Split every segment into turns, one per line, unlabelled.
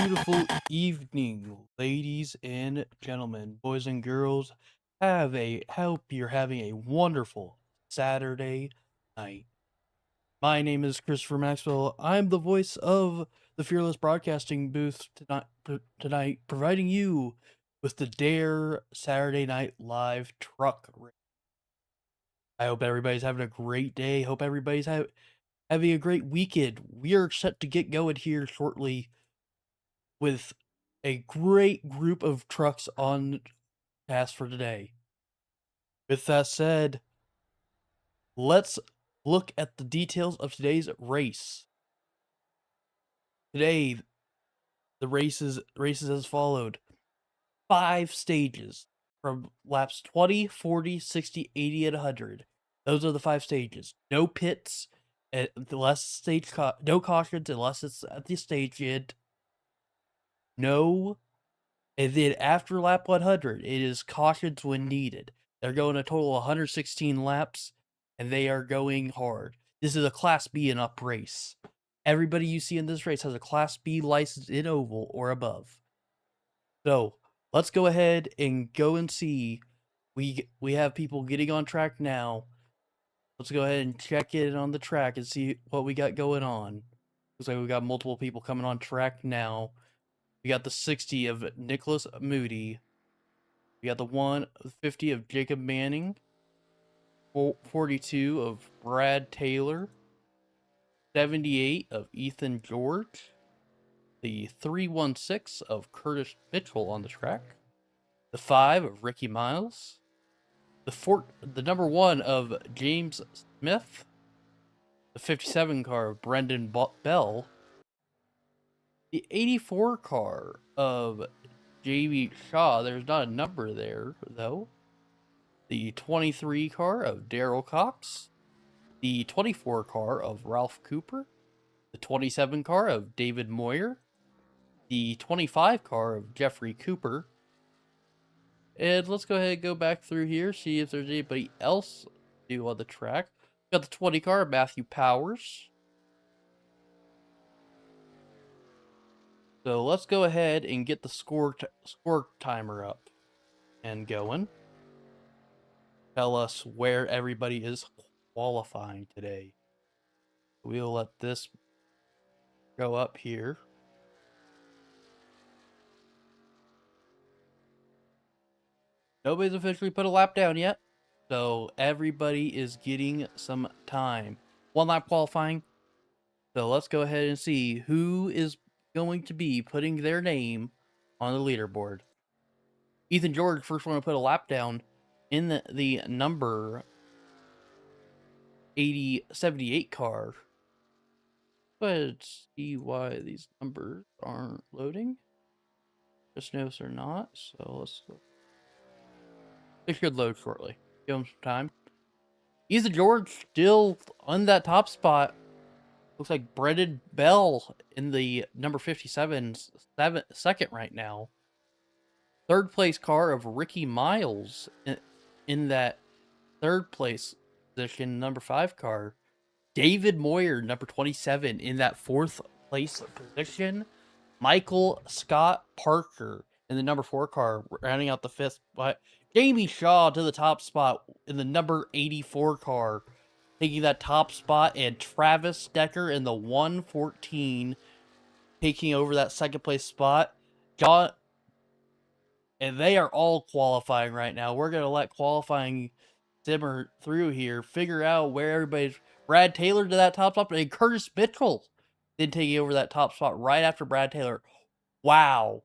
beautiful evening, ladies and gentlemen, boys and girls. Hope you're having a wonderful Saturday night. My name is Christopher Maxwell. I'm the voice of the Fearless Broadcasting booth tonight, providing you with the Dare Saturday Night Live truck race. I hope everybody's having a great day. Hope everybody's having a great weekend. We are set to get going here shortly with a great group of trucks on task for today. With that said, let's look at the details of today's race. Today, the races as followed. 5 stages from laps 20, 40, 60, 80, and 100. Those are the 5 stages. No pits, unless no cautions unless it's at the stage end. No. And then after lap 100, it is cautions when needed. They're going a total of 116 laps, and they are going hard. This is a Class B and up race. Everybody you see in this race has a Class B license in oval or above. So let's go ahead and go and see. We have people getting on track now. Let's go ahead and check in on the track and see what we got going on. Looks like we got multiple people coming on track now. We got the 60 of Nicholas Moody. We got the 150 of Jacob Manning. 42 of Brad Taylor. 78 of Ethan George. The 316 of Curtis Mitchell on the track. The 5 of Ricky Miles. The number 1 of James Smith. The 57 car of Brendan Bell. The 84 car of J.B. Shaw, there's not a number there, though. The 23 car of Daryl Cox. The 24 car of Ralph Cooper. The 27 car of David Moyer. The 25 car of Jeffrey Cooper. And let's go ahead and go back through here, see if there's anybody else new on the track. Got the 20 car of Matthew Powers. So let's go ahead and get the score timer up and going. Tell us where everybody is qualifying today. We'll let this go up here. Nobody's officially put a lap down yet, so everybody is getting some time. 1 lap qualifying. So let's go ahead and see who is going to be putting their name on the leaderboard. Ethan George, first one to put a lap down in the number 78 car. Let's see why these numbers aren't loading. Just notice they're not, so let's go. They should load shortly. Give them some time. Ethan George still on that top spot. Looks like Brendan Bell in the number 57 second right now. 3rd place car of Ricky Miles in that 3rd place position, number 5 car. David Moyer, number 27, in that 4th place position. Michael Scott Parker in the number 4 car, rounding out the 5th spot. Jamie Shaw to the top spot in the number 84 car, taking that top spot, and Travis Decker in the 114 taking over that 2nd place spot. And they are all qualifying right now. We're going to let qualifying simmer through here, figure out where everybody's. Brad Taylor to that top spot, and Curtis Mitchell then taking over that top spot right after Brad Taylor. Wow.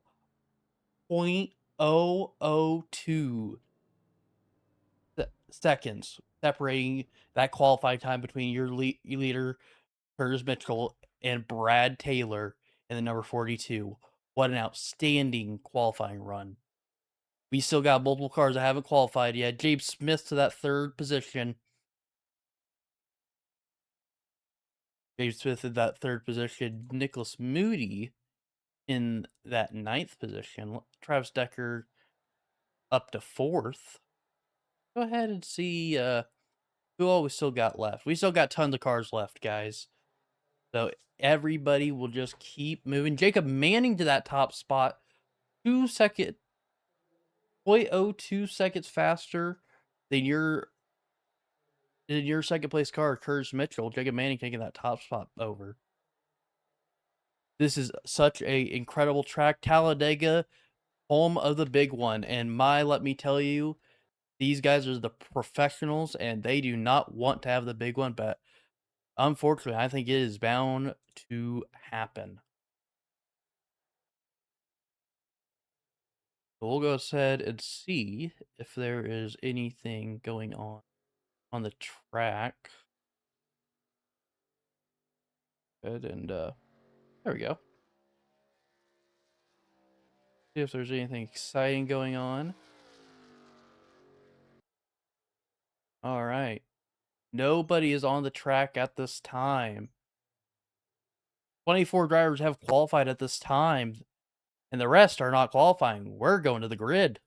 0.002 seconds separating that qualifying time between your leader, Curtis Mitchell, and Brad Taylor in the number 42. What an outstanding qualifying run. We still got multiple cars that haven't qualified yet. James Smith to that 3rd position. James Smith in that 3rd position. Nicholas Moody in that 9th position. Travis Decker up to 4th. Go ahead and see who all we still got left. We still got tons of cars left, guys. So everybody will just keep moving. Jacob Manning to that top spot. 0.02 seconds faster than your second place car, Curtis Mitchell. Jacob Manning taking that top spot over. This is such a incredible track. Talladega, home of the big one. And let me tell you, these guys are the professionals and they do not want to have the big one, but unfortunately, I think it is bound to happen. So we'll go ahead and see if there is anything going on the track. Good, and there we go. See if there's anything exciting going on. All right. Nobody is on the track at this time. 24 drivers have qualified at this time, and the rest are not qualifying. We're going to the grid.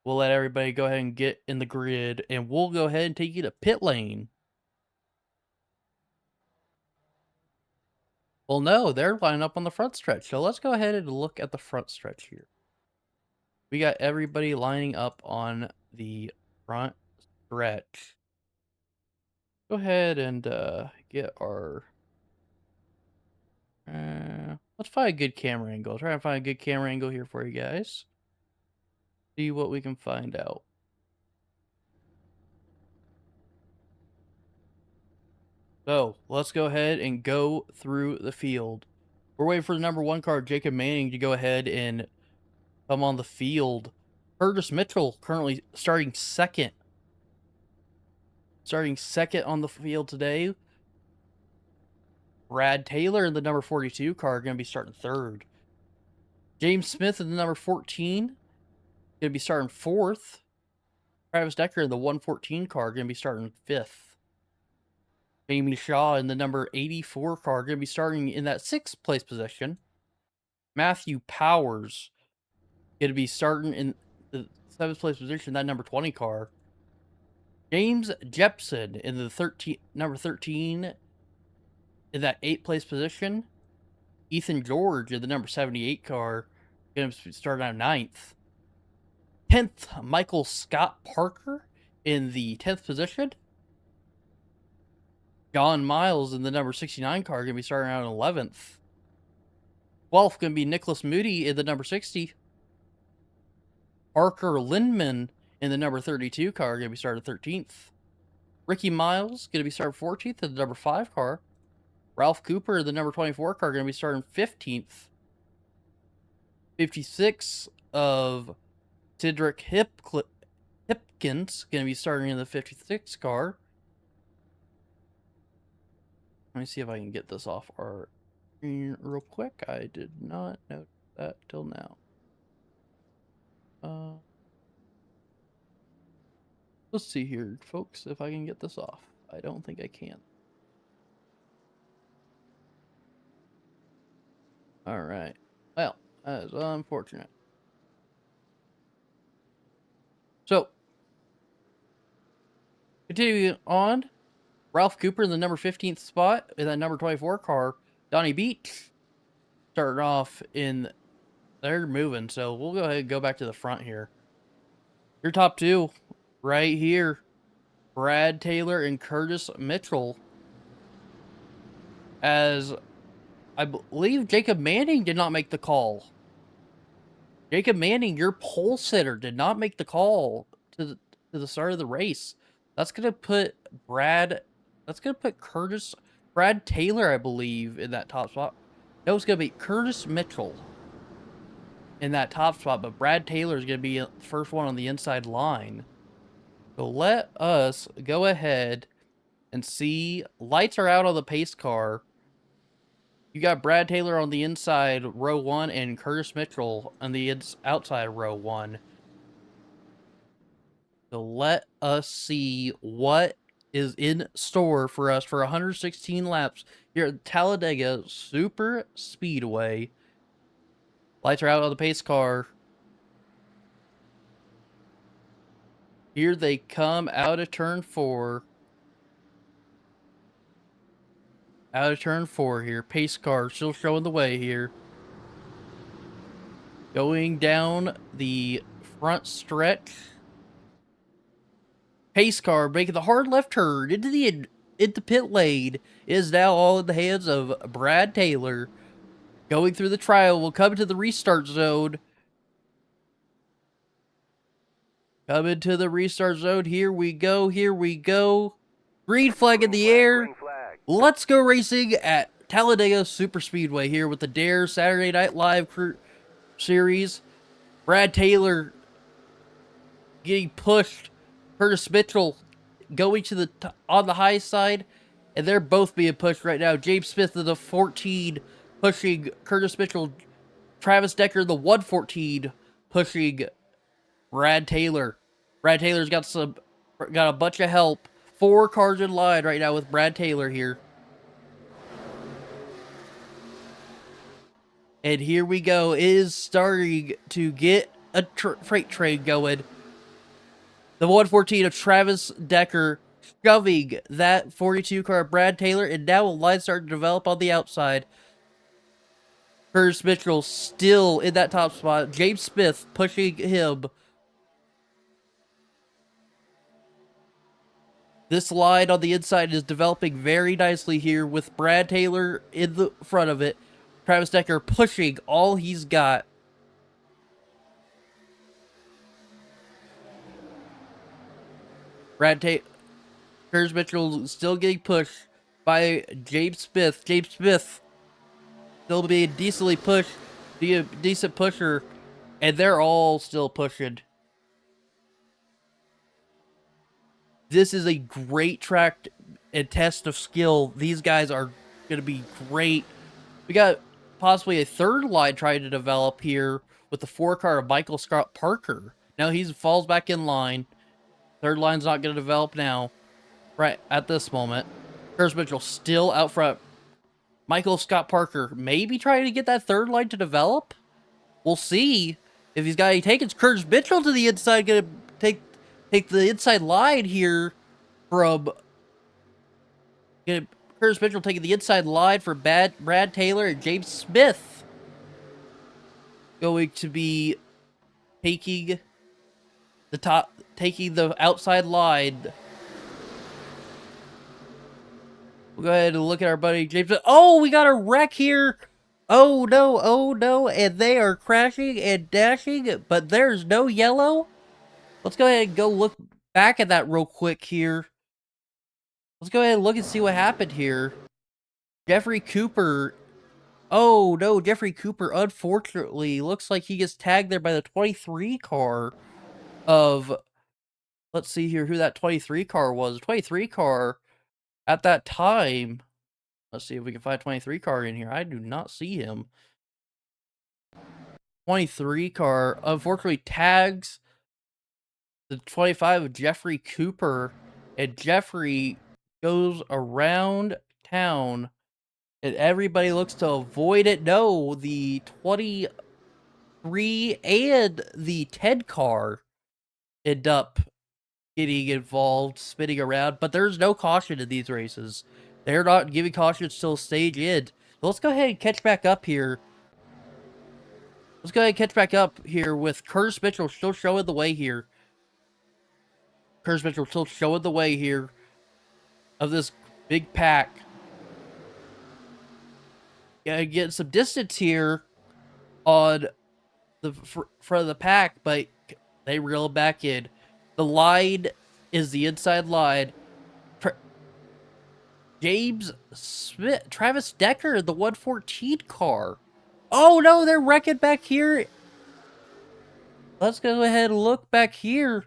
We'll let everybody go ahead and get in the grid, and we'll go ahead and take you to pit lane. Well, no, they're lining up on the front stretch. So let's go ahead and look at the front stretch here. We got everybody lining up on the front stretch. Go ahead and get our... let's find a good camera angle. Try and find a good camera angle here for you guys. See what we can find out. So, let's go ahead and go through the field. We're waiting for the number 1 car, Jacob Manning, to go ahead and come on the field. Curtis Mitchell currently starting second. Starting second on the field today. Brad Taylor in the number 42 car going to be starting third. James Smith in the number 14 going to be starting fourth. Travis Decker in the 114 car going to be starting fifth. Jamie Shaw in the number 84 car going to be starting in that 6th place position. Matthew Powers going to be starting in the 7th place position, that number 20 car. James Jepson in the number 13 in that 8th place position. Ethan George in the number 78 car going to start out 9th. 10th, Michael Scott Parker in the 10th position. John Miles in the number 69 car going to be starting out in 11th. 12th going to be Nicholas Moody in the number 60. Parker Lindman in the number 32 car going to be starting 13th. Ricky Miles going to be starting 14th in the number 5 car. Ralph Cooper in the number 24 car going to be starting 15th. 56 of Cedric Hipkins going to be starting in the 56 car. Let me see if I can get this off our screen real quick. I did not note that till now. Let's see here, folks, if I can get this off. I don't think I can. All right. Well, that is unfortunate. So, continuing on, Ralph Cooper in the number 15th spot in that number 24 car. Donnie Beach starting off in... They're moving, so we'll go ahead and go back to the front here. Your top 2 right here. Brad Taylor and Curtis Mitchell. As I believe Jacob Manning did not make the call. Jacob Manning, your pole sitter, did not make the call to the start of the race. That's going to put Brad Taylor, I believe, in that top spot. No, it's going to be Curtis Mitchell in that top spot, but Brad Taylor is going to be the first one on the inside line. So let us go ahead and see. Lights are out on the pace car. You got Brad Taylor on the inside row 1 and Curtis Mitchell on the outside row 1. So let us see what is in store for us for 116 laps here at Talladega Super Speedway. Lights are out on the pace car. Here they come out of turn 4. out of turn 4 here. Pace car still showing the way here. Going down the front stretch. Pace car making the hard left turn into pit lane. It is now all in the hands of Brad Taylor. Going through the trial, we'll come to the restart zone. Come into the restart zone. Here we go. Here we go. Green flag in the air. Let's go racing at Talladega Super Speedway here with the Dare Saturday Night Live series. Brad Taylor getting pushed. Curtis Mitchell going to on the high side, and they're both being pushed right now. James Smith of the 14 pushing Curtis Mitchell. Travis Decker, the 114, pushing Brad Taylor. Brad Taylor's got a bunch of help. 4 cars in line right now with Brad Taylor here. And here we go. It is starting to get a freight train going. The 114 of Travis Decker shoving that 42 car Brad Taylor, and now a line starting to develop on the outside. Curtis Mitchell still in that top spot. James Smith pushing him. This line on the inside is developing very nicely here with Brad Taylor in the front of it. Travis Decker pushing all he's got. Curtis Mitchell still getting pushed by James Smith. James Smith still being decently pushed, be a decent pusher, and they're all still pushing. This is a great track and test of skill. These guys are going to be great. We got possibly a third line trying to develop here with the 4 car of Michael Scott Parker. Now he falls back in line. Third line's not going to develop now, right at this moment. Curtis Mitchell still out front. Michael Scott Parker maybe trying to get that third line to develop. We'll see if he's got any takings. Curtis Mitchell to the inside, going to take the inside line here from... Curtis Mitchell taking the inside line for Brad Taylor, and James Smith going to be taking the outside line. We'll go ahead and look at our buddy James. Oh, we got a wreck here. Oh no, and they are crashing and dashing, but there's no yellow. Let's go ahead and go look back at that real quick here. Let's go ahead and look and see what happened here. Jeffrey Cooper. Oh no, Jeffrey Cooper, unfortunately, looks like he gets tagged there by the 23 car of... Let's see here who that 23 car was. 23 car at that time. Let's see if we can find 23 car in here. I do not see him. 23 car unfortunately tags the 25 of Jeffrey Cooper, and Jeffrey goes around town, and everybody looks to avoid it. No, the 23 and the 10 car end up getting involved, spinning around, but there's no caution in these races. They're not giving cautions till stage end. So let's go ahead and catch back up here. Let's go ahead and catch back up here with Curtis Mitchell still showing the way here. Curtis Mitchell still showing the way here of this big pack. Yeah, getting some distance here on the front of the pack, but they reel back in. The line is the inside line. James Smith, Travis Decker, the 114 car. Oh no, they're wrecking back here. Let's go ahead and look back here.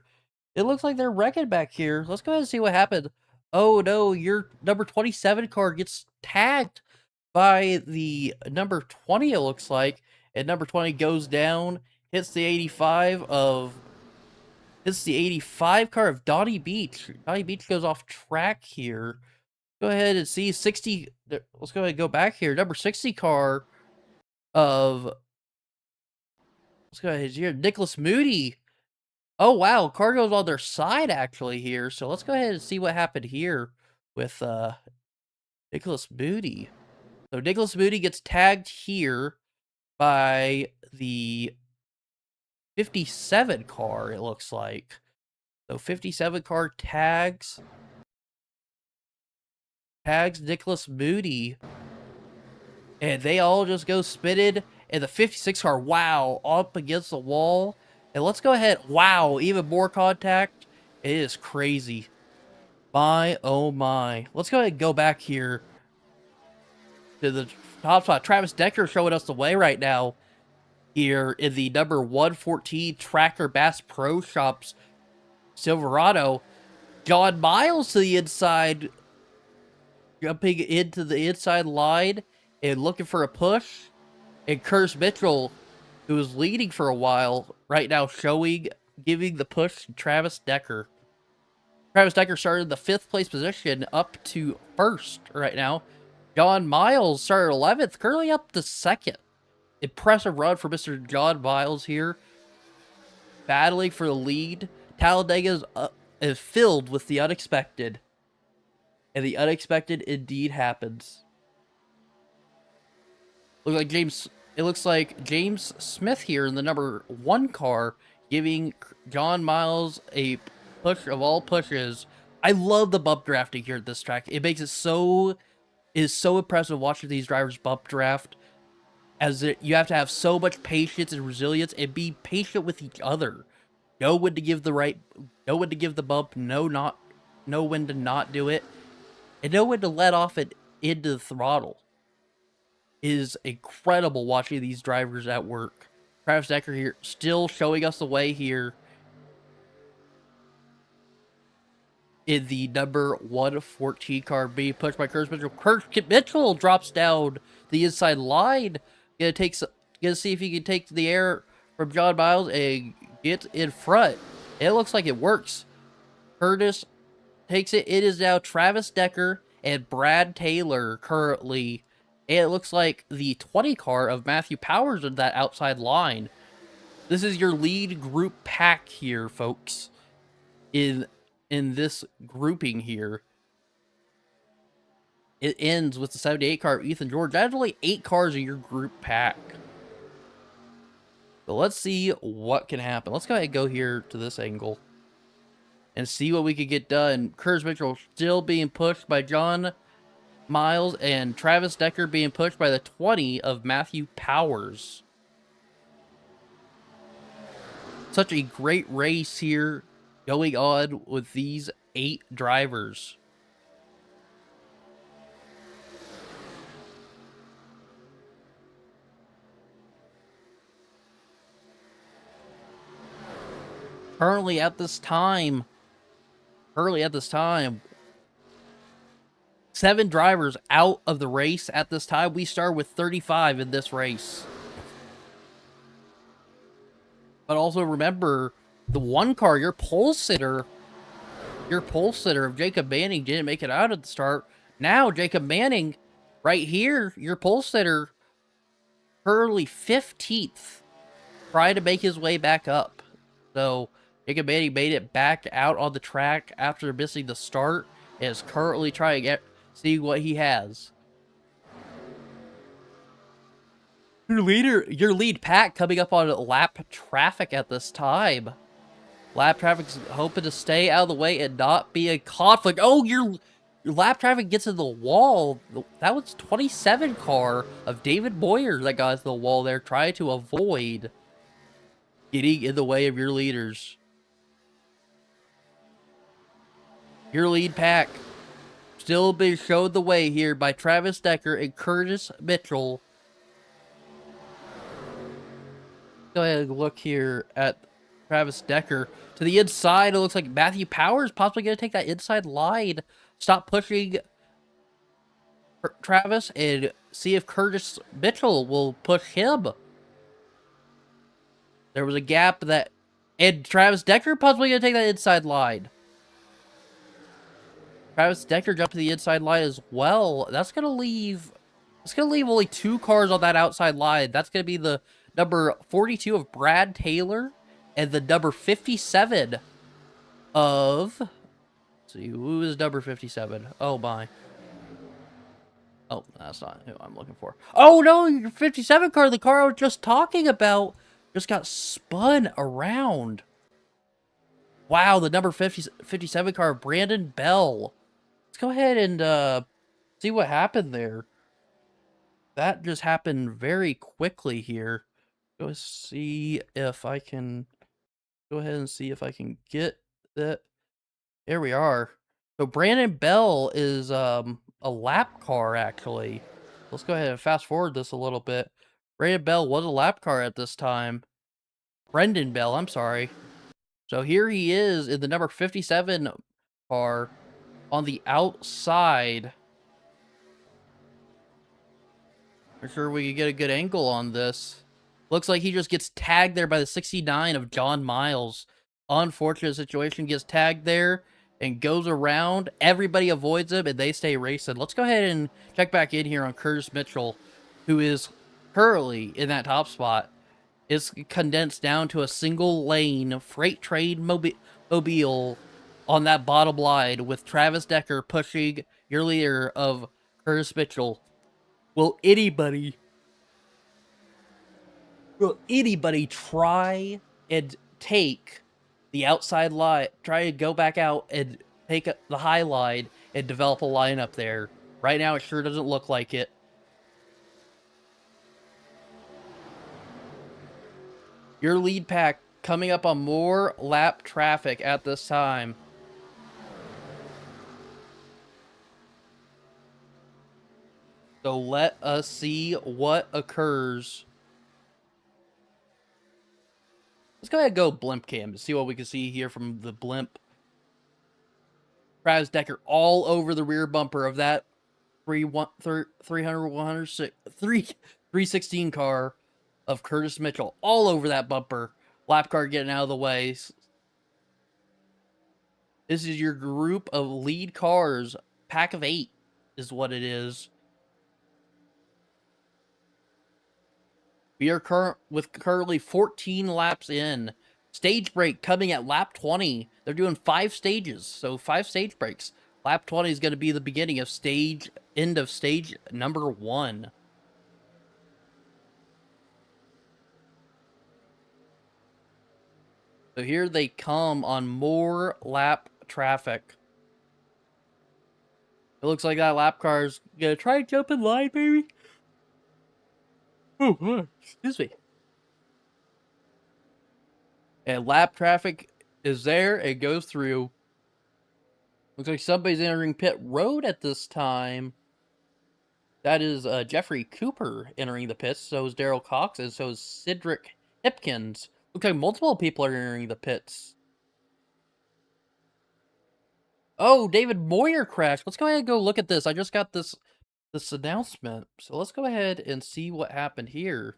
It looks like they're wrecking back here. Let's go ahead and see what happened. Oh no, your number 27 car gets tagged by the number 20, it looks like. And number 20 goes down, hits the 85 car of Donnie Beach. Donnie Beach goes off track here. Go ahead and see 60. Let's go ahead and go back here. Number 60 car of... Let's go ahead here. Nicholas Moody. Oh, wow. Car goes on their side, actually, here. So let's go ahead and see what happened here with Nicholas Moody. So Nicholas Moody gets tagged here by the 57 car, it looks like. So 57 car tags Nicholas Moody. And they all just go spitted. And the 56 car, wow, up against the wall. And let's go ahead. Wow, even more contact. It is crazy. My, oh my. Let's go ahead and go back here to the top spot. Travis Decker showing us the way right now here in the number 114 Tracker Bass Pro Shops Silverado. John Miles to the inside, jumping into the inside line and looking for a push. And Curtis Mitchell, who was leading for a while, right now giving the push to Travis Decker. Travis Decker started the 5th place position up to 1st right now. John Miles started 11th, currently up to 2nd. Impressive run for Mr. John Miles here. Battling for the lead. Talladega is filled with the unexpected. And the unexpected indeed happens. It looks like James Smith here in the number 1 car, giving John Miles a push of all pushes. I love the bump drafting here at this track. It makes it so impressive watching these drivers bump draft, you have to have so much patience and resilience and be patient with each other. Know when to give the bump, know when to not do it, and know when to let off it into the throttle. It is incredible watching these drivers at work. Travis Decker here, still showing us the way here in the number 114 car, being pushed by Curtis Mitchell. Curtis Mitchell drops down the inside line. Gonna see if he can take the air from John Miles and get in front. It looks like it works. Curtis takes it. It is now Travis Decker and Brad Taylor currently. And it looks like the 20 car of Matthew Powers in that outside line. This is your lead group pack here, folks. In this grouping here. It ends with the 78 car of Ethan George. That's only 8 cars in your group pack. So let's see what can happen. Let's go ahead and go here to this angle and see what we could get done. Curtis Mitchell still being pushed by John Miles and Travis Decker being pushed by the 20 of Matthew Powers. Such a great race here going on with these 8 drivers. Currently at this time, 7 drivers out of the race at this time. We start with 35 in this race. But also remember, the 1 car, your pole sitter of Jacob Manning didn't make it out at the start. Now Jacob Manning, right here, your pole sitter, currently 15th, trying to make his way back up. So Jacob Manning made it back out on the track after missing the start and is currently trying to see what he has. Your lead pack coming up on lap traffic at this time. Lap traffic's hoping to stay out of the way and not be a conflict. Oh, your lap traffic gets in the wall. That was 27 car of David Boyer that got into the wall there, trying to avoid getting in the way of your leaders. Your lead pack still being showed the way here by Travis Decker and Curtis Mitchell. Go ahead and look here at Travis Decker. To the inside, it looks like Matthew Powers possibly going to take that inside line. Stop pushing Travis and see if Curtis Mitchell will push him. There was a gap and Travis Decker possibly going to take that inside line. Travis Decker jumped to the inside line as well. That's going to leave only 2 cars on that outside line. That's going to be the number 42 of Brad Taylor and the number 57 of... Let's see, who is number 57? Oh my. Oh, that's not who I'm looking for. Oh, no, your 57 car, the car I was just talking about, just got spun around. Wow, the number 57 car, Brandon Bell. Let's go ahead and see what happened there. That just happened very quickly here. Go see if I can... Go ahead and see if I can get that. Here we are. So Brandon Bell is a lap car, actually. Let's go ahead and fast forward this a little bit. Brandon Bell was a lap car at this time. Brendan Bell, I'm sorry. So here he is in the number 57 car on the outside. I'm sure we could get a good angle on this. Looks like he just gets tagged there by the 69 of John Miles. Unfortunate situation, gets tagged there and goes around. Everybody avoids him and they stay racing. Let's go ahead and check back in here on Curtis Mitchell, who is currently in that top spot. It's condensed down to a single lane freight train mobile on that bottom line with Travis Decker pushing your leader of Curtis Mitchell. Will anybody try and take the outside line, try to go back out and take the high line and develop a lineup there? Right now, it sure doesn't look like it. Your lead pack coming up on more lap traffic at this time. So let us see what occurs. Let's go ahead and go blimp cam to see what we can see here from the blimp. Travis Decker all over the rear bumper of that 316 car of Curtis Mitchell. All over that bumper. Lap car getting out of the way. This is your group of lead cars. Pack of 8 is what it is. We are currently 14 laps in. Stage break coming at lap 20. They're doing 5 stages, so 5 stage breaks. Lap 20 is going to be the beginning of end of stage number 1. So here they come on more lap traffic. It looks like that lap car is going to try and jump in line, maybe? Oh, excuse me. And lap traffic is there. It goes through. Looks like somebody's entering pit road at this time. That is Jeffrey Cooper entering the pits. So is Daryl Cox, and so is Cedric Hipkins. Looks like multiple people are entering the pits. Oh, David Moyer crashed. Let's go ahead and go look at this. I just got this announcement. So let's go ahead and see what happened here.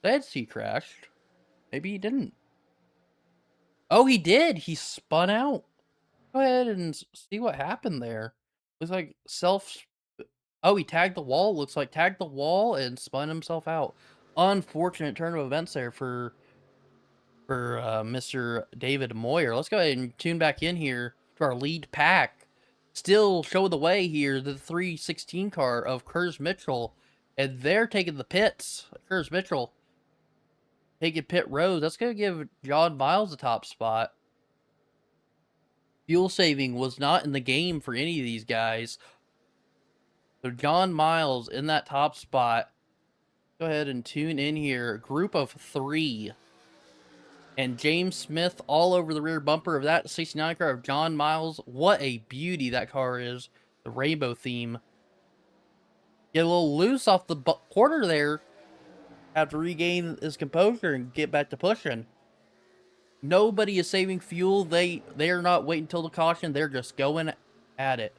Said he crashed. Maybe he didn't. Oh, he did. He spun out. Go ahead and see what happened there. Looks like Oh, he tagged the wall. Looks like tagged the wall and spun himself out. Unfortunate turn of events there for Mr. David Moyer. Let's go ahead and tune back in here to our lead pack. Still showing the way here, the 316 car of Curtis Mitchell. And they're taking the pits. Curtis Mitchell taking pit road. That's going to give John Miles the top spot. Fuel saving was not in the game for any of these guys. So John Miles in that top spot. Go ahead and tune in here. Group of 3. And James Smith all over the rear bumper of that 69 car of John Miles. What a beauty that car is. The rainbow theme. Get a little loose off the quarter there. Have to regain his composure and get back to pushing. Nobody is saving fuel. They are not waiting until the caution. They're just going at it.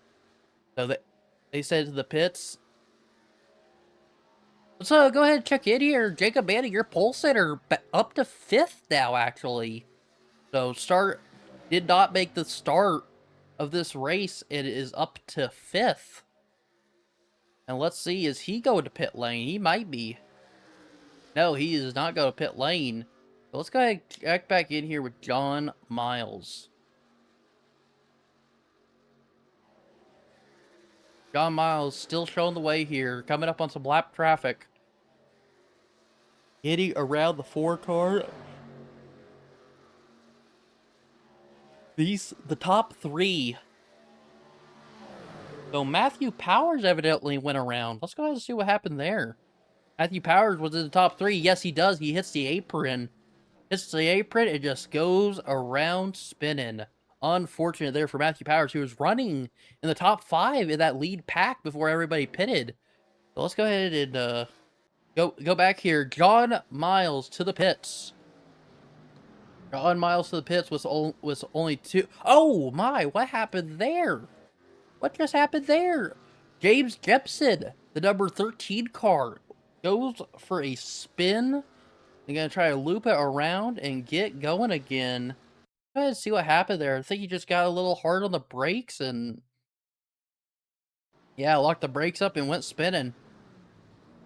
So they said to the pits. Let's go ahead and check in here. Jacob Manning, your pole sitter, up to 5th now, actually. So did not make the start of this race. It is up to 5th. And let's see, is he going to pit lane? He might be. No, he does not go to pit lane. So let's go ahead and check back in here with John Miles. John Miles still showing the way here, coming up on some lap traffic. Hitting around the 4 car. The top 3. So Matthew Powers evidently went around. Let's go ahead and see what happened there. Matthew Powers was in the top 3. Yes, he does. He hits the apron. It just goes around spinning. Unfortunate there for Matthew Powers, who was running in the top 5 in that lead pack before everybody pitted. So let's go ahead and go back here. John Miles to the pits. John Miles to the pits was only 2. Oh my! What happened there? What just happened there? James Jepson, the number 13 car, goes for a spin. They're going to try to loop it around and get going again. Go ahead and see what happened there. I think he just got a little hard on the brakes and... yeah, locked the brakes up and went spinning.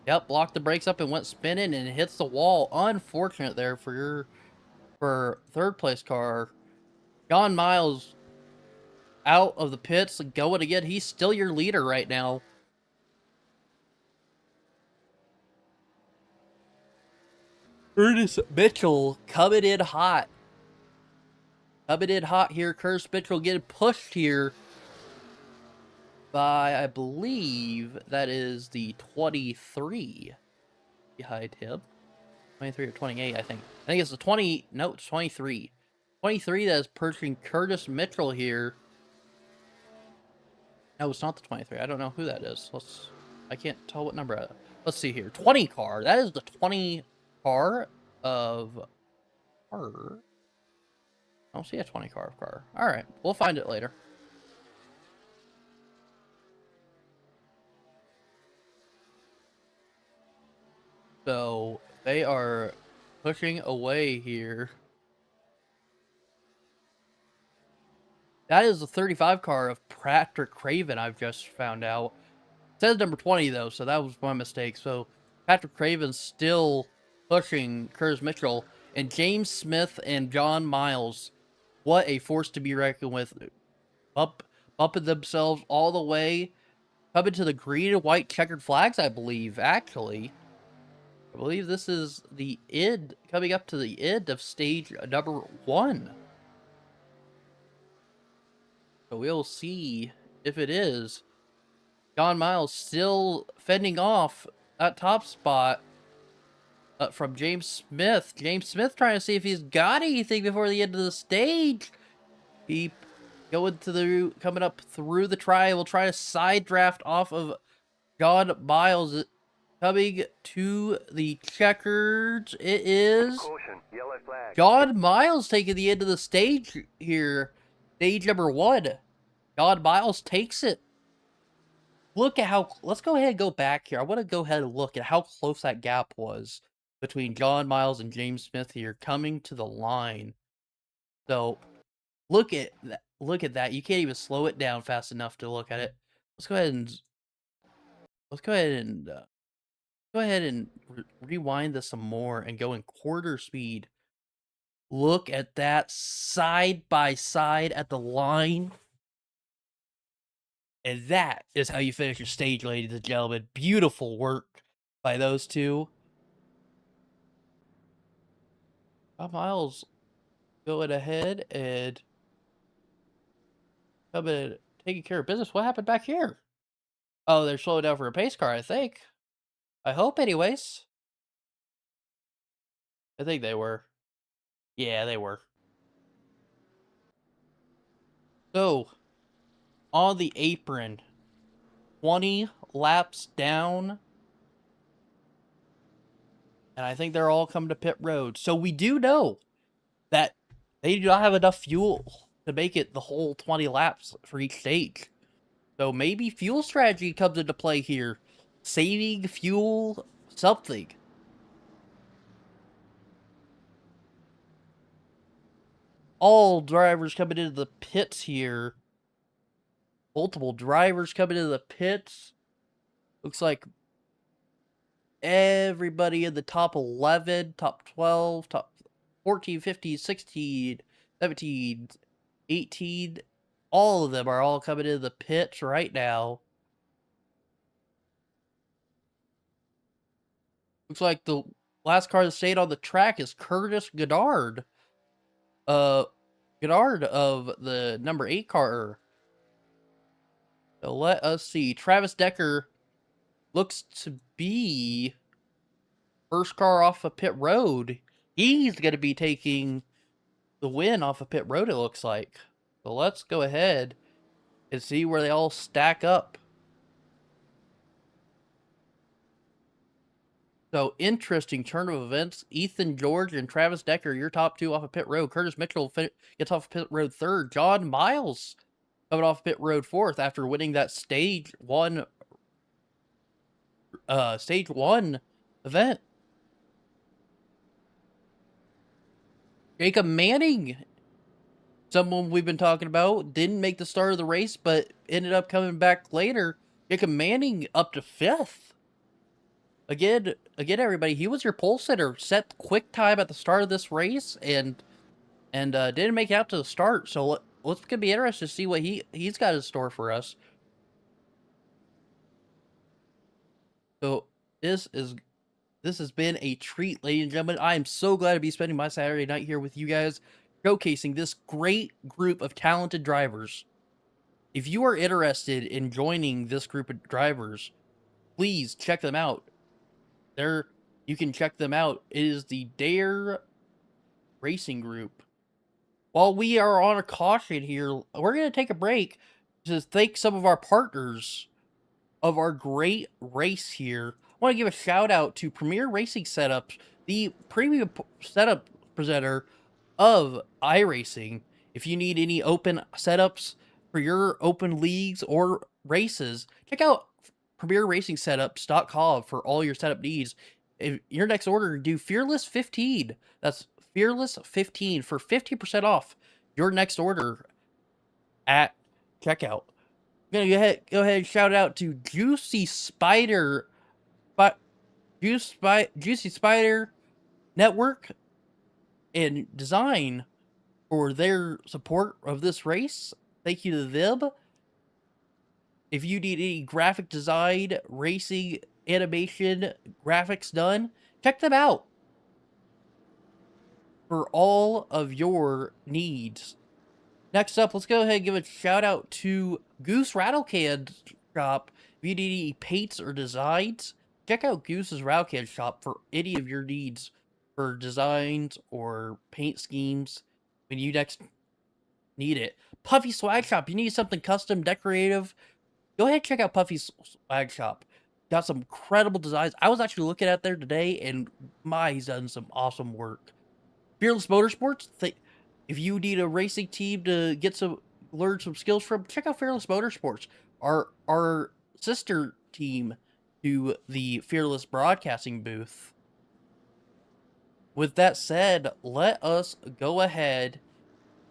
Yep, locked the brakes up and went spinning and hits the wall. Unfortunate there for third place car. John Miles out of the pits and going again. He's still your leader right now. Curtis Mitchell coming in hot. Coming in hot here. Curtis Mitchell getting pushed here by, I believe, that is the 23 behind him. 23 or 28, I think. I think it's the 20. No, it's 23. 23 that is pushing Curtis Mitchell here. No, it's not the 23. I don't know who that is. I can't tell what number. Let's see here. 20 car. That is the 20 car of her. I don't see a 20 car of car. All right, we'll find it later. So they are pushing away here. That is the 35 car of Patrick Craven, I've just found out. It says number 20, though, so that was my mistake. So Patrick Craven's still pushing Curtis Mitchell. And James Smith and John Miles, what a force to be reckoned with. Bumping themselves all the way. Coming to the green and white checkered flags, I believe, actually. I believe this is the end, coming up to the end of stage number 1. So we'll see if it is. John Miles still fending off that top spot from James Smith. James Smith trying to see if he's got anything before the end of the stage. He coming up through the try. Will try to side draft off of John Miles. Coming to the checkers, it is
caution, yellow flag.
John Miles taking the end of the stage here. Stage number 1. John Miles takes it. Look at how... let's go ahead and go back here. I want to go ahead and look at how close that gap was between John Miles and James Smith here coming to the line. So, look at that. Look at that. You can't even slow it down fast enough to look at it. Let's go ahead and rewind this some more and go in quarter speed. Look at that side by side at the line. And that is how you finish your stage, ladies and gentlemen. Beautiful work by those two. Miles going ahead and taking care of business. What happened back here? Oh, they're slowing down for a pace car, I think. I hope, anyways. I think they were. Yeah, they were. So, on the apron, 20 laps down. And I think they're all coming to pit road. So we do know that they do not have enough fuel to make it the whole 20 laps for each stage. So maybe fuel strategy comes into play here. Saving fuel, something. All drivers coming into the pits here. Multiple drivers coming into the pits. Looks like everybody in the top 11, top 12, top 14, 15, 16, 17, 18. All of them are all coming into the pits right now. Looks like the last car that stayed on the track is Curtis Goddard. Goddard of the number 8 car. So let us see. Travis Decker looks to be first car off of pit road. He's going to be taking the win off of pit road, it looks like. So let's go ahead and see where they all stack up. So, interesting turn of events. Ethan George and Travis Decker, your top 2 off of pit road. Curtis Mitchell gets off of pit road 3rd. John Miles coming off pit road 4th after winning that stage 1 event. Jacob Manning, someone we've been talking about, didn't make the start of the race, but ended up coming back later. Jacob Manning up to 5th. Again, everybody, he was your pole sitter. Set quick time at the start of this race, and didn't make it out to the start. So let's gonna be interested to see what he's got in store for us. So this has been a treat, ladies and gentlemen. I am so glad to be spending my Saturday night here with you guys, showcasing this great group of talented drivers. If you are interested in joining this group of drivers, please check them out. You can check them out. It is the Dare Racing Group. While we are on a caution here, we're going to take a break to thank some of our partners of our great race here. I want to give a shout out to Premier Racing Setups, the premium setup presenter of iRacing. If you need any open setups for your open leagues or races, check out PremierRacingSetups.com for all your setup needs. If your next order, do Fearless 15. That's Fearless 15 for 50% off your next order at checkout. I'm gonna go ahead and shout out to Juicy Spider Network and Design for their support of this race. Thank you to them. If you need any graphic design, racing, animation, graphics done, check them out for all of your needs. Next up, let's go ahead and give a shout out to Goose Rattlecan Shop. If you need any paints or designs, check out Goose's Rattlecan Shop for any of your needs for designs or paint schemes when you next need it. Puffy Swag Shop, you need something custom, decorative, go ahead and check out Puffy's Swag Shop. Got some incredible designs. I was actually looking at there today, and he's done some awesome work. Fearless Motorsports, if you need a racing team to learn some skills from, check out Fearless Motorsports, our sister team to the Fearless Broadcasting booth. With that said, let us go ahead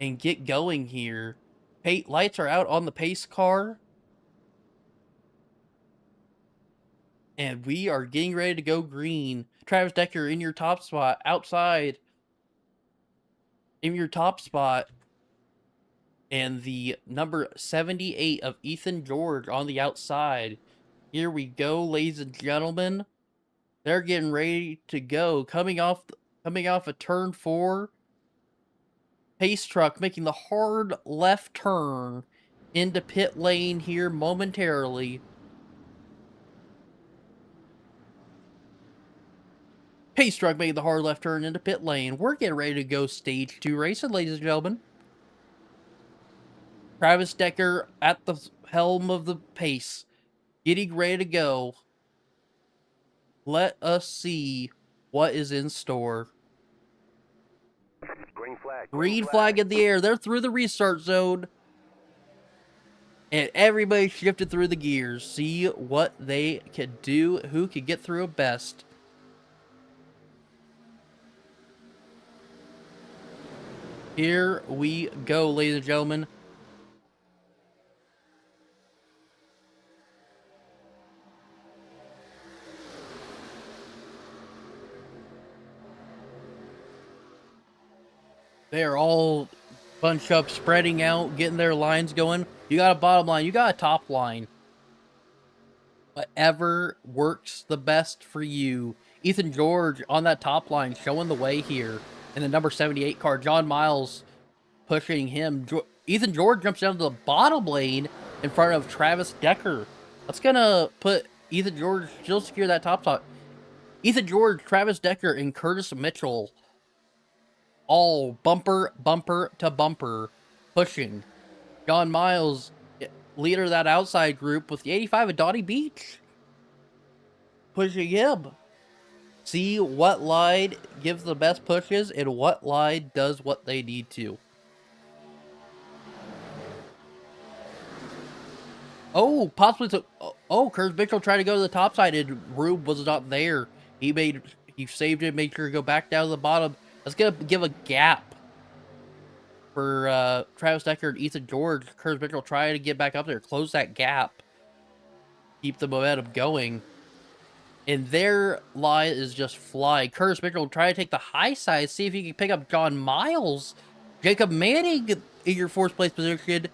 and get going here. Lights are out on the pace car. And we are getting ready to go green. Travis Decker in your top spot, outside. In your top spot. And the number 78 of Ethan George on the outside. Here we go, ladies and gentlemen. They're getting ready to go. Coming off a turn 4. Pace truck making the hard left turn into pit lane here momentarily. Pace truck making the hard left turn into pit lane. We're getting ready to go stage 2 racing, ladies and gentlemen. Travis Decker at the helm of the pace. Getting ready to go. Let us see what is in store. Green flag in the air. They're through the restart zone. And everybody shifted through the gears. See what they can do. Who can get through it best. Here we go, ladies and gentlemen. They are all bunched up, spreading out, getting their lines going. You got a bottom line. You got a top line. Whatever works the best for you Ethan George on that top line showing the way here. And the number 78 car, John Miles, pushing him. Ethan George jumps down to the bottom lane in front of Travis Decker. That's gonna put Ethan George still secure that top spot. Ethan George, Travis Decker, and Curtis Mitchell all bumper to bumper pushing. John Miles, leader of that outside group with the 85 of Donnie Beach, pushing him. See what line gives the best pushes and what line does what they need to. Oh, possibly took. Oh, Curtis Mitchell tried to go to the top side and Rube was not there. He saved it, made sure to go back down to the bottom. That's gonna give a gap for Travis Decker and Ethan George. Curtis Mitchell trying to get back up there, close that gap, keep the momentum going. And their line is just flying. Curtis Mitchell try to take the high side, see if he can pick up John Miles. Jacob Manning in your fourth place position,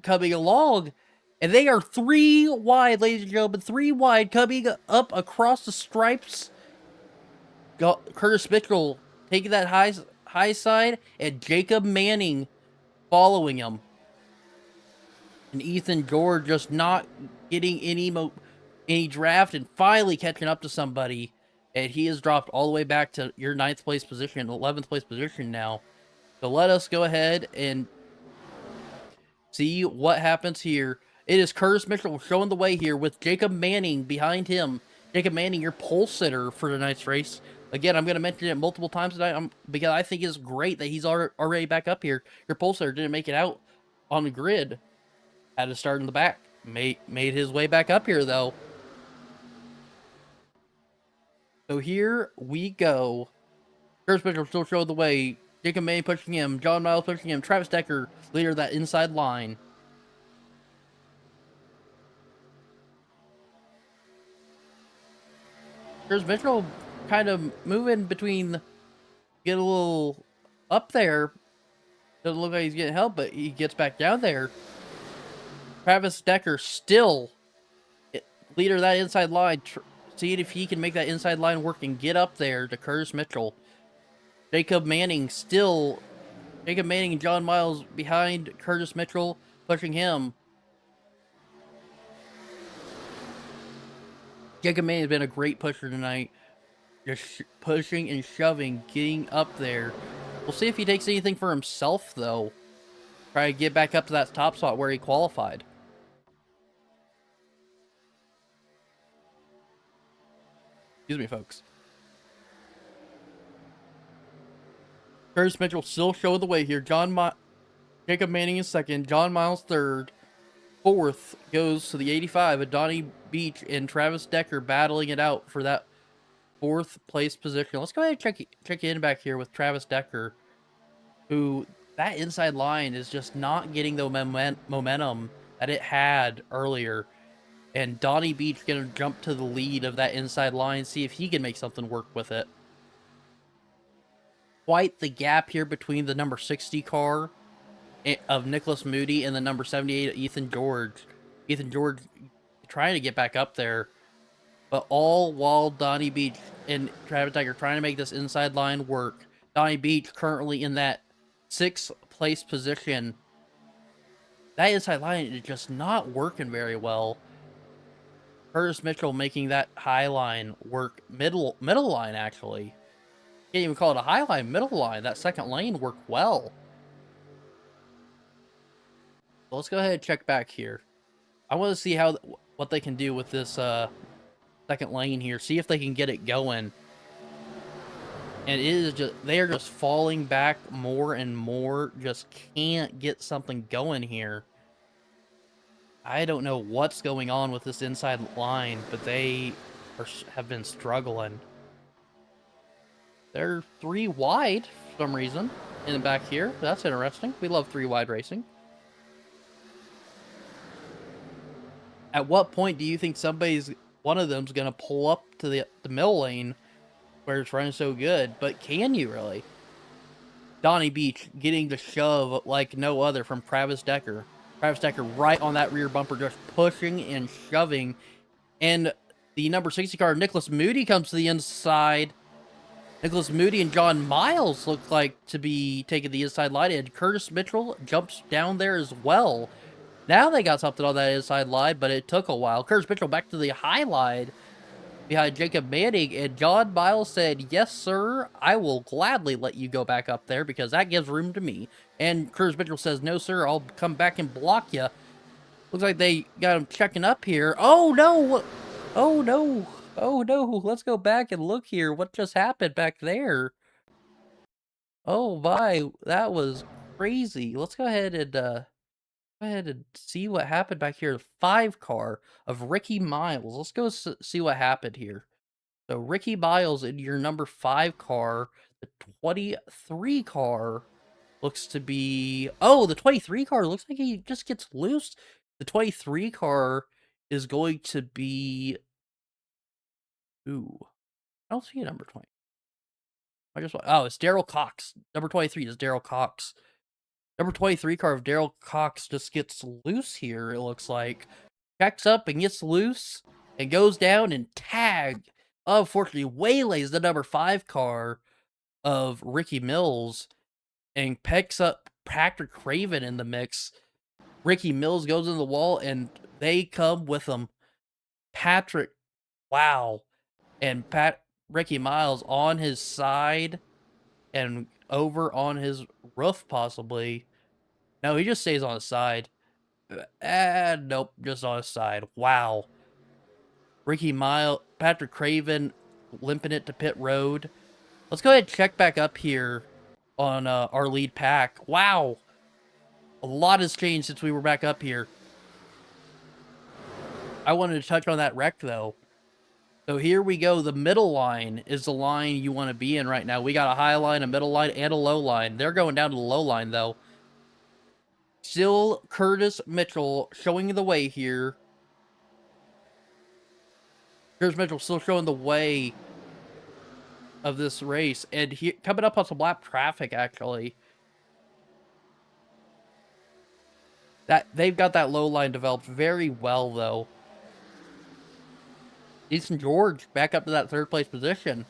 coming along. And they are 3 wide, ladies and gentlemen. 3 wide coming up across the stripes. Curtis Mitchell taking that high side, and Jacob Manning following him. And Ethan George just not getting any draft and finally catching up to somebody. And he has dropped all the way back to your 9th place position, 11th place position now. So let us go ahead and see what happens here. It is Curtis Mitchell showing the way here with Jacob Manning behind him. Jacob Manning, your pole sitter for tonight's race. Again, I'm going to mention it multiple times tonight because I think it's great that he's already back up here. Your pole sitter didn't make it out on the grid. Had to start in the back. Made his way back up here, though. So here we go. Curtis Mitchell still showing the way. Jacob Manning pushing him. John Miles pushing him. Travis Decker, leader of that inside line. Curtis Mitchell kind of moving between, get a little up there. Doesn't look like he's getting help, but he gets back down there. Travis Decker still leader of that inside line, seeing if he can make that inside line work and get up there to Curtis Mitchell. Jacob Manning and John Miles behind Curtis Mitchell, pushing him. Jacob Manning has been a great pusher tonight. Just pushing and shoving, getting up there. We'll see if he takes anything for himself, though. Try to get back up to that top spot where he qualified. Excuse me, folks. Curtis Mitchell still showing the way here. Jacob Manning is second. John Miles third. Fourth goes to the 85 of Donnie Beach and Travis Decker battling it out for that 4th place position. Let's go ahead and check in back here with Travis Decker, who that inside line is just not getting the momentum that it had earlier. And Donnie Beach going to jump to the lead of that inside line, see if he can make something work with it. Quite the gap here between the number 60 car of Nicholas Moody and the number 78 Ethan George. Ethan George trying to get back up there, but all while Donnie Beach and Travis Decker trying to make this inside line work. Donnie Beach currently in that 6th place position. That inside line is just not working very well. Curtis Mitchell making that high line work, middle line actually. Can't even call it a high line, middle line. That second lane worked well. So let's go ahead and check back here. I want to see what they can do with this second lane here. See if they can get it going. And it is just, they are just falling back more and more. Just can't get something going here. I don't know what's going on with this inside line, but they have been struggling. They're 3 wide for some reason in the back here. That's interesting. We love 3 wide racing. At what point do you think one of them's going to pull up to the middle lane where it's running so good? But can you really? Donnie Beach getting the shove like no other from Travis Decker. Travis Decker right on that rear bumper, just pushing and shoving. And the number 60 car, Nicholas Moody, comes to the inside. Nicholas Moody and John Miles look like to be taking the inside line, and Curtis Mitchell jumps down there as well. Now they got something on that inside line, but it took a while. Curtis Mitchell back to the high line behind Jacob Manning, and John Miles said, "Yes, sir, I will gladly let you go back up there because that gives room to me." And Curtis Mitchell says, "No, sir, I'll come back and block you." Looks like they got him checking up here. Oh, no! Oh, no! Oh, no! Let's go back and look here. What just happened back there? Oh, my. That was crazy. Let's go ahead and see what happened back here. The 5 car of Ricky Miles. Let's go see what happened here. So Ricky Miles in your number 5 car, the 23 car looks to be... Oh, the 23 car looks like he just gets loose. The 23 car is going to be... Ooh, I don't see a number 20. Oh, it's Daryl Cox. Number 23 is Daryl Cox. Number 23 car of Daryl Cox just gets loose here, it looks like. Checks up and gets loose and goes down and unfortunately waylays the number 5 car of Ricky Mills and picks up Patrick Craven in the mix. Ricky Mills goes in the wall and they come with him. Patrick, wow. And Ricky Miles on his side and over on his roof possibly. No, he just stays on his side. Nope, just on his side. Wow. Ricky Miles, Patrick Craven limping it to pit road. Let's go ahead and check back up here on our lead pack. Wow. A lot has changed since we were back up here. I wanted to touch on that wreck, though. So here we go. The middle line is the line you want to be in right now. We got a high line, a middle line, and a low line. They're going down to the low line, though. Still Curtis Mitchell showing the way here. Curtis Mitchell still showing the way of this race. And he coming up on some lap traffic, actually. They've got that low line developed very well, though. Ethan George back up to that 3rd place position.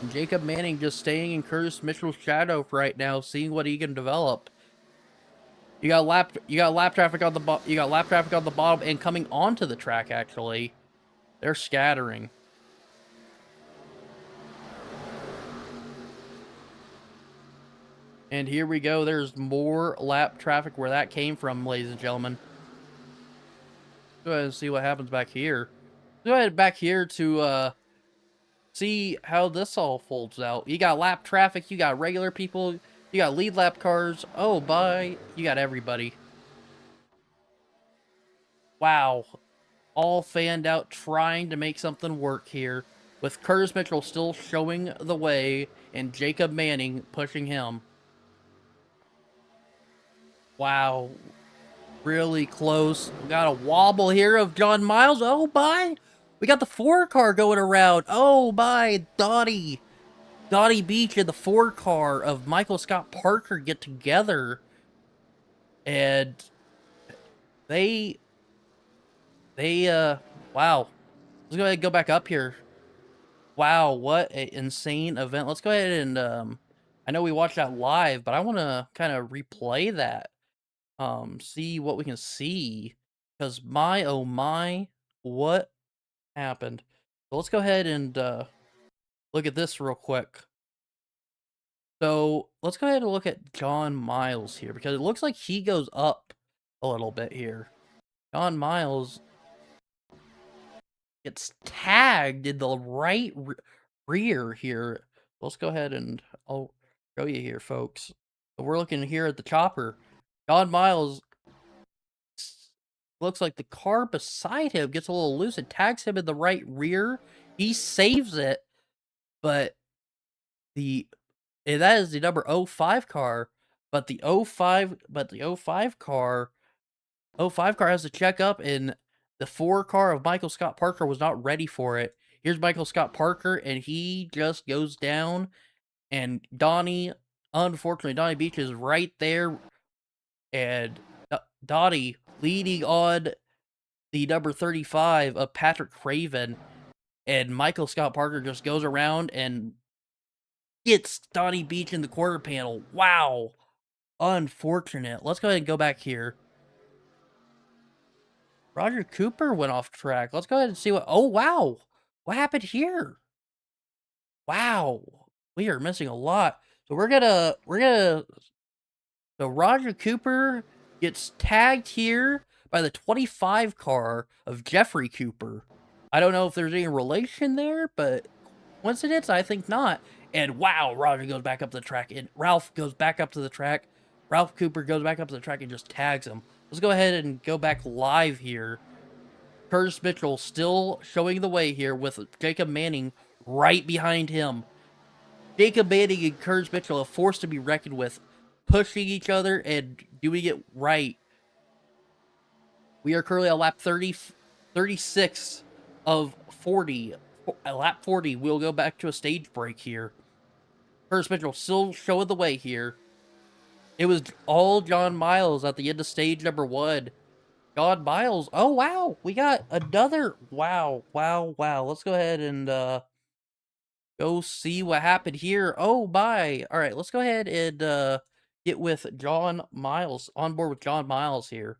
And Jacob Manning just staying in Curtis Mitchell's shadow for right now, seeing what he can develop. You got lap traffic on the bottom and coming onto the track, actually. They're scattering. And here we go. There's more lap traffic where that came from, ladies and gentlemen. Go ahead and see what happens back here. Go ahead back here to see how this all folds out. You got lap traffic, you got regular people, you got lead lap cars. Oh, bye. You got everybody. Wow. All fanned out, trying to make something work here. With Curtis Mitchell still showing the way and Jacob Manning pushing him. Wow. Really close. We got a wobble here of John Miles. Oh, bye. We got the 4 car going around. Oh, bye. Dottie Beach and the 4 car of Michael Scott Parker get together. And wow. Let's go ahead and go back up here. Wow, what an insane event. Let's go ahead and, I know we watched that live, but I want to kind of replay that. See what we can see. Because my, oh my, what happened? So let's go ahead and, look at this real quick. So let's go ahead and look at John Miles here, because it looks like he goes up a little bit here. John Miles gets tagged in the right rear here. Let's go ahead and I'll show you here, folks. So we're looking here at the chopper. John Miles looks like the car beside him gets a little loose and tags him in the right rear. He saves it, but that is the number 05 car, but the 05 car has to check up, and the 4 car of Michael Scott Parker was not ready for it. Here's Michael Scott Parker, and he just goes down, and unfortunately, Donnie Beach is right there, and Dottie leading on the number 35 of Patrick Craven, and Michael Scott Parker just goes around and gets Donnie Beach in the quarter panel. Wow. Unfortunate. Let's go ahead and go back here. Roger Cooper went off track. Let's go ahead and see what... Oh, wow. What happened here? Wow. We are missing a lot. So we're gonna... So Roger Cooper gets tagged here by the 25 car of Jeffrey Cooper. I don't know if there's any relation there, but coincidence? I think not. And wow, Roger goes back up the track, and Ralph goes back up to the track. Ralph Cooper goes back up to the track and just tags him. Let's go ahead and go back live here. Curtis Mitchell still showing the way here with Jacob Manning right behind him. Jacob Manning and Curtis Mitchell are forced to be reckoned with, pushing each other and doing it right. We are currently on lap 36 of 40. At lap 40, we'll go back to a stage break here. Curtis Mitchell still showing the way here. It was all John Miles at the end of stage number 1. John Miles. Oh, wow. We got another. Wow. Let's go ahead and go see what happened here. Oh, bye. All right, let's go ahead and get with John Miles. On board with John Miles here.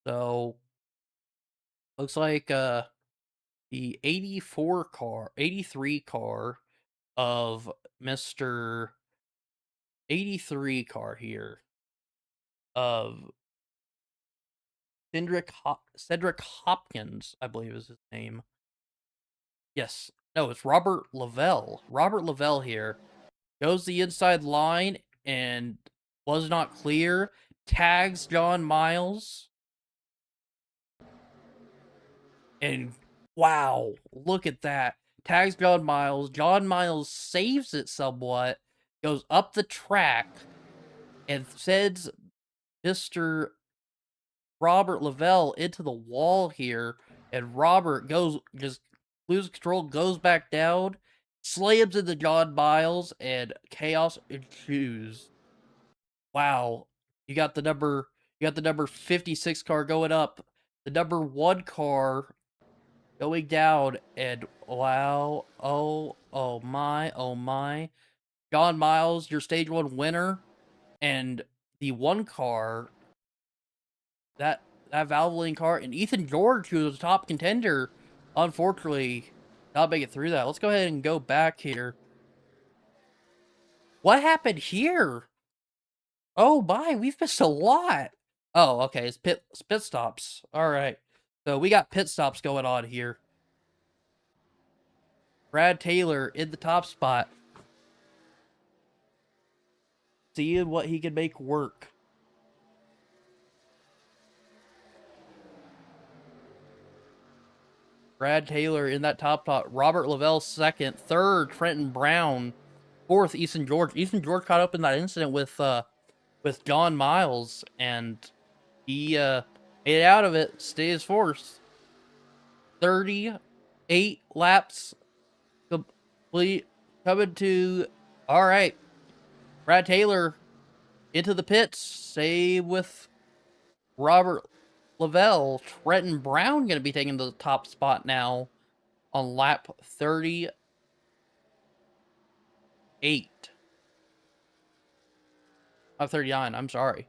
So, looks like the 83 car of Mr. 83 car here of Cedric Hopkins, I believe is his name. Yes. No, it's Robert Lavelle. Robert Lavelle here goes the inside line and was not clear. Tags John Miles. And wow, look at that. Tags John Miles. John Miles saves it somewhat, goes up the track, and sends Mr. Robert Lavelle into the wall here. And Robert just loses control, goes back down, slams into John Miles, and chaos ensues. Wow. You got the number 56 car going up. The number 1 car going down, and wow, oh my. John Miles, your stage 1 winner, and the 1 car, that Valvoline car, and Ethan George, who was a top contender, unfortunately, not make it through that. Let's go ahead and go back here. What happened here? Oh my, we've missed a lot. Oh, okay, it's pit stops. All right, so we got pit stops going on here. Brad Taylor in the top spot, seeing what he can make work. Brad Taylor in that top spot. Robert Lavelle second. Third, Trenton Brown. Fourth, Ethan George. Ethan George caught up in that incident with John Miles, and he made out of it. Stays fourth. 38 laps complete. Coming to... All right. Brad Taylor into the pits. Save with Robert Lavelle. Trenton Brown going to be taking the top spot now on lap 38. 39, I'm sorry.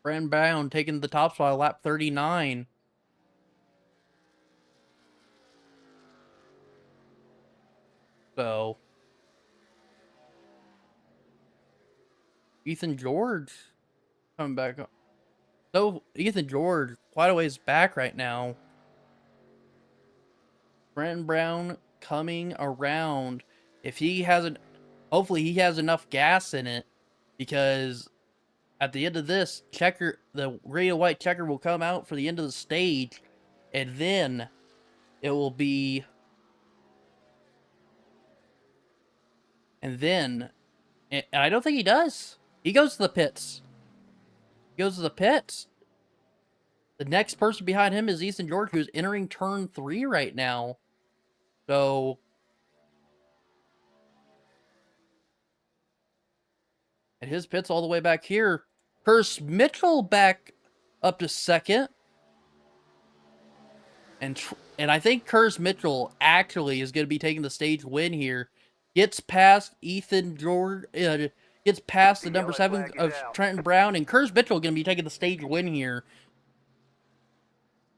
Trenton Brown taking the top spot on lap 39. So, Ethan George coming back up. So, Ethan George, quite a ways back right now. Trenton Brown coming around. If he hasn't, hopefully he has enough gas in it, because at the end of this, the gray and white checker will come out for the end of the stage, and then it will be, and I don't think he does. He goes to the pits. The next person behind him is Ethan George, who's entering turn 3 right now. So, and his pit's all the way back here. Curtis Mitchell back up to second. And I think Curtis Mitchell actually is going to be taking the stage win here. Gets past Ethan George, gets past the number 7 of Trenton Brown, and Curtis Mitchell going to be taking the stage win here.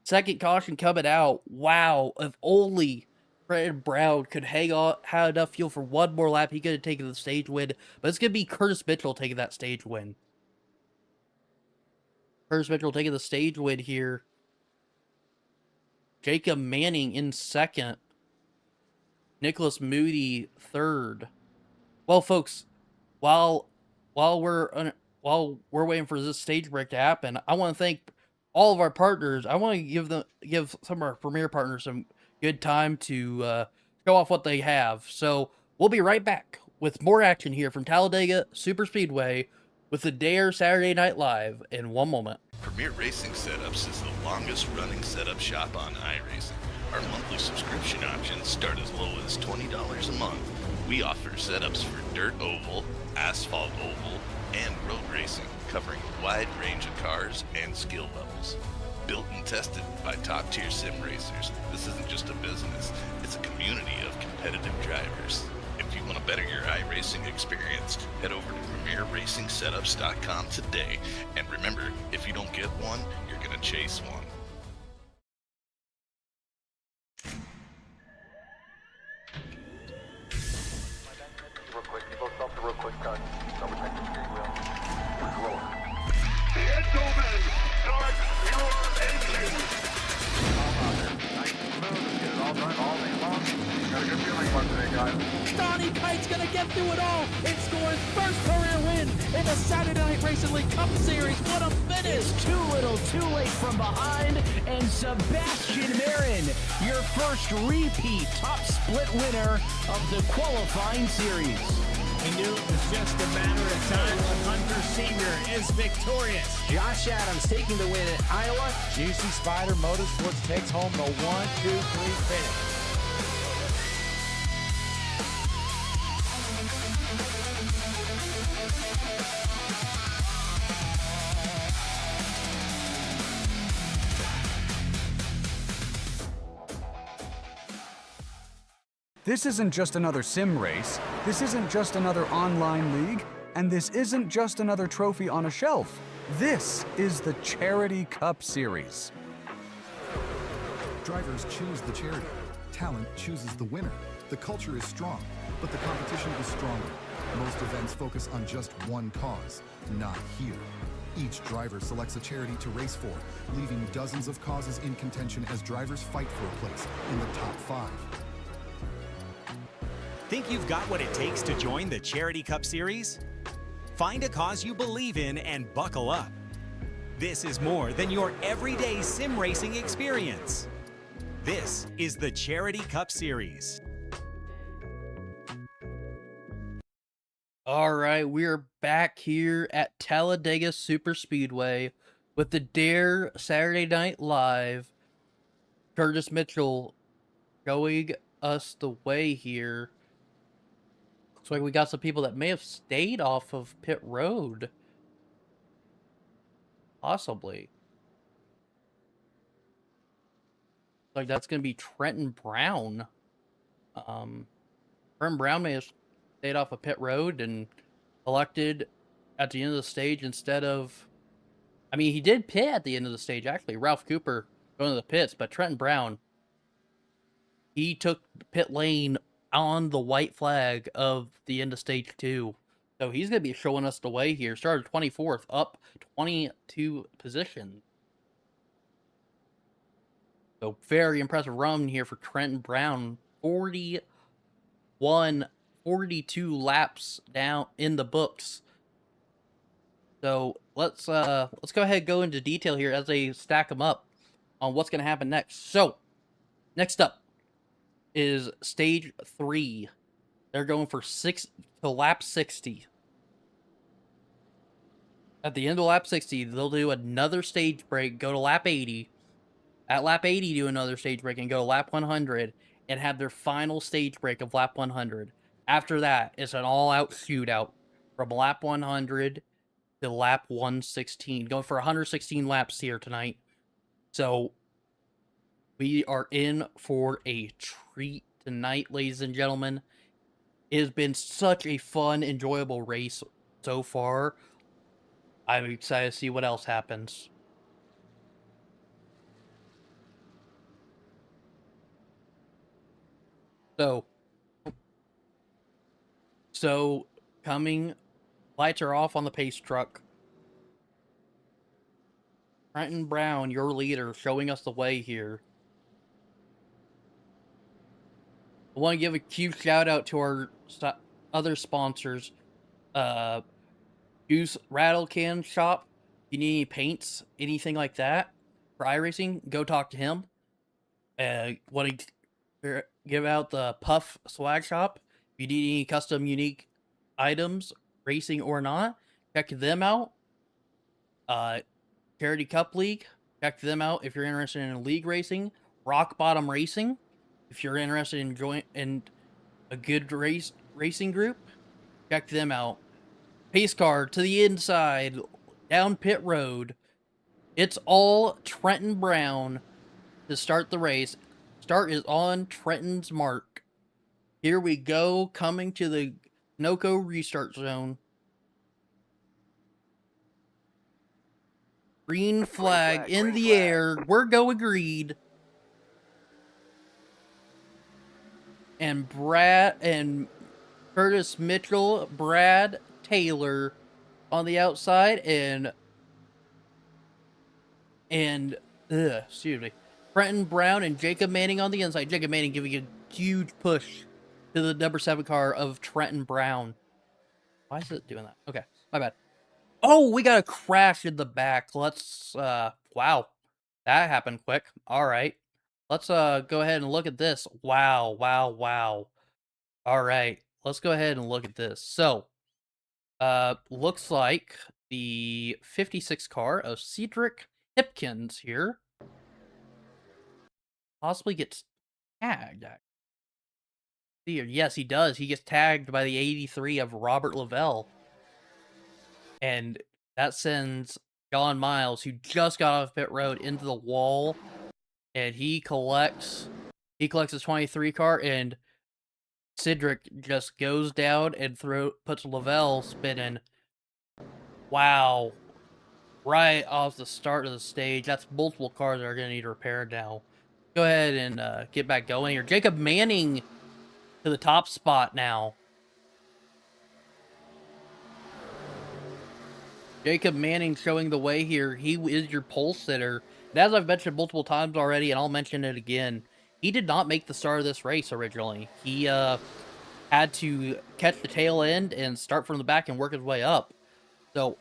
Second caution coming out. Wow, if only Trenton Brown could hang on, had enough fuel for one more lap, he could have taken the stage win. But it's going to be Curtis Mitchell taking that stage win. Curtis Mitchell taking the stage win here. Jacob Manning in second. Nicholas Moody third. Well, folks, while we're waiting for this stage break to happen, I want to thank all of our partners. I want to give some of our premier partners some good time to show off what they have. So we'll be right back with more action here from Talladega Superspeedway with the Dare Saturday Night Live in one moment.
Premier Racing Setups is the longest running setup shop on iRacing. Our monthly subscription options start as low as $20 a month. We offer setups for dirt oval, asphalt oval, and road racing, covering a wide range of cars and skill levels. Built and tested by top-tier sim racers, this isn't just a business, it's a community of competitive drivers. If you want to better your iRacing experience, head over to PremierRacingSetups.com today. And remember, if you don't get one, you're going to chase one.
Real quick, you both stop the real quick cut. Double check the steering wheel. Roll.
Gentlemen, start your engines.
All out there. Nice and smooth. Get it all done all day long. Got a good feeling about today, guys.
Donnie Kite's gonna get through it all and score his first career win in the Saturday Night Racing League Cup Series. What a finish!
Too little, too late from behind, and Sebastian Marin, your first repeat top split winner of the qualifying series.
We knew it was just a matter of time when Hunter Sr. is victorious.
Josh Adams taking the win at Iowa.
Juicy Spider Motorsports takes home the 1-2-3 finish.
This isn't just another sim race, this isn't just another online league, and this isn't just another trophy on a shelf. This is the Charity Cup Series.
Drivers choose the charity. Talent chooses the winner. The culture is strong, but the competition is stronger. Most events focus on just one cause, not here. Each driver selects a charity to race for, leaving dozens of causes in contention as drivers fight for a place in the top 5.
Think you've got what it takes to join the Charity Cup Series? Find a cause you believe in and buckle up. This is more than your everyday sim racing experience. This is the Charity Cup Series.
All right, we are back here at Talladega Superspeedway with the Dare Saturday Night Live. Curtis Mitchell showing us the way here. Looks like we got some people that may have stayed off of pit road. Possibly. Looks like that's going to be Trenton Brown. Trenton Brown may have stayed off of pit road and elected at the end of the stage instead of... I mean, he did pit at the end of the stage, actually. Ralph Cooper going to the pits, but Trenton Brown, he took the pit lane on the white flag of the end of stage 2. So he's going to be showing us the way here. Started 24th, up 22 positions. So very impressive run here for Trenton Brown. 42 laps down in the books. So let's go ahead and go into detail here as they stack them up on what's going to happen next. So next up is stage 3. They're going for lap 60. At the end of lap 60, they'll do another stage break, go to lap 80. At lap 80, do another stage break and go to lap 100 and have their final stage break of lap 100. After that, it's an all-out shootout from lap 100 to lap 116. Going for 116 laps here tonight. So we are in for a treat tonight, ladies and gentlemen. It has been such a fun, enjoyable race so far. I'm excited to see what else happens. So coming, lights are off on the pace truck. Trenton Brown, your leader, showing us the way here. I want to give a huge shout out to our other sponsors. Goose Rattlecan shop. If you need any paints, anything like that for iRacing, go talk to him. Want to give out the Puff swag shop. If you need any custom unique items, racing or not, check them out. Charity Cup League, check them out if you're interested in league racing. Rock Bottom Racing, if you're interested in a good racing group, check them out. Pace car to the inside, down pit road. It's all Trenton Brown to start the race. Start is on Trenton's mark. Here we go, coming to the Noco restart zone. Green flag in the air. We're going green. And Curtis Mitchell, Brad Taylor on the outside, and excuse me, Trenton Brown and Jacob Manning on the inside. Jacob Manning giving a huge push to the number 7 car of Trenton Brown. Why is it doing that? Okay, my bad. Oh, we got a crash in the back. Let's, wow. That happened quick. All right. Let's, go ahead and look at this. Wow, wow, wow. All right. Let's go ahead and look at this. So, looks like the 56 car of Cedric Hipkins here possibly gets tagged. Yes, he does. He gets tagged by the 83 of Robert Lavelle. And that sends John Miles, who just got off pit road, into the wall. And he collects his 23 car, and Cedric just goes down and puts Lavelle spinning. Wow. Right off the start of the stage. That's multiple cars that are going to need repaired now. Go ahead and get back going here. Jacob Manning to the top spot now. Jacob Manning showing the way here. He is your pole sitter. And as I've mentioned multiple times already, and I'll mention it again, he did not make the start of this race originally. He had to catch the tail end and start from the back and work his way up. So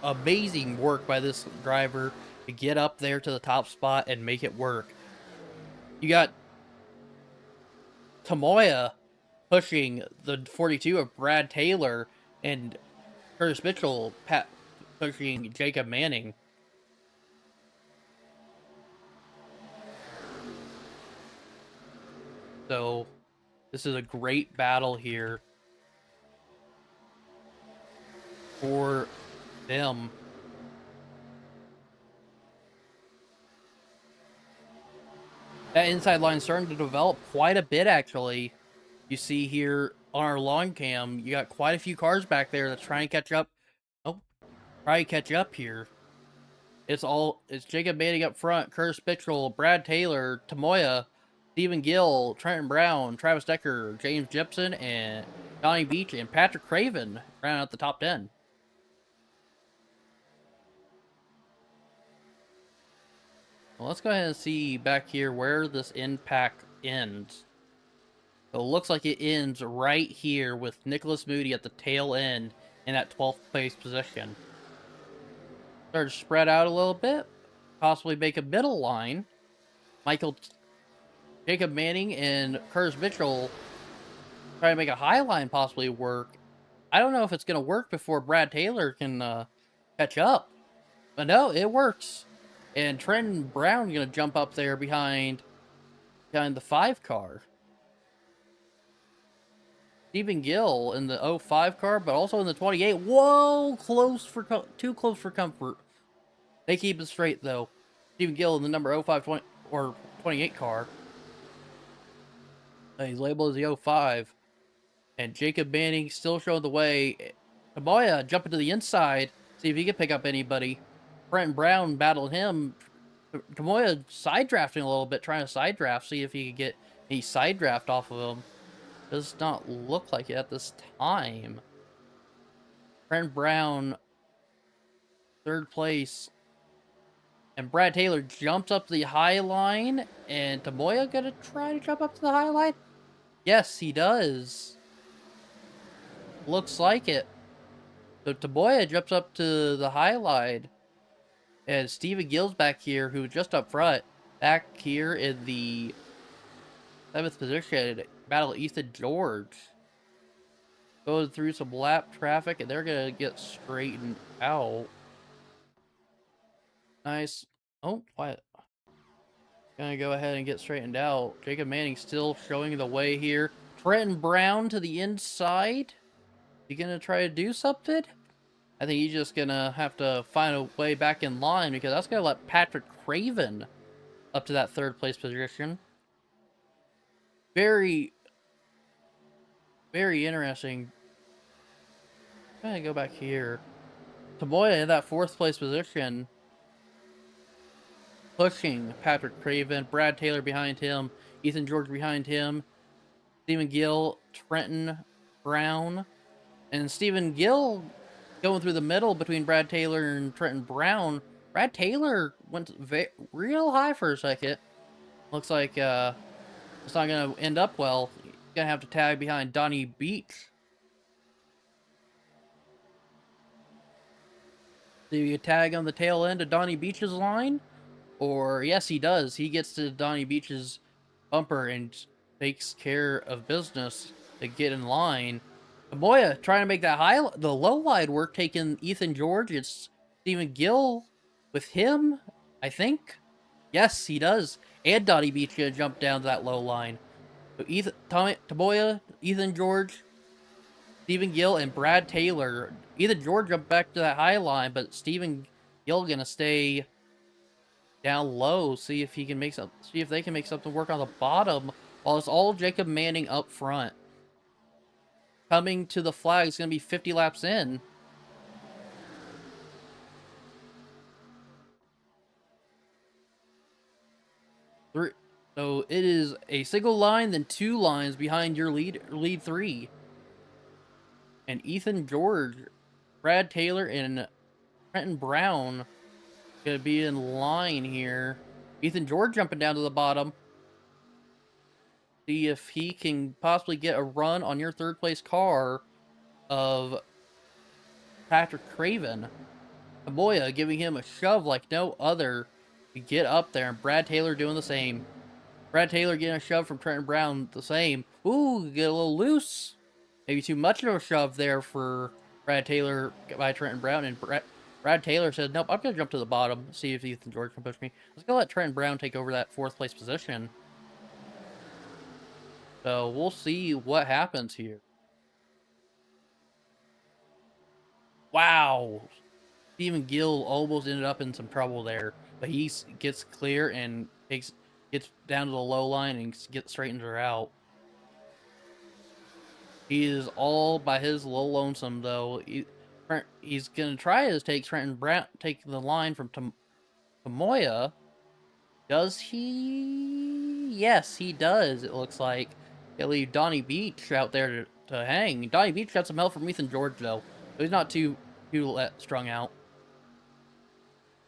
amazing work by this driver to get up there to the top spot and make it work. You got Tamoya pushing the 42 of Brad Taylor, and Curtis Mitchell pushing Jacob Manning. So this is a great battle here for them. That inside line starting to develop quite a bit, actually. You see here on our long cam, you got quite a few cars back there that's trying to catch up. Oh, try to catch up here. It's Jacob Manning up front, Curtis Mitchell, Brad Taylor, Tamoya, Stephen Gill, Trenton Brown, Travis Decker, James Gibson, and Donnie Beach, and Patrick Craven round out the top 10. Well, let's go ahead and see back here where this end pack ends. So it looks like it ends right here with Nicholas Moody at the tail end in that 12th place position. Start to spread out a little bit, possibly make a middle line. Jacob Manning and Curtis Mitchell try to make a high line possibly work. I don't know if it's going to work before Brad Taylor can catch up. But no, it works. And Trenton Brown going to jump up there behind the 5 car. Stephen Gill in the 05 car, but also in the 28. Whoa, too close for comfort. They keep it straight though. Stephen Gill in the number 05 or 28 car. He's labeled as the 05. And Jacob Manning still showing the way. Taboya jumping to the inside, see if he can pick up anybody. Brent Brown battling him. Taboya side drafting a little bit, trying to side draft, see if he could get any side draft off of him. Does not look like it at this time. Brent Brown, third place. And Brad Taylor jumps up the high line. And Taboya gonna try to jump up to the high line? Yes, he does. Looks like it. So Taboya jumps up to the high line. And Stephen Gill's back here, who's just up front. Back here in the 7th position. Battle Ethan George. Going through some lap traffic, and they're going to get straightened out. Nice. Oh, what? Gonna go ahead and get straightened out. Jacob Manning still showing the way here. Trenton Brown to the inside. You gonna try to do something? I think he's just gonna have to find a way back in line, because that's gonna let Patrick Craven up to that 3rd place position. Very, very interesting. I'm gonna go back here. Taboya in that 4th place position. Pushing Patrick Craven, Brad Taylor behind him, Ethan George behind him, Stephen Gill, Trenton Brown, and Stephen Gill going through the middle between Brad Taylor and Trenton Brown. Brad Taylor went real high for a second. Looks like it's not going to end up well. He's going to have to tag behind Donnie Beach. Do you tag on the tail end of Donnie Beach's line? Or, yes, he does. He gets to Donnie Beach's bumper and takes care of business to get in line. Taboya trying to make that the low line work, taking Ethan George. It's Stephen Gill with him, I think. Yes, he does. And Donnie Beach gonna jump down to that low line. So Taboya, Ethan George, Stephen Gill, and Brad Taylor. Ethan George jumped back to that high line, but Stephen Gill gonna stay down low, see if he can make some, see if they can make something work on the bottom, while it's all Jacob Manning up front. Coming to the flag, it's going to be 50 laps in. So it is a single line, then 2 lines behind your lead 3. And Ethan George, Brad Taylor, and Trenton Brown gonna be in line here. Ethan George jumping down to the bottom. See if he can possibly get a run on your 3rd place car of Patrick Craven. Taboya giving him a shove like no other to get up there, and Brad Taylor doing the same. Brad Taylor getting a shove from Trenton Brown, the same. Ooh, get a little loose. Maybe too much of a shove there for Brad Taylor by Trenton Brown, and Brad Taylor said, nope, I'm going to jump to the bottom, see if Ethan George can push me. Let's go let Trenton Brown take over that 4th place position. So we'll see what happens here. Wow. Stephen Gill almost ended up in some trouble there, but he gets clear and gets down to the low line and straightens her out. He is all by his little lonesome, though. He's going to try to take Trenton Brown, take the line from Taboya. Does he? Yes, he does, it looks like. He'll leave Donnie Beach out there to hang. Donnie Beach got some help from Ethan George, though. So he's not too strung out.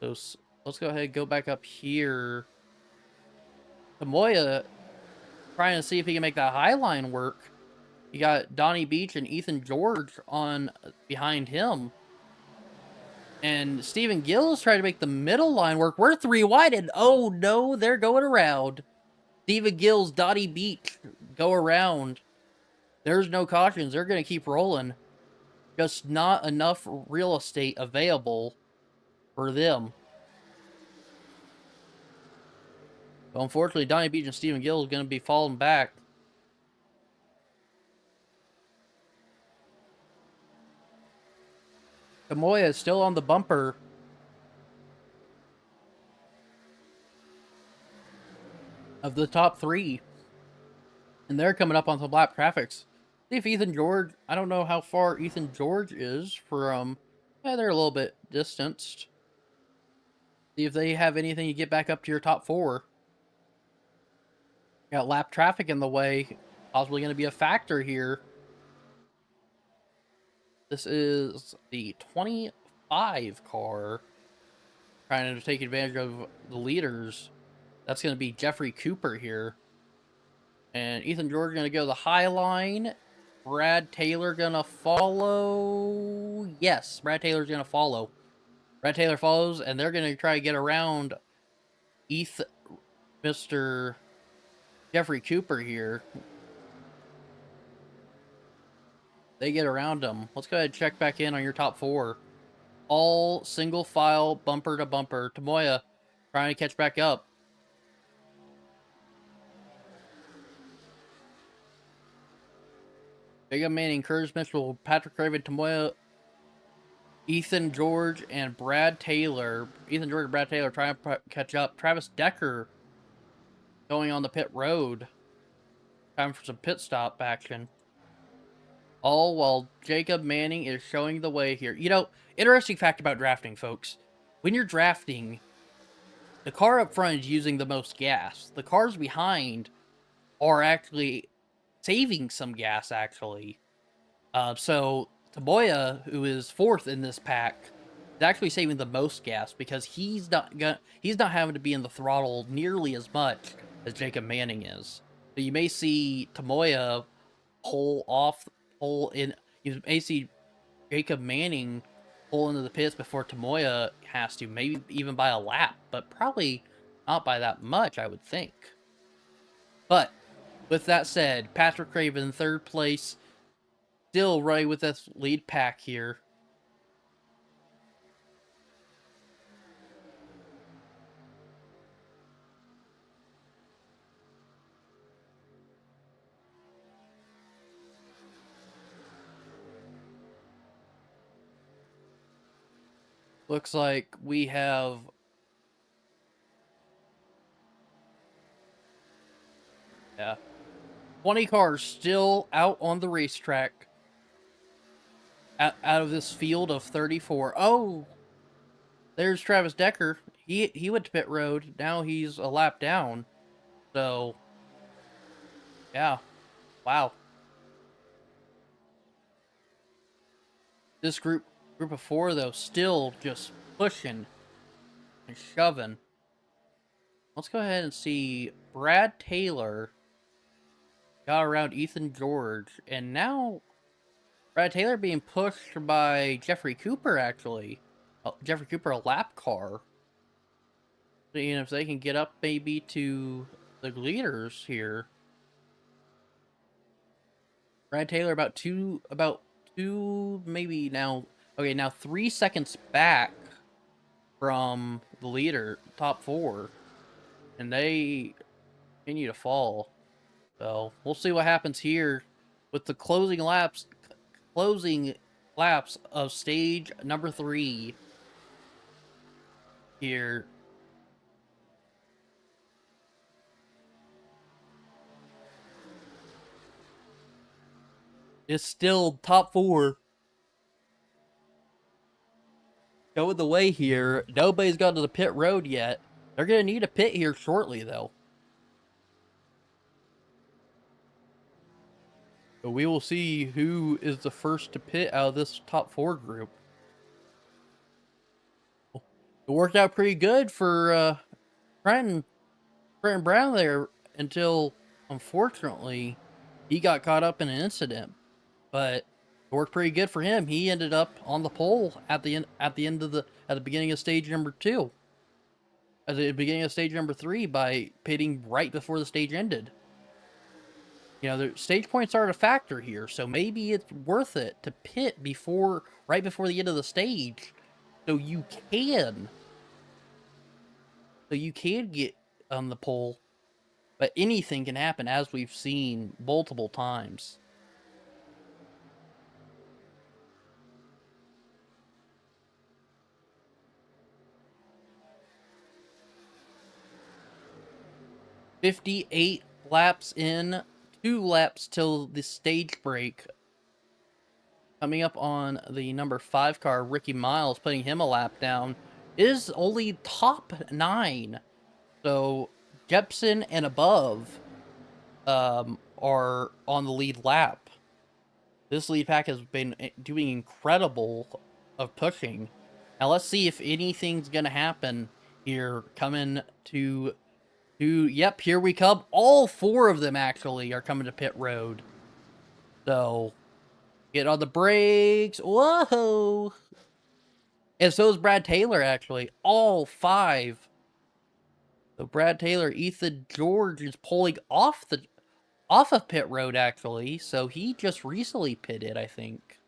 So let's go ahead and go back up here. Taboya trying to see if he can make that high line work. You got Donnie Beach and Ethan George on behind him. And Stephen Gill is trying to make the middle line work. We're 3 wide, and oh no, they're going around. Stephen Gill's Donnie Beach go around. There's no cautions. They're going to keep rolling. Just not enough real estate available for them. So unfortunately, Donnie Beach and Stephen Gill is going to be falling back. Tomoya is still on the bumper. Of the top 3. And they're coming up on some lap traffics. See if Ethan George, I don't know how far Ethan George is from, they're a little bit distanced. See if they have anything to get back up to your top 4. Got lap traffic in the way, possibly going to be a factor here. This is the 25 car, trying to take advantage of the leaders. That's going to be Jeffrey Cooper here. And Ethan George going to go the high line. Brad Taylor going to follow. Yes, Brad Taylor's going to follow. Brad Taylor follows, and they're going to try to get around Mr. Jeffrey Cooper here. They get around him. Let's go ahead and check back in on your top 4. All single file, bumper to bumper. Tomoya trying to catch back up. Jacob Manning, Curtis Mitchell, Patrick Craven, Tomoya, Ethan George, and Brad Taylor. Ethan George and Brad Taylor trying to catch up. Travis Decker going on the pit road. Time for some pit stop action. All while Jacob Manning is showing the way here. You know, interesting fact about drafting, folks. When you're drafting, the car up front is using the most gas. The cars behind are actually saving some gas, actually. So Tomoya, who is 4th in this pack, is actually saving the most gas because he's not having to be in the throttle nearly as much as Jacob Manning is. So you may see Tomoya you may see Jacob Manning pull into the pits before Tomoya has to, maybe even by a lap, but probably not by that much, I would think. But with that said, Patrick Craven, 3rd place, still right with this lead pack here. Looks like we have 20 cars still out on the racetrack. Out of this field of 34. Oh, there's Travis Decker. He went to pit road. Now he's a lap down. So, yeah. Wow. This group of 4, though, still just pushing and shoving. Let's go ahead and see Brad Taylor got around Ethan George, and now Brad Taylor being pushed by Jeffrey Cooper, actually. Jeffrey Cooper, a lap car. Seeing if they can get up maybe to the leaders here. Brad Taylor about two, maybe now. Okay, now 3 seconds back from the leader, top 4. And they continue to fall. So, we'll see what happens here with the closing laps of stage number 3 here. It's still top 4. Going the way here. Nobody's gone to the pit road yet. They're going to need a pit here shortly, though. So we will see who is the first to pit out of this top 4 group. It worked out pretty good for Trenton Brown there until, unfortunately, he got caught up in an incident. But it worked pretty good for him. He ended up on the pole at the beginning of stage number 2. At the beginning of stage number 3 by pitting right before the stage ended. You know, the stage points aren't a factor here, so maybe it's worth it to pit right before the end of the stage, so you can get on the pole. But anything can happen, as we've seen multiple times. 58 laps in, 2 laps till the stage break. Coming up on the number 5 car, Ricky Miles, putting him a lap down, is only top 9. So Jepson and above are on the lead lap. This lead pack has been doing incredible of pushing. Now let's see if anything's gonna happen here. Coming to yep, here we come. All 4 of them actually are coming to pit road. So get on the brakes. Whoa! And so is Brad Taylor actually. All 5. So Brad Taylor, Ethan George is pulling off of pit road actually. So he just recently pitted, I think.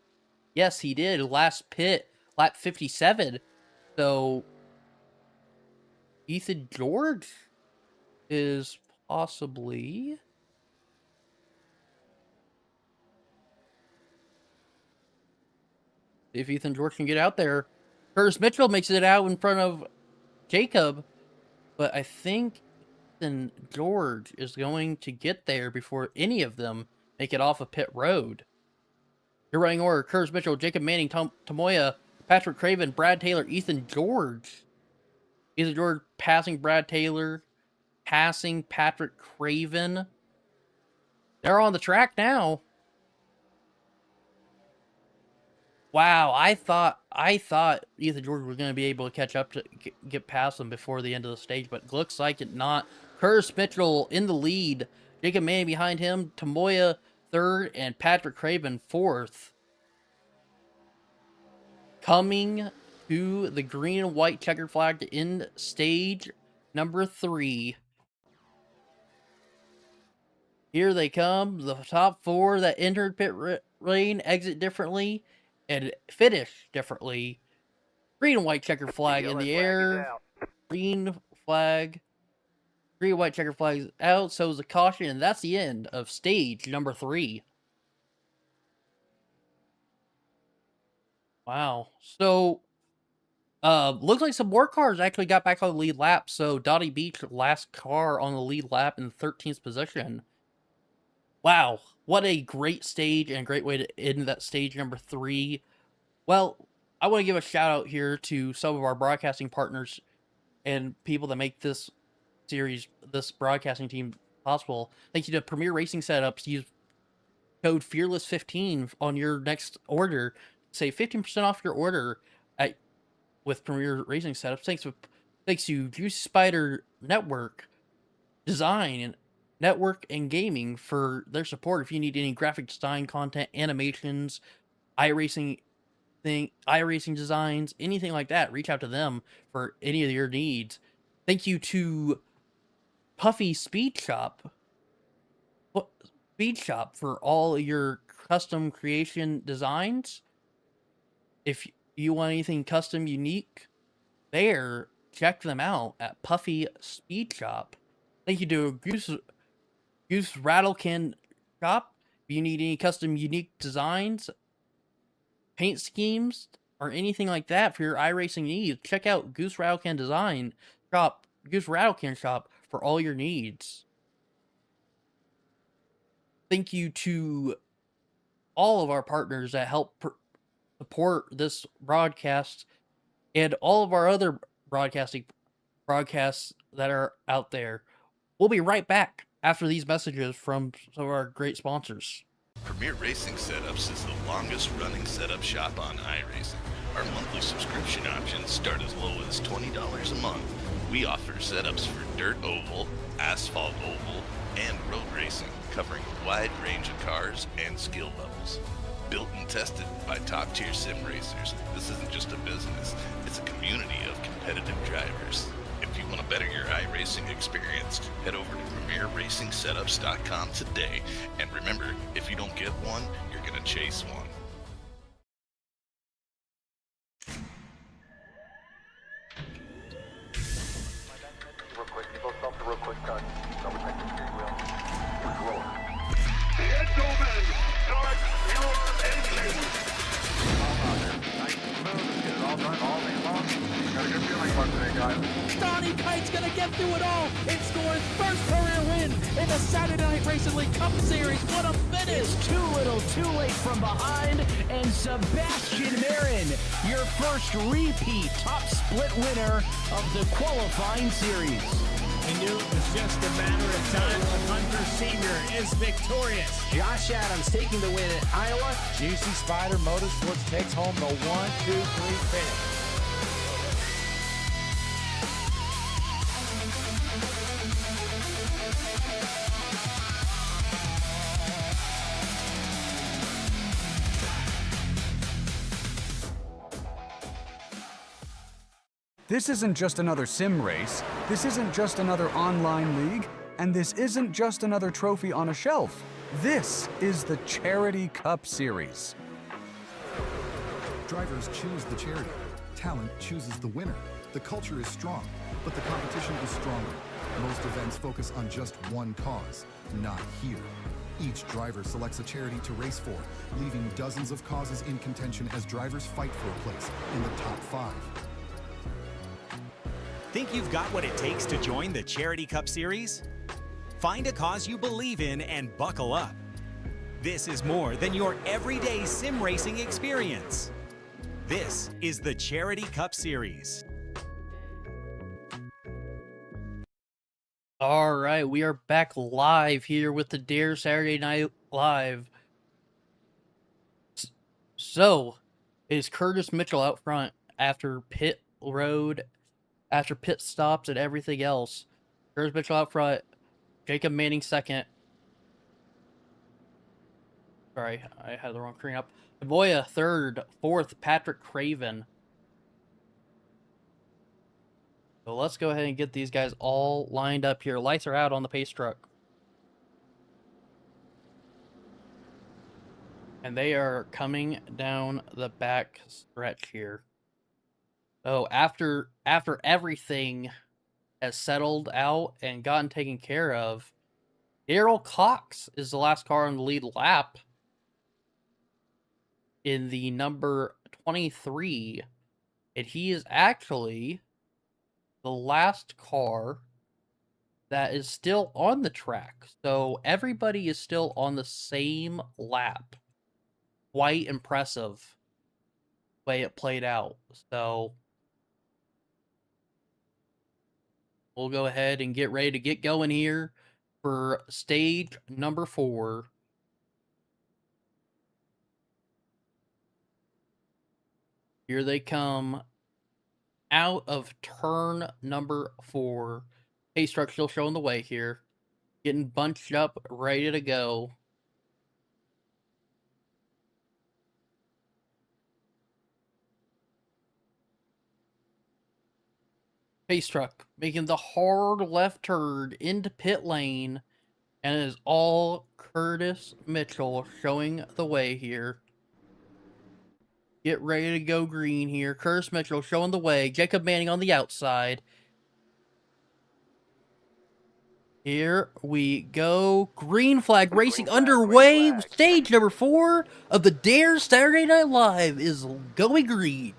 Yes, he did. Last pit, lap 57. So Ethan George is possibly if Ethan George can get out there. Curtis Mitchell makes it out in front of Jacob, but I think Ethan George is going to get there before any of them make it off of pit road. Your running order: Curtis Mitchell, Jacob Manning, Tomoya, Patrick Craven, Brad Taylor, Ethan George. Ethan George passing Brad Taylor, passing Patrick Craven. They're on the track now. Wow, I thought Ethan George was going to be able to catch up to get past them before the end of the stage, but looks like it not. Curtis Mitchell in the lead, Jacob Manning behind him, Tomoya 3rd, and Patrick Craven 4th. Coming to the green and white checkered flag to end stage number 3. Here they come, the top 4 that entered pit lane exit differently and finish differently. Green and white checkered flag in the air. Green flag. Green and white checkered flag is out, so is the caution, and that's the end of stage number 3. Wow. So, looks like some more cars actually got back on the lead lap. So, Dottie Beach, last car on the lead lap in 13th position. Wow, what a great stage and a great way to end that stage number 3. Well, I want to give a shout out here to some of our broadcasting partners and people that make this series, this broadcasting team possible. Thank you to Premier Racing Setups. Use code FEARLESS15 on your next order. Save 15% off your order with Premier Racing Setups. Thanks to Juicy Spider Network Design, Network, and Gaming for their support. If you need any graphic design content, animations, iRacing designs, anything like that, reach out to them for any of your needs. Thank you to Puffy Speed Shop for all your custom creation designs. If you want anything custom, unique, there, check them out at Puffy Speed Shop. Thank you to Goose Rattlecan Shop. If you need any custom, unique designs, paint schemes, or anything like that for your iRacing needs, check out Goose Rattlecan Design Shop, Goose Rattlecan Shop for all your needs. Thank you to all of our partners that help support this broadcast and all of our other broadcasts that are out there. We'll be right back after these messages from some of our great sponsors.
Premier Racing Setups is the longest running setup shop on iRacing. Our monthly subscription options start as low as $20 a month. We offer setups for dirt oval, asphalt oval, and road racing, covering a wide range of cars and skill levels. Built and tested by top-tier sim racers, this isn't just a business, it's a community of competitive drivers. If you want to better your iRacing experience, head over to PremierRacingSetups.com today. And remember, if you don't get one, you're going to chase one.
Real quick, people stop the real quick cut. Double check the steering wheel. Controller.
Gentlemen, start your engines.
All out there. Nice and smooth. Get it all done all day long. Got a good feeling. running fun today, guys.
Donnie Kite's gonna get through it all and score his first career win in the Saturday Night Racing League Cup Series. What a finish!
It's too little, too late from behind, and Sebastian Marin, your first repeat top split winner of the qualifying series.
I knew it was just a matter of time. Hunter Sr. is victorious.
Josh Adams taking the win at Iowa.
Juicy Spider Motorsports takes home the 1-2-3 finish.
This isn't just another sim race, this isn't just another online league, and this isn't just another trophy on a shelf. This is the Charity Cup Series.
Drivers choose the charity. Talent chooses the winner. The culture is strong, but the competition is stronger. Most events focus on just one cause, not here. Each driver selects a charity to race for, leaving dozens of causes in contention as drivers fight for a place in the top 5.
Think you've got what it takes to join the Charity Cup Series? Find a cause you believe in and buckle up. This is more than your everyday sim racing experience. This is the Charity Cup Series.
All right, we are back live here with the Dare Saturday Night Live. So, is Curtis Mitchell out front after pit stops and everything else? Curtis Mitchell out front, Jacob Manning second. Sorry, I had the wrong screen up. Taboya third, fourth, Patrick Craven. So let's go ahead and get these guys all lined up here. Lights are out on the pace truck. And they are coming down the back stretch here. So after everything has settled out and gotten taken care of, Daryl Cox is the last car on the lead lap in the number 23. And he is actually the last car that is still on the track. So everybody is still on the same lap. Quite impressive way it played out. So we'll go ahead and get ready to get going here for stage number 4. Here they come out of turn number 4. Pace truck still showing the way here. Getting bunched up, ready to go. Pace truck making the hard left turn into pit lane. And it is all Curtis Mitchell showing the way here. Get ready to go green here. Curtis Mitchell showing the way. Jacob Manning on the outside. Here we go. Green flag racing underway. Stage number 4 of the Dare Saturday Night Live is going green.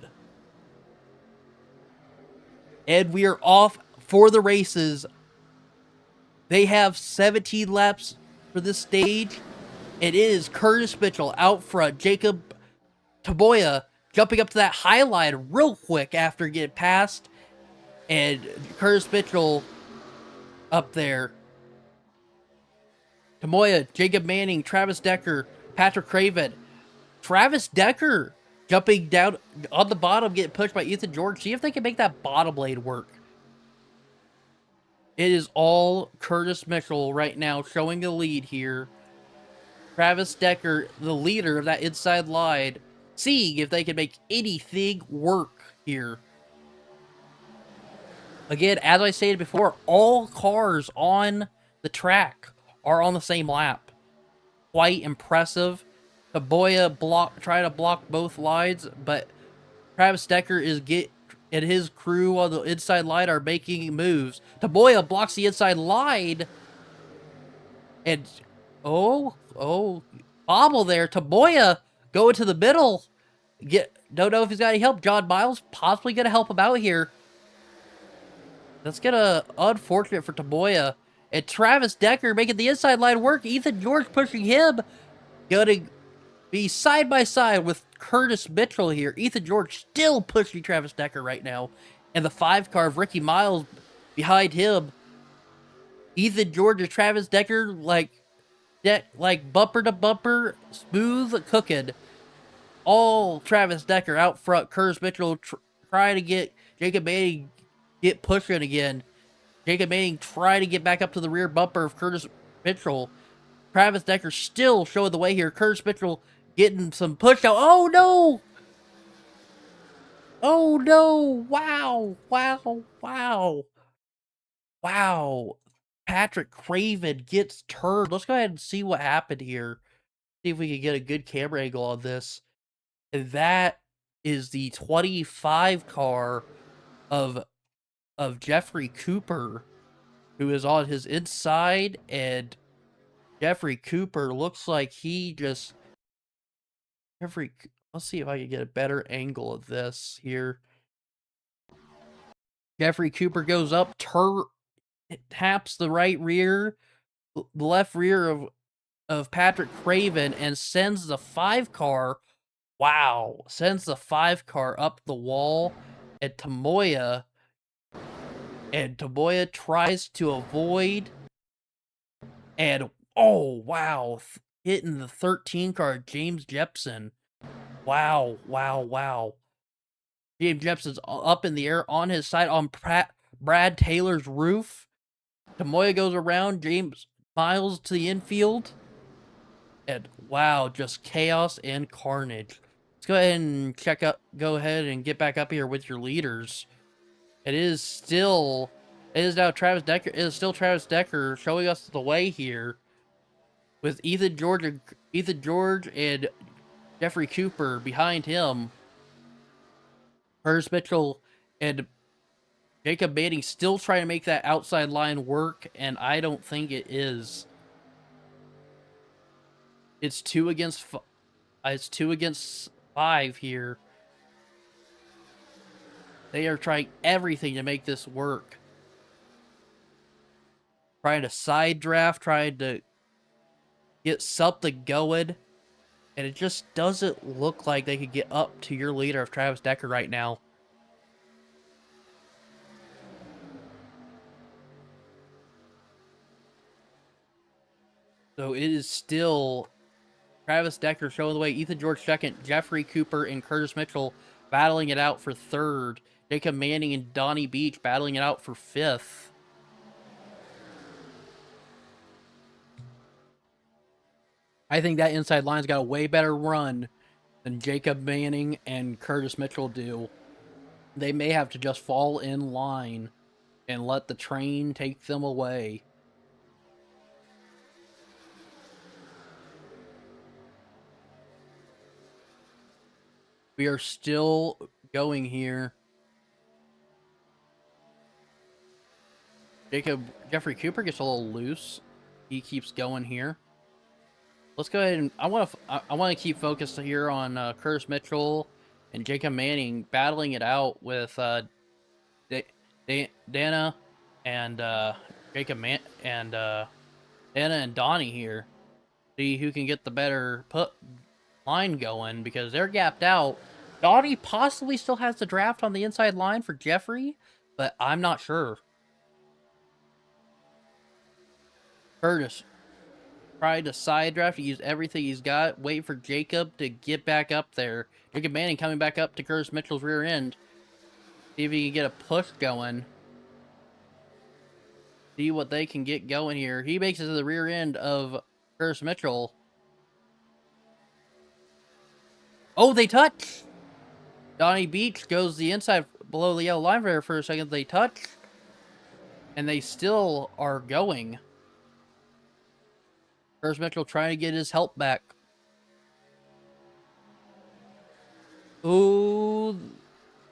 And we are off for the races. They have 17 laps for this stage. It is Curtis Mitchell out front. Jacob Taboya jumping up to that high line real quick after getting past. And Curtis Mitchell up there. Taboya, Jacob Manning, Travis Decker, Patrick Craven. Travis Decker jumping down on the bottom, getting pushed by Ethan George. See if they can make that bottom blade work. It is all Curtis Mitchell right now showing the lead here. Travis Decker, the leader of that inside line, seeing if they can make anything work here. Again, as I stated before, all cars on the track are on the same lap. Quite impressive. Taboya try to block both lines, but Travis Decker and his crew on the inside line are making moves. Taboya blocks the inside line. And, bobble there. Taboya going to the middle. Don't know if he's got any help. John Miles possibly going to help him out here. That's gonna unfortunate for Tamoya. And Travis Decker making the inside line work. Ethan George pushing him. Gonna be side by side with Curtis Mitchell here. Ethan George still pushing Travis Decker right now. And the 5-car of Ricky Miles behind him. Ethan George and Travis Decker like bumper to bumper, smooth cooking. All Travis Decker out front. Curtis Mitchell trying to get Jacob Manning get pushing again. Jacob Manning trying to get back up to the rear bumper of Curtis Mitchell. Travis Decker still showing the way here. Curtis Mitchell getting some push out. Oh no! Oh no! Wow! Wow! Wow! Wow! Patrick Craven gets turned. Let's go ahead and see what happened here. See if we can get a good camera angle on this. And that is the 25 car of Jeffrey Cooper, who is on his inside, and Jeffrey Cooper looks like he just... Let's see if I can get a better angle of this here. Jeffrey Cooper goes up, taps the right rear, the left rear of Patrick Craven, and sends the 5-car. Wow, sends the 5-car up the wall, and Tamoya tries to avoid, and oh wow, hitting the 13-car James Jepson. Wow, wow, wow. James Jepson's up in the air on his side on Brad Taylor's roof. Tamoya goes around, James Miles to the infield. And wow, just chaos and carnage. Let's go ahead and go ahead and get back up here with your leaders. It is now Travis Decker. It is still Travis Decker showing us the way here, with Ethan George and Jeffrey Cooper behind him. Curtis Mitchell and Jacob Manning still trying to make that outside line work, and I don't think it is. It's 2 against 5 here. They are trying everything to make this work. Trying to side draft, trying to get something going. And it just doesn't look like they could get up to your leader of Travis Decker right now. So it is still Travis Decker showing the way. Ethan George second, Jeffrey Cooper and Curtis Mitchell battling it out for third. Jacob Manning and Donnie Beach battling it out for fifth. I think that inside line's got a way better run than Jacob Manning and Curtis Mitchell do. They may have to just fall in line and let the train take them away. We are still going here. Jeffrey Cooper gets a little loose. He keeps going here. Let's go ahead and I want to keep focused here on Curtis Mitchell and Jacob Manning battling it out with Dana and Dana and Donnie here. See who can get the better line going, because they're gapped out. Donnie possibly still has the draft on the inside line for Jeffrey, but I'm not sure. Curtis tried to side draft, use everything he's got, wait for Jacob to get back up there. Jacob Manning coming back up to Curtis Mitchell's rear end. See if he can get a push going. See what they can get going here. He makes it to the rear end of Curtis Mitchell. Oh, they touch! Donnie Beach goes the inside below the yellow line there for a second. They touch. And they still are going. Curtis Mitchell trying to get his help back. Ooh,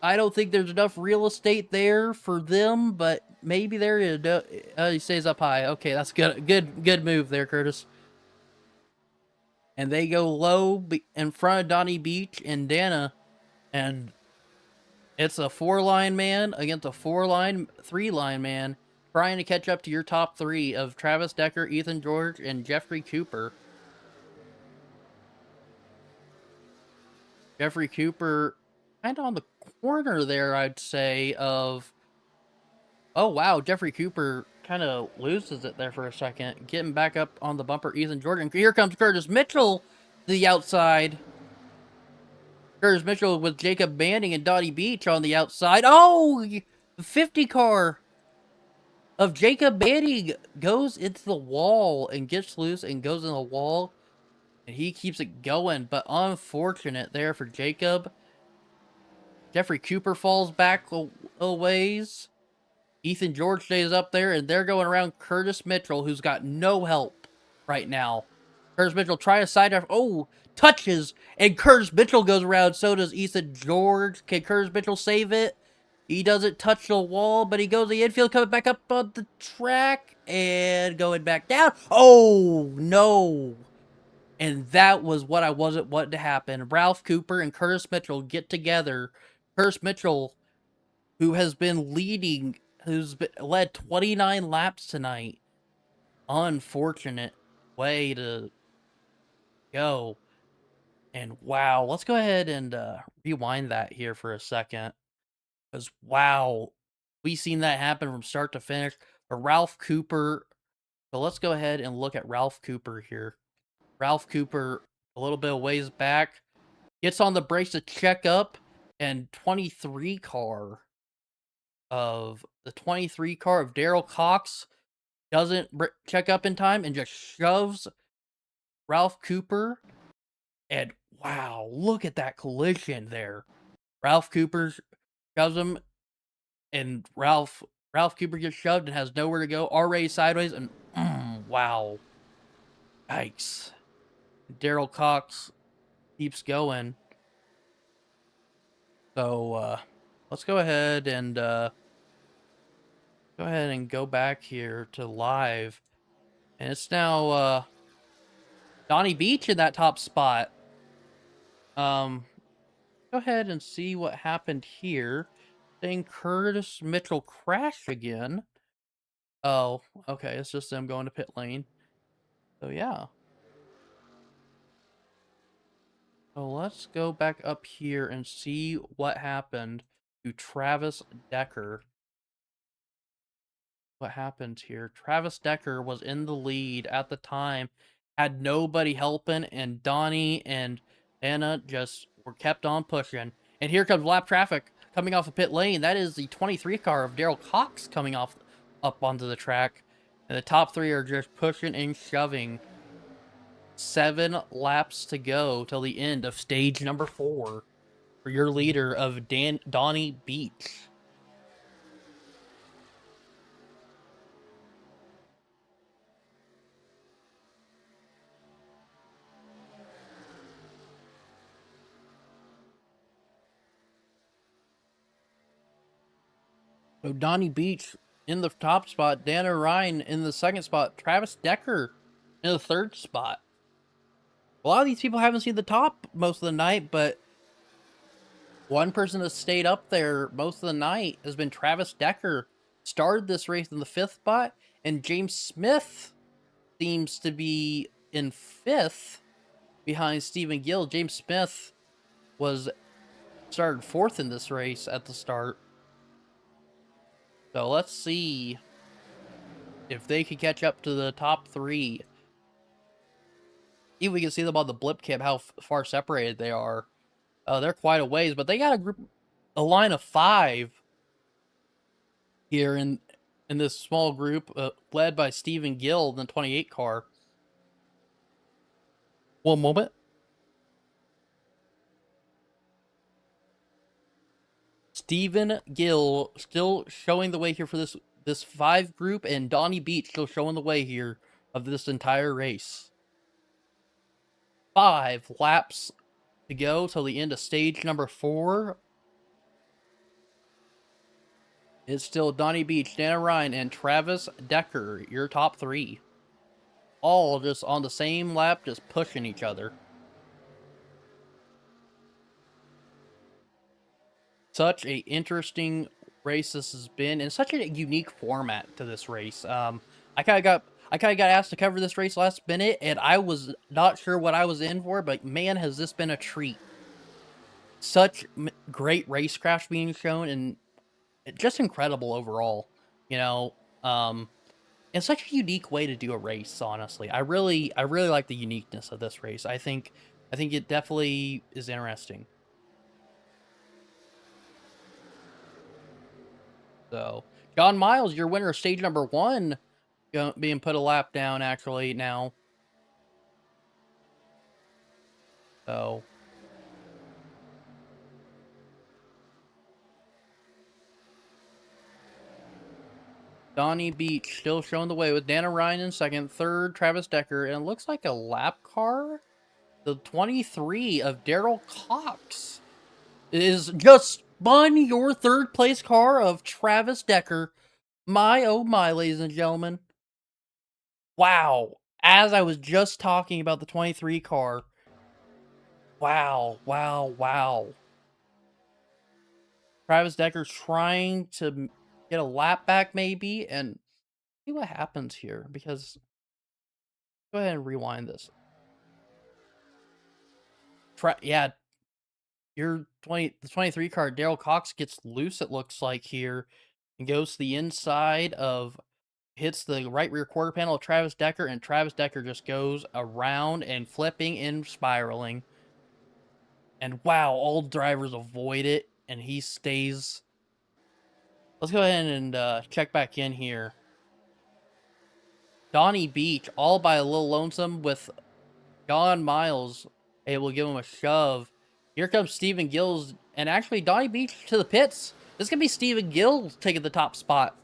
I don't think there's enough real estate there for them, but maybe there is. He stays up high. Okay, that's good. Good move there, Curtis. And they go low in front of Donnie Beach and Dana, and It's a 4-line man against a 3-line man trying to catch up to your top 3 of Travis Decker, Ethan George, and Jeffrey Cooper. Jeffrey Cooper kind of on the corner there, I'd say, of... Oh, wow, Jeffrey Cooper kind of loses it there for a second. Getting back up on the bumper, Ethan George. And here comes Curtis Mitchell to the outside. Curtis Mitchell with Jacob Manning and Dottie Beach on the outside. Oh, the 50 car of Jacob Manning goes into the wall and gets loose and goes in the wall. And he keeps it going, but unfortunate there for Jacob. Jeffrey Cooper falls back a ways. Ethan George stays up there, and they're going around Curtis Mitchell, who's got no help right now. Curtis Mitchell tries a side drive. Oh, touches, and Curtis Mitchell goes around. So does Ethan George. Can Curtis Mitchell save it? He doesn't touch the wall, but he goes to the infield, coming back up on the track, and going back down. Oh, no. And that was what I wasn't wanting to happen. Ralph Cooper and Curtis Mitchell get together. Curtis Mitchell, who has been leading, led 29 laps tonight. Unfortunate way to go. And wow, let's go ahead and rewind that here for a second. Because wow, we seen that happen from start to finish. But Ralph Cooper, so let's go ahead and look at Ralph Cooper here. Ralph Cooper, a little bit of ways back, gets on the brakes to check up, and 23 car of Daryl Cox doesn't check up in time and just shoves Ralph Cooper. And wow, look at that collision there. Ralph Cooper shoves him, and Ralph Cooper gets shoved and has nowhere to go. Already sideways, and wow. Yikes. Daryl Cox keeps going. So let's go ahead and go back here to live. And it's now Donnie Beach in that top spot. Go ahead and see what happened here. Saying Curtis Mitchell crashed again. Oh, okay, it's just them going to pit lane. So yeah. So let's go back up here and see what happened to Travis Decker. What happened here? Travis Decker was in the lead at the time, had nobody helping, and Donnie and Anna just were kept on pushing. And here comes lap traffic coming off the pit lane. That is the 23 car of Daryl Cox coming off up onto the track. And the top 3 are just pushing and shoving. 7 laps to go till the end of stage number 4 for your leader of Donnie Beach. So Donnie Beach in the top spot, Dana Ryan in the second spot, Travis Decker in the third spot. A lot of these people haven't seen the top most of the night, but one person that's stayed up there most of the night has been Travis Decker. Started this race in the 5th spot, and James Smith seems to be in 5th behind Stephen Gill. James Smith started 4th in this race at the start. So let's see if they can catch up to the top 3. Even we can see them on the blip cam how far separated they are. They're quite a ways, but they got a line of 5 here in this small group, led by Stephen Gill in the 28 car. One moment. Stephen Gill still showing the way here for this 5 group, and Donnie Beach still showing the way here of this entire race. 5 laps to go till the end of stage number 4. It's still Donnie Beach, Dana Ryan, and Travis Decker, your top 3. All just on the same lap, just pushing each other. such a interesting race this has been, and such a unique format to this race. I kind of got asked to cover this race last minute, and I was not sure what I was in for, but man, has this been a treat. Such great racecraft being shown, and just incredible overall. You know, and such a unique way to do a race. Honestly, I really like the uniqueness of this race. I think it definitely is interesting. So, John Miles, your winner of stage number 1, being put a lap down actually now. So, Donnie Beach still showing the way with Dana Ryan in second, third Travis Decker, and it looks like a lap car. The 23 of Daryl Cox is just spun your third place car of Travis Decker. My, oh my, ladies and gentlemen. Wow. As I was just talking about the 23 car. Wow, wow, wow. Travis Decker trying to get a lap back maybe, and see what happens here, because go ahead and rewind this. Yeah, the 23 car, Daryl Cox, gets loose, it looks like here, and goes to the inside of, hits the right rear quarter panel of Travis Decker, and Travis Decker just goes around and flipping and spiraling. And wow, all drivers avoid it, and he stays. Let's go ahead and check back in here. Donnie Beach, all by a little lonesome, with John Miles able to give him a shove. Here comes Stephen Gills, and actually Donnie Beach to the pits. This is going to be Stephen Gills taking the top spot,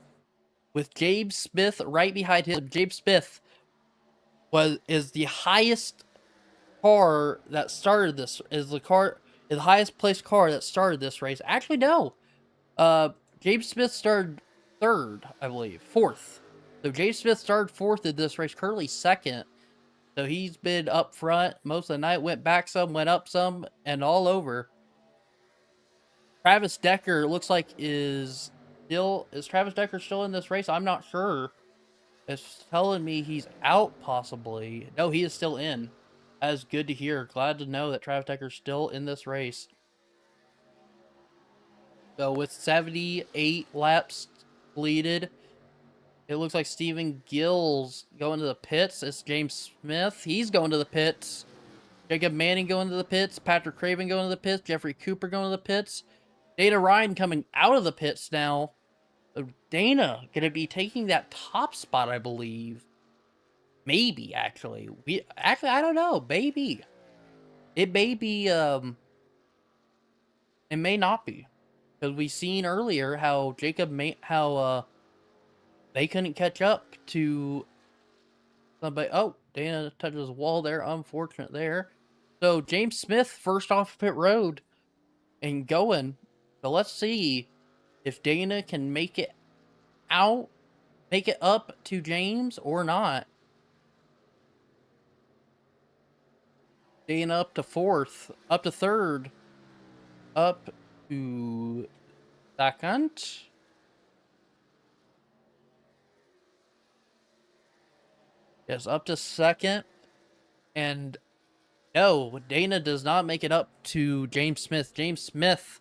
with James Smith right behind him. James Smith is the highest car that started this, is the highest placed car that started this race. Actually, no. James Smith started third, I believe. Fourth. So James Smith started fourth in this race, currently second. So he's been up front most of the night, went back some, went up some, and all over. Travis Decker looks like is Travis Decker still in this race? I'm not sure. It's telling me he's out, possibly. No, he is still in. That is good to hear. Glad to know that Travis Decker's still in this race. So with 78 laps completed, it looks like Stephen Gills going to the pits. It's James Smith. He's going to the pits. Jacob Manning going to the pits. Patrick Craven going to the pits. Jeffrey Cooper going to the pits. Dana Ryan coming out of the pits now. So Dana going to be taking that top spot, I believe. Maybe, actually. I don't know. Maybe. It may be, it may not be. Because we seen earlier how they couldn't catch up to somebody. Oh, Dana touches the wall there. Unfortunate there. So James Smith first off pit road and going. So let's see if Dana can make it up to James or not. Dana up to fourth, up to third, up to second. Yes, up to second. And no, Dana does not make it up to James Smith. James Smith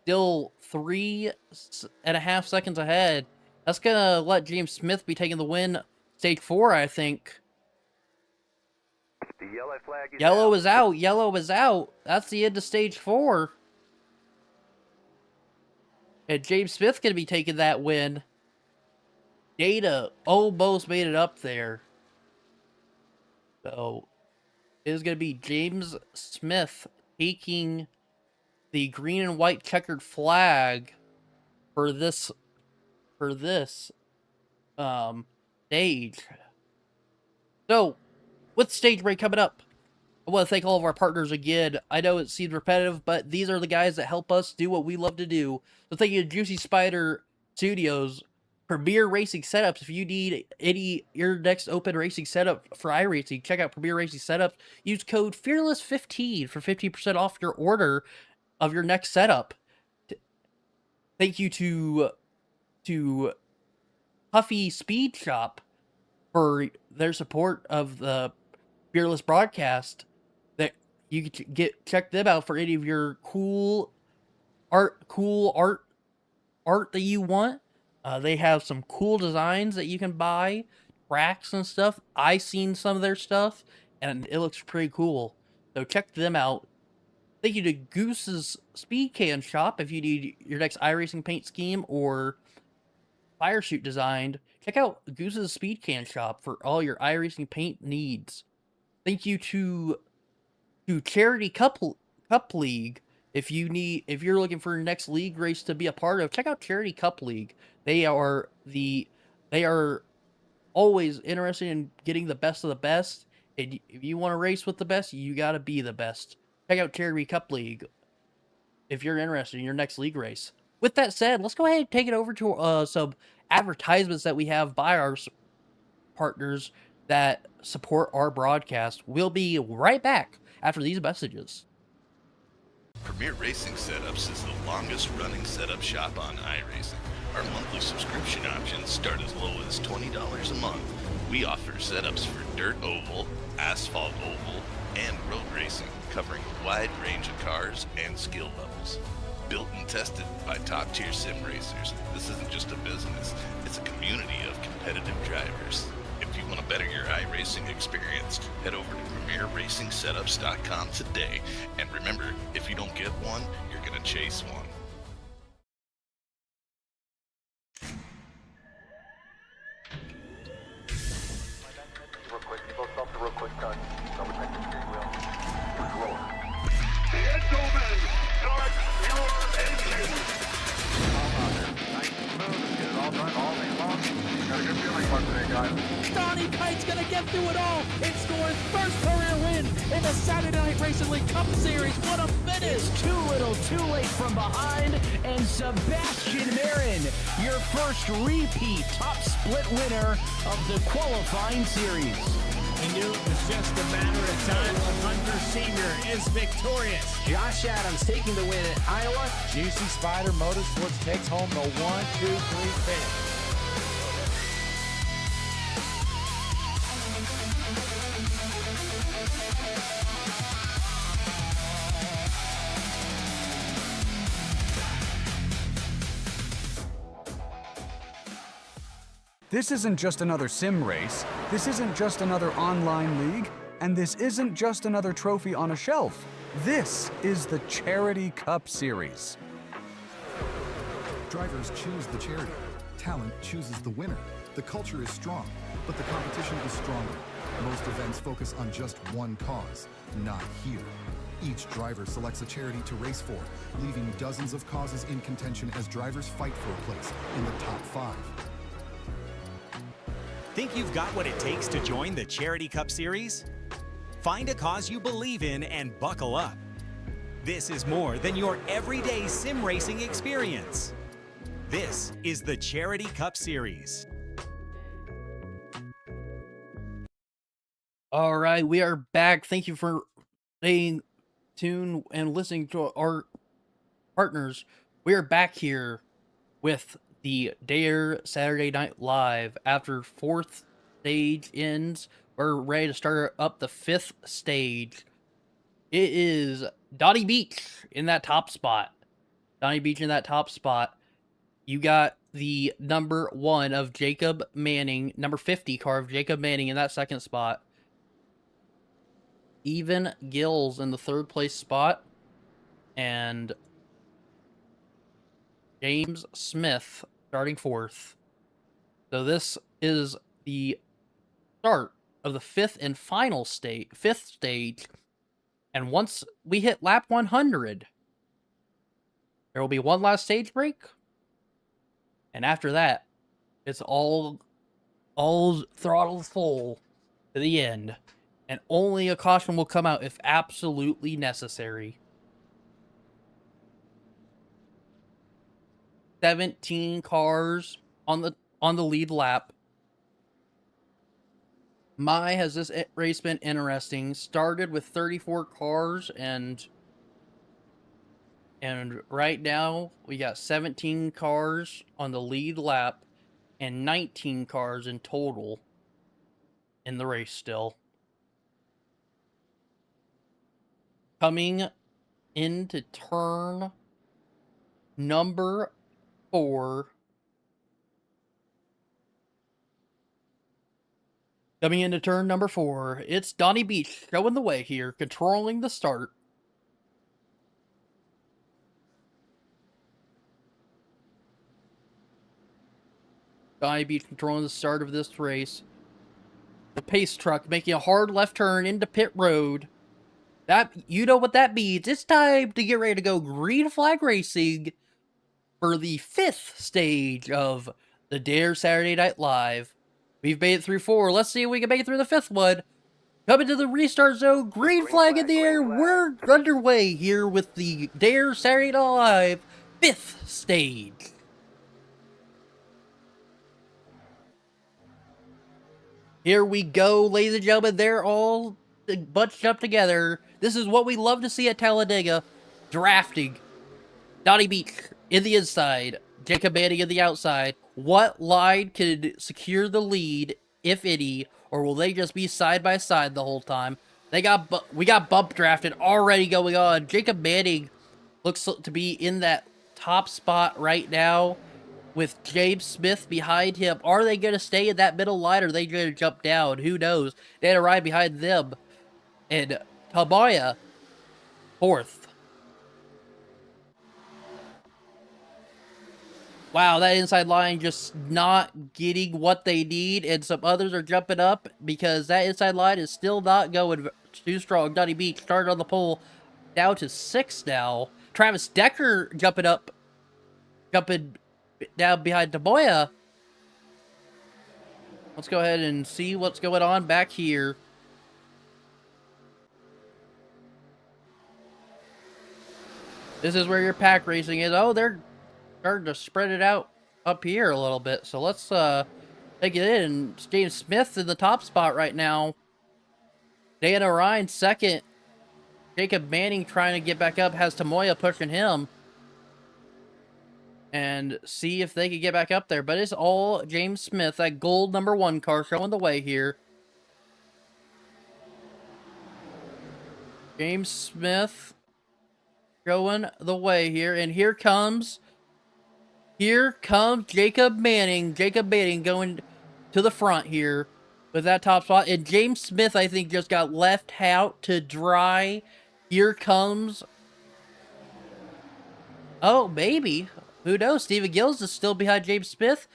still 3.5 seconds ahead. That's going to let James Smith be taking the win. Stage 4, I think.
The yellow flag is
Yellow is out. Yellow is out. That's the end of stage 4. And James Smith going to be taking that win. Dana almost made it up there. So it is going to be James Smith taking the green and white checkered flag for this stage. So with stage break coming up, I want to thank all of our partners again. I know it seems repetitive, but these are the guys that help us do what we love to do. So thank you to Juicy Spider Studios, Premier Racing Setups. If you need your next open racing setup for iRacing, check out Premier Racing Setups. Use code FEARLESS15 for 15% off your order of your next setup. thank you to Puffy Speed Shop for their support of the Fearless broadcast. That you can check them out for any of your cool art that you want. They have some cool designs that you can buy, tracks and stuff. I seen some of their stuff, and it looks pretty cool. So check them out. Thank you to Goose's Speed Can Shop. If you need your next iRacing paint scheme or fire shoot designed, check out Goose's Speed Can Shop for all your iRacing paint needs. Thank you to Charity Cup League. If you're looking for your next league race to be a part of, check out Charity Cup League. They are always interested in getting the best of the best. And if you want to race with the best, you got to be the best. Check out Charity Cup League if you're interested in your next league race. With that said, let's go ahead and take it over to some advertisements that we have by our partners that support our broadcast. We'll be right back after these messages.
Premier Racing Setups is the longest running setup shop on iRacing. Our monthly subscription options start as low as $20 a month. We offer setups for dirt oval, asphalt oval, and road racing, covering a wide range of cars and skill levels. Built and tested by top-tier sim racers, this isn't just a business, it's a community of competitive drivers. If you want to better your iRacing experience, head over to PremierRacingSetups.com today. And remember, if you don't get one, you're going to chase one.
Real quick, double check the steering wheel. Control.
Gentlemen, start your engines.
All out there. Nice and smooth. Get it all done all day long. Got a good feeling about today, guys.
Donnie Kite's gonna get through it all and score his first career win in the Saturday Night Racing League Cup Series. What a finish!
It's too little, too late from behind, and Sebastian Marin, your first repeat top split winner of the qualifying series.
We knew it was just a matter of time. Hunter Sr. is victorious.
Josh Adams taking the win at Iowa.
Juicy Spider Motorsports takes home the 1-2-3 finish.
This isn't just another sim race, this isn't just another online league, and this isn't just another trophy on a shelf. This is the Charity Cup Series.
Drivers choose the charity. Talent chooses the winner. The culture is strong, but the competition is stronger. Most events focus on just one cause, not here. Each driver selects a charity to race for, leaving dozens of causes in contention as drivers fight for a place in the top 5.
Think you've got what it takes to join the Charity Cup Series? Find a cause you believe in and buckle up. This is more than your everyday sim racing experience. This is the Charity Cup Series.
All right, we are back. Thank you for staying tuned and listening to our partners. We are back here with the Dare Saturday Night Live. After 4th stage ends, we're ready to start up the 5th stage. It is Donnie Beach in that top spot. Donnie Beach in that top spot. You got the number 1 of Jacob Manning, number 50 car of Jacob Manning in that 2nd spot. Even Gills in the 3rd place spot. And James Smith starting 4th. So this is the start of the 5th and final stage, 5th stage. And once we hit lap 100, there will be one last stage break. And after that, it's all throttle full to the end. And only a caution will come out if absolutely necessary. 17 cars on the lead lap. My, has this race been interesting. Started with 34 cars and And right now, we got 17 cars on the lead lap and 19 cars in total in the race still. Coming into turn number 4. Coming into turn number 4, it's Donnie Beach showing the way here, controlling the start. Donnie Beach controlling the start of this race. The pace truck making a hard left turn into pit road. That, you know what that means. It's time to get ready to go green flag racing for the 5th stage of the Dare Saturday Night Live. We've made it through 4. Let's see if we can make it through the 5th one. Coming to the restart zone, green flag in the air. We're underway here with the Dare Saturday Night Live 5th stage. Here we go, ladies and gentlemen. They're all bunched up together. This is what we love to see at Talladega. Drafting. Donnie Beach in the inside. Jacob Manning in the outside. What line could secure the lead, if any, or will they just be side by side the whole time? We got bump drafted already going on. Jacob Manning looks to be in that top spot right now with James Smith behind him. Are they going to stay in that middle line, or are they going to jump down? Who knows? They had a ride behind them. And Tabaya, 4th. Wow, that inside line just not getting what they need, and some others are jumping up because that inside line is still not going too strong. Donnie Beach started on the pole, down to 6th now. Travis Decker jumping down behind Taboya. Let's go ahead and see what's going on back here. This is where your pack racing is. Oh, they're starting to spread it out up here a little bit. So let's take it in. James Smith in the top spot right now. Dana Ryan 2nd. Jacob Manning trying to get back up. Has Tamoya pushing him. And see if they can get back up there. But it's all James Smith, that gold number 1 car, showing the way here. James Smith showing the way here. And here comes Jacob Manning. Jacob Manning going to the front here with that top spot. And James Smith, I think, just got left out to dry. Here comes... Oh, maybe. Who knows? Steven Gills is still behind James Smith.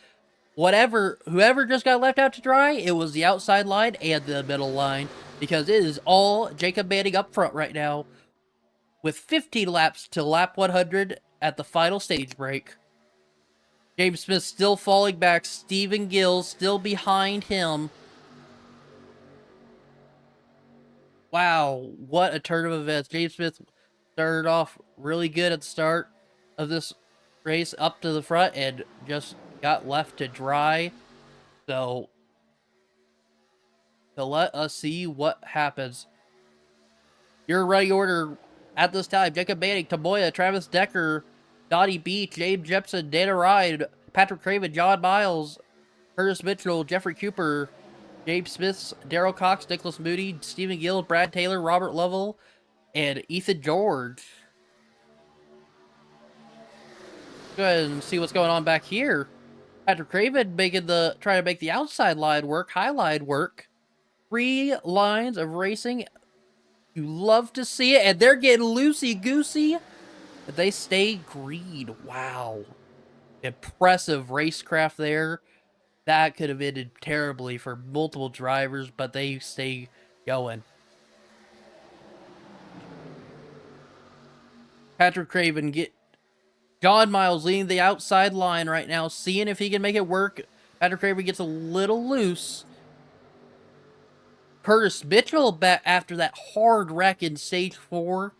Whoever just got left out to dry, it was the outside line and the middle line. Because it is all Jacob Manning up front right now. With 15 laps to lap 100 at the final stage break. James Smith still falling back. Steven Gills still behind him. Wow, what a turn of events. James Smith started off really good at the start of this race up to the front and just got left to dry. So let us see what happens. Your running order at this time: Jacob Manning, Taboya, Travis Decker, Donnie Beach, James Jepson, Dana Ryan, Patrick Craven, John Miles, Curtis Mitchell, Jeffrey Cooper, James Smith, Darrell Cox, Nicholas Moody, Stephen Gill, Brad Taylor, Robert Lovell, and Ethan George. Go ahead and see what's going on back here. Patrick Craven trying to make the outside line work, high line work. 3 lines of racing. You love to see it, and they're getting loosey-goosey. They stay green. Wow. Impressive racecraft there. That could have ended terribly for multiple drivers, but they stay going. Patrick Craven John Miles leading the outside line right now, seeing if he can make it work. Patrick Craven gets a little loose. Curtis Mitchell, back after that hard wreck in stage 4,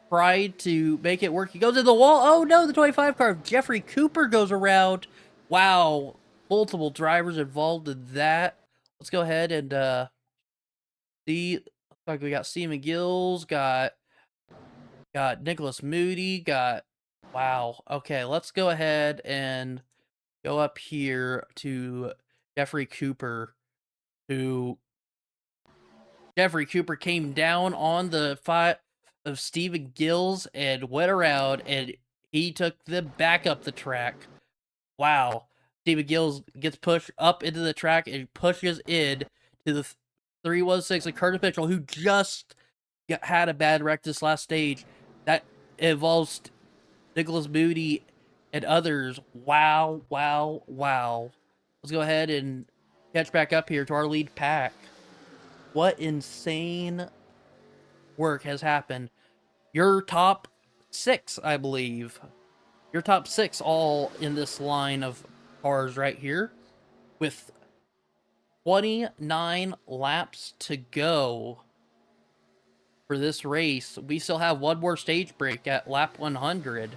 tried to make it work. He goes in the wall. Oh no, the 25 car. Jeffrey Cooper goes around. Wow. Multiple drivers involved in that. Let's go ahead and see. Looks like we got Stephen Gills, got Nicholas Moody, got Wow. Okay, let's go ahead and go up here to Jeffrey Cooper, who Jeffrey Cooper came down on the fight of Stephen Gills and went around, and he took them back up the track. Wow. Stephen Gills gets pushed up into the track and pushes in to the 316 of Curtis Mitchell, who just had a bad wreck this last stage. That involves Nicholas Moody and others. Wow, wow, wow. Let's go ahead and catch back up here to our lead pack. What insane work has happened. Your top 6, I believe. Your top 6 all in this line of cars right here. With 29 laps to go for this race. We still have one more stage break at lap 100.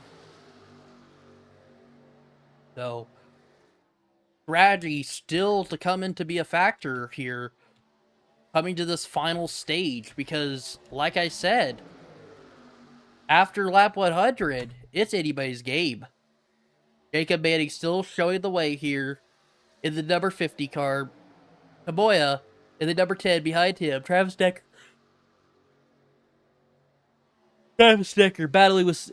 So, strategy still to come in to be a factor here, coming to this final stage, because, like I said, after lap 100, it's anybody's game. Jacob Manning still showing the way here in the number 50 car. Tamoya in the number 10 behind him. Travis Decker battling with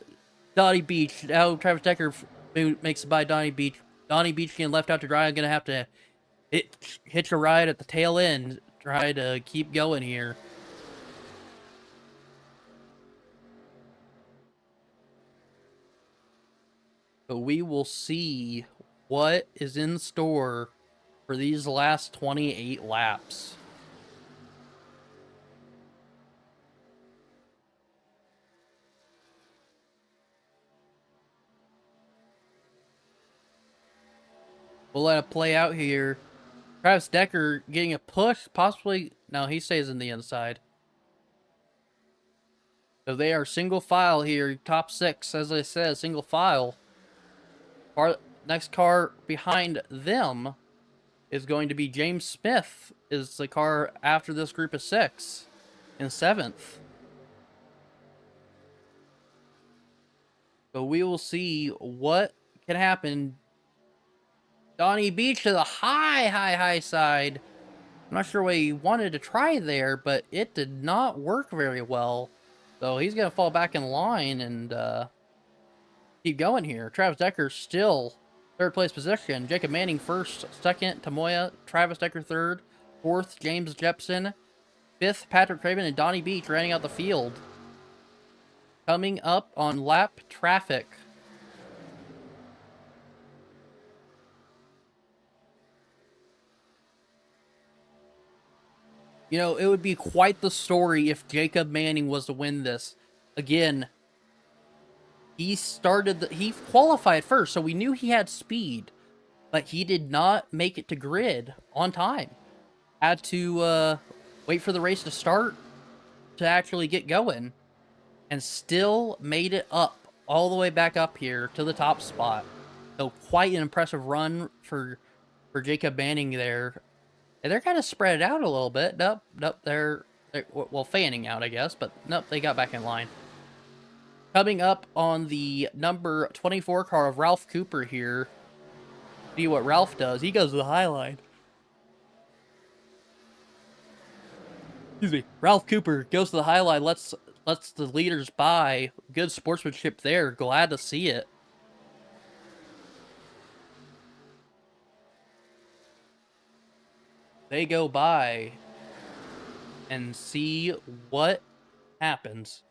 Donnie Beach. Now Travis Decker makes it by Donnie Beach. Donnie Beach getting left out to dry. I'm going to have to hitch a ride at the tail end. Try to keep going here. But we will see what is in store for these last 28 laps. We'll let it play out here. Travis Decker getting a push, possibly. No, he stays in the inside. So they are single file here. Top 6, as I said, single file. Next car behind them is going to be James Smith, is the car after this group of 6 in 7th. So we will see what can happen. Donnie Beach to the high side. I'm not sure what he wanted to try there, but it did not work very well. So he's going to fall back in line and keep going here. Travis Decker still third place position. Jacob Manning first, second, Tamoya. Travis Decker third, fourth, James Jepson. Fifth, Patrick Craven and Donnie Beach rounding out the field. Coming up on lap traffic. You know, it would be quite the story if Jacob Manning was to win this. Again, he qualified first, so we knew he had speed, but he did not make it to grid on time. Had to wait for the race to start to actually get going, and still made it up all the way back up here to the top spot. So quite an impressive run for Jacob Manning there. And they're kind of spread out a little bit. Nope, they're well, fanning out, I guess, but nope, they got back in line. Coming up on the number 24 car of Ralph Cooper here. See what Ralph does. He goes to the high line. Excuse me. Ralph Cooper goes to the high line, lets the leaders by. Good sportsmanship there. Glad to see it. They go by and see what happens.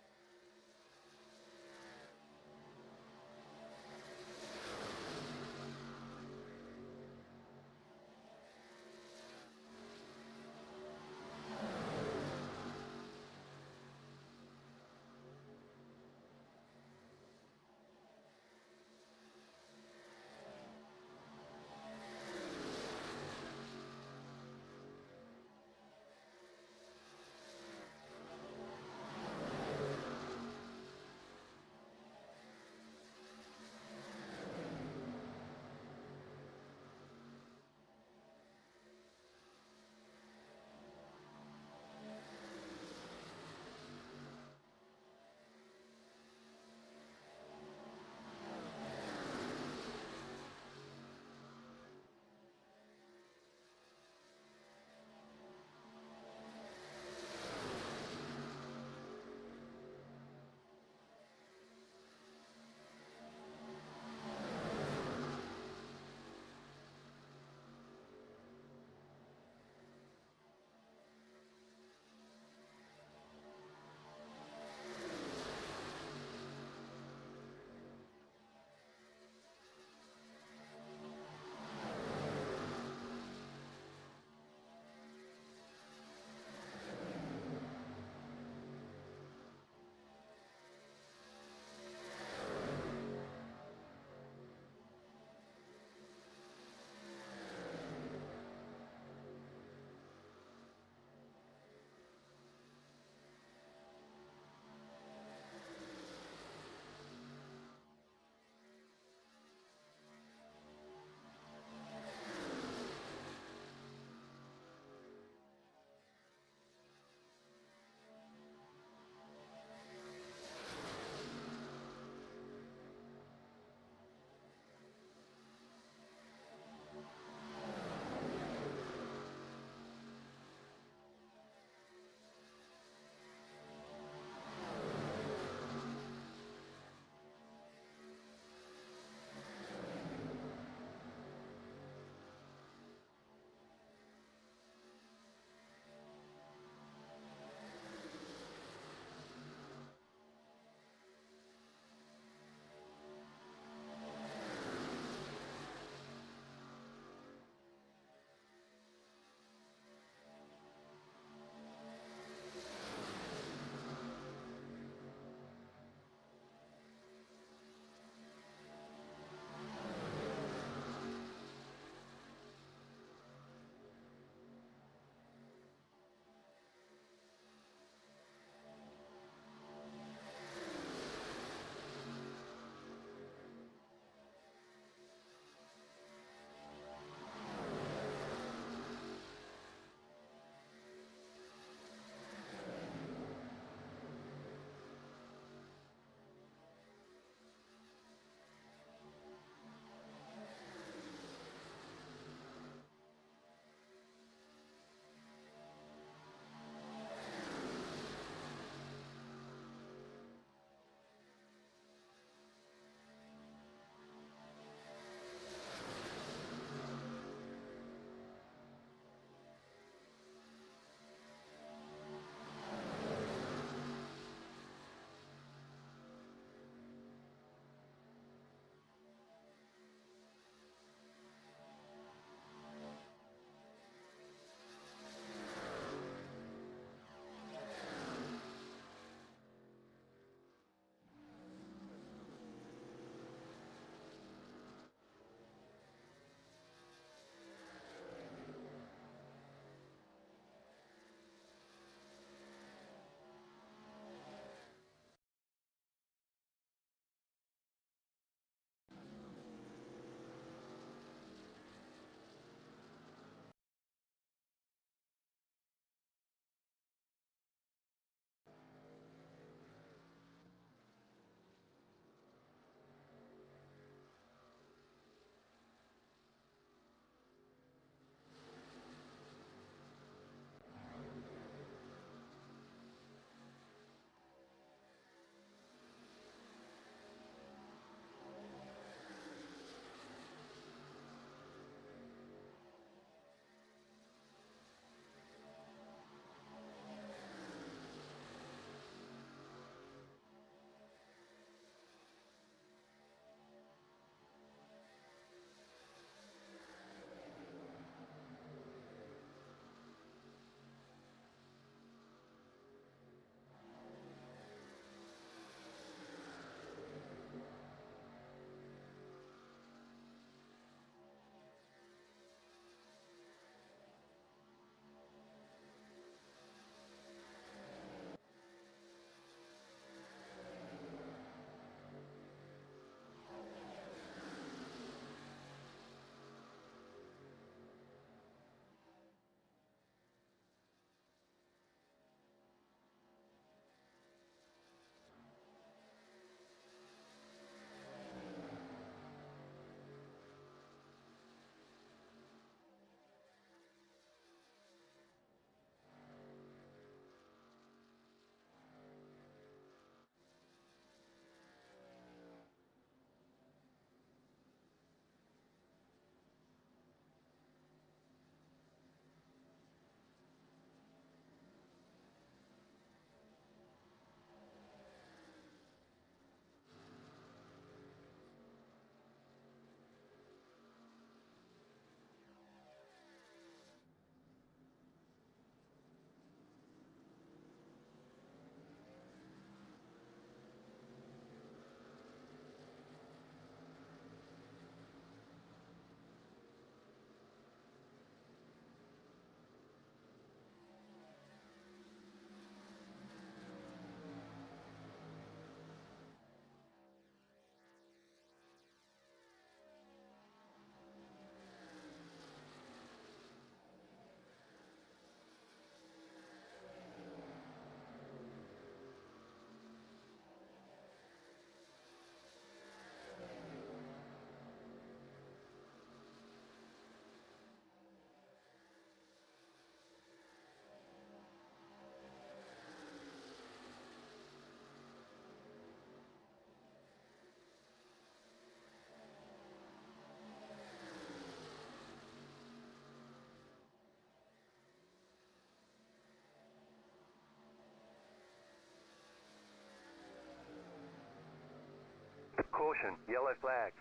Caution, yellow flag.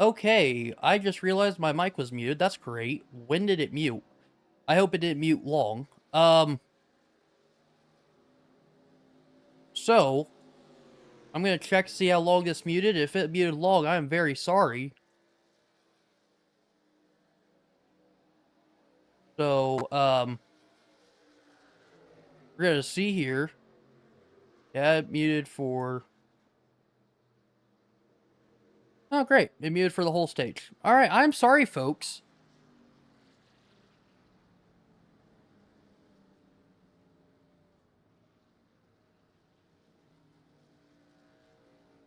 Okay, I just realized my mic was muted. That's great. When did it mute? I hope it didn't mute long. So, I'm gonna check to see how long this muted. If it muted long, I am very sorry. So, we're gonna see here. Yeah, it muted for... Oh, great. It muted for the whole stage. Alright, I'm sorry, folks.